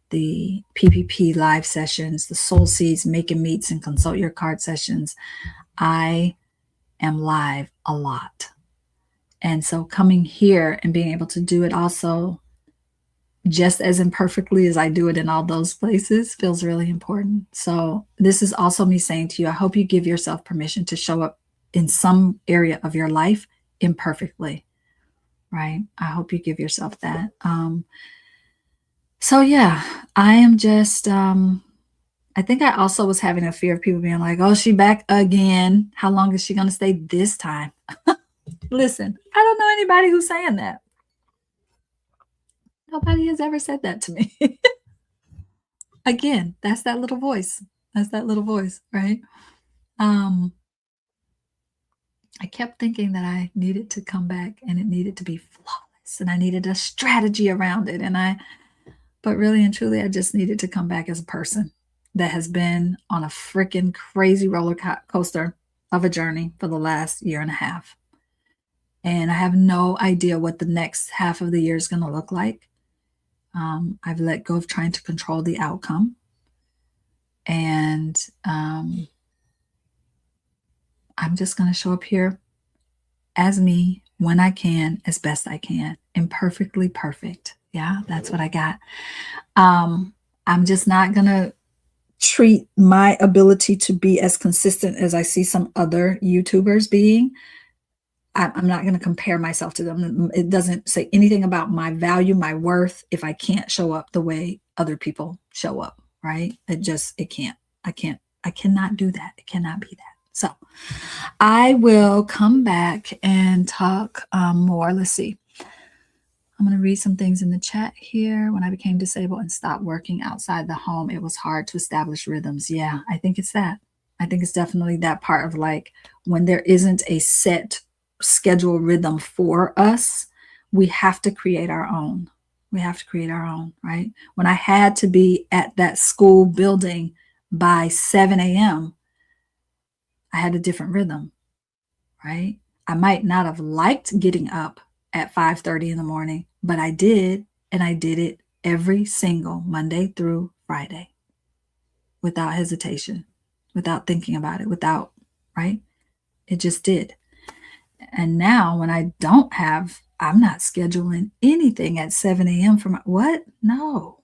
the PPP live sessions, the Soul Seeds Make and Meets and Consult Your Card sessions. I am live a lot. And so coming here and being able to do it also just as imperfectly as I do it in all those places feels really important. So this is also me saying to you, I hope you give yourself permission to show up in some area of your life imperfectly, right? I hope you give yourself that. So yeah, I am just, I think I also was having a fear of people being like, oh, she back again. How long is she going to stay this time? Listen, I don't know anybody who's saying that. Nobody has ever said that to me. Again, that's that little voice. That's that little voice, right? I kept thinking that I needed to come back and it needed to be flawless and I needed a strategy around it. But really and truly, I just needed to come back as a person that has been on a freaking crazy roller coaster of a journey for the last year and a half. And I have no idea what the next half of the year is going to look like. I've let go of trying to control the outcome. And I'm just going to show up here as me when I can, as best I can, imperfectly perfect. Yeah, that's what I got. I'm just not going to treat my ability to be as consistent as I see some other YouTubers being. I'm not going to compare myself to them. It doesn't say anything about my value, my worth, if I can't show up the way other people show up, right? It can't. I cannot do that. It cannot be that. So I will come back and talk more. Let's see. I'm going to read some things in the chat here. When I became disabled and stopped working outside the home, it was hard to establish rhythms. Yeah, I think it's that. I think it's definitely that part of like when there isn't a set schedule rhythm for us, we have to create our own. We have to create our own, right? When I had to be at that school building by 7 a.m., I had a different rhythm, right? I might not have liked getting up at 5:30 in the morning, but I did, and I did it every single Monday through Friday without hesitation, without thinking about it, right? It just did. And now when I don't have, I'm not scheduling anything at 7 a.m. for what? No.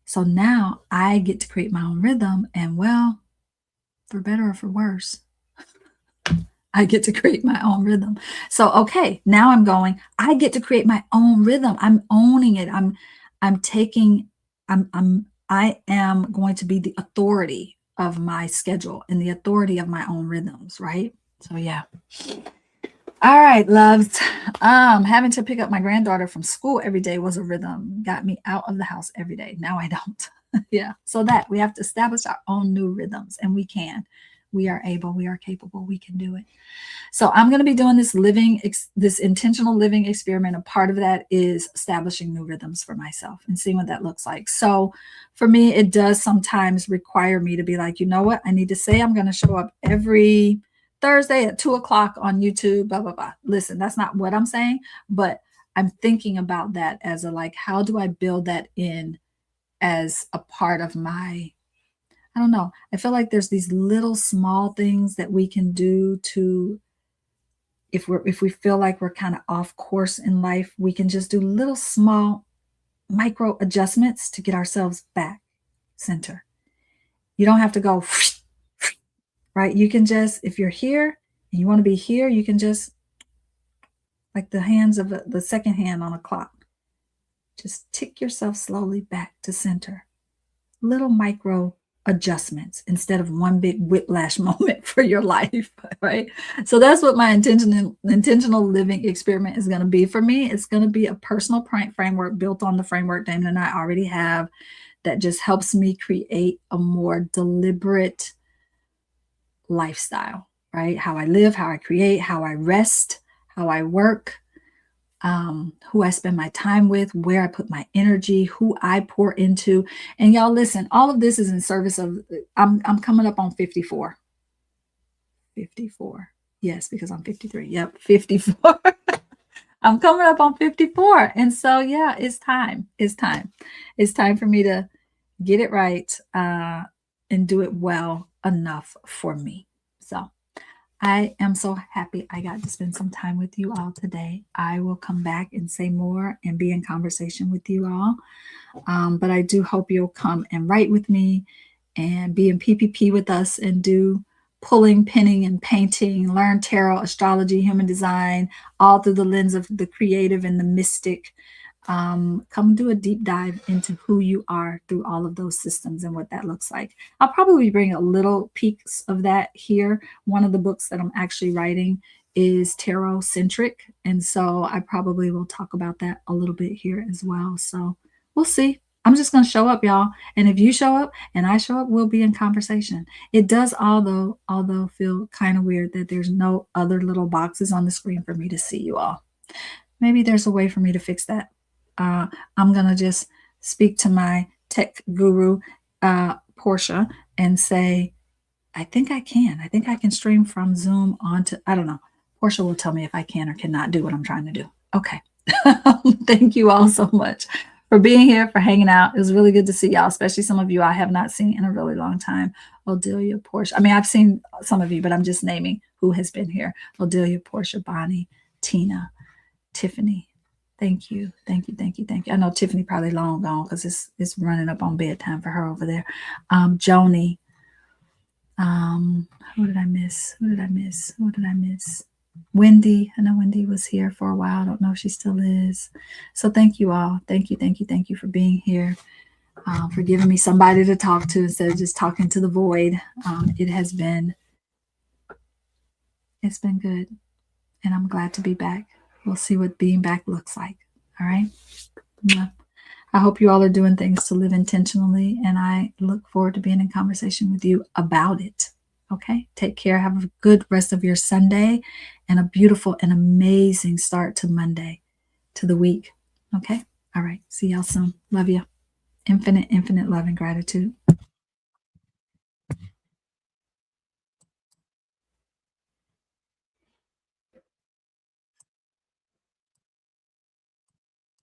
So now I get to create my own rhythm, and well, for better or for worse, I get to create my own rhythm. So, okay, now I get to create my own rhythm. I'm owning it. I am going to be the authority of my schedule and the authority of my own rhythms, right? So, yeah. All right, loves. Having to pick up my granddaughter from school every day was a rhythm. Got me out of the house every day. Now I don't. Yeah. So that we have to establish our own new rhythms, and we can. We are able, we are capable, we can do it. So I'm going to be doing this intentional living experiment. A part of that is establishing new rhythms for myself and seeing what that looks like. So for me, it does sometimes require me to be like, you know what? I need to say I'm going to show up every Thursday at 2 o'clock on YouTube, blah, blah, blah. Listen, that's not what I'm saying, but I'm thinking about that as a like, how do I build that in as a part of my, I don't know. I feel like there's these little small things that we can do to, if we feel like we're kind of off course in life, we can just do little small micro adjustments to get ourselves back center. You don't have to go right. You can just, if you're here and you want to be here, you can just, like the hands of the second hand on a clock, just tick yourself slowly back to center. Little micro adjustments instead of one big whiplash moment for your life, right? So that's what my intentional living experiment is going to be for me. It's going to be a personal framework built on the framework Damon and I already have that just helps me create a more deliberate lifestyle, right? How I live, how I create, how I rest, how I work, who I spend my time with, where I put my energy, who I pour into. And y'all listen, all of this is in service of, I'm coming up on 54. 54. Yes, because I'm 53. Yep, 54. I'm coming up on 54. And so, yeah, it's time. It's time. It's time for me to get it right and do it well enough for me. So I am so happy I got to spend some time with you all today. I will come back and say more and be in conversation with you all. But I do hope you'll come and write with me and be in PPP with us and do pulling, pinning, and painting, learn tarot, astrology, human design, all through the lens of the creative and the mystic. Come do a deep dive into who you are through all of those systems and what that looks like. I'll probably bring a little peeks of that here. One of the books that I'm actually writing is tarot centric. And so I probably will talk about that a little bit here as well. So we'll see. I'm just going to show up, y'all. And if you show up and I show up, we'll be in conversation. It does, although feel kind of weird that there's no other little boxes on the screen for me to see you all. Maybe there's a way for me to fix that. I'm going to just speak to my tech guru, Portia, and say, I think I can. I think I can stream from Zoom onto, I don't know. Portia will tell me if I can or cannot do what I'm trying to do. Okay. Thank you all so much for being here, for hanging out. It was really good to see y'all, especially some of you I have not seen in a really long time. Odelia, Portia. I mean, I've seen some of you, but I'm just naming who has been here. Odelia, Portia, Bonnie, Tina, Tiffany. Thank you. Thank you. Thank you. Thank you. I know Tiffany probably long gone because it's running up on bedtime for her over there. Joni. Who did I miss? Who did I miss? Who did I miss? Wendy. I know Wendy was here for a while. I don't know if she still is. So thank you all. Thank you. Thank you. Thank you for being here. For giving me somebody to talk to instead of just talking to the void. It's been good. And I'm glad to be back. We'll see what being back looks like. All right. Yeah. I hope you all are doing things to live intentionally, and I look forward to being in conversation with you about it. Okay. Take care. Have a good rest of your Sunday and a beautiful and amazing start to Monday, to the week. Okay. All right. See y'all soon. Love you. Infinite, infinite love and gratitude.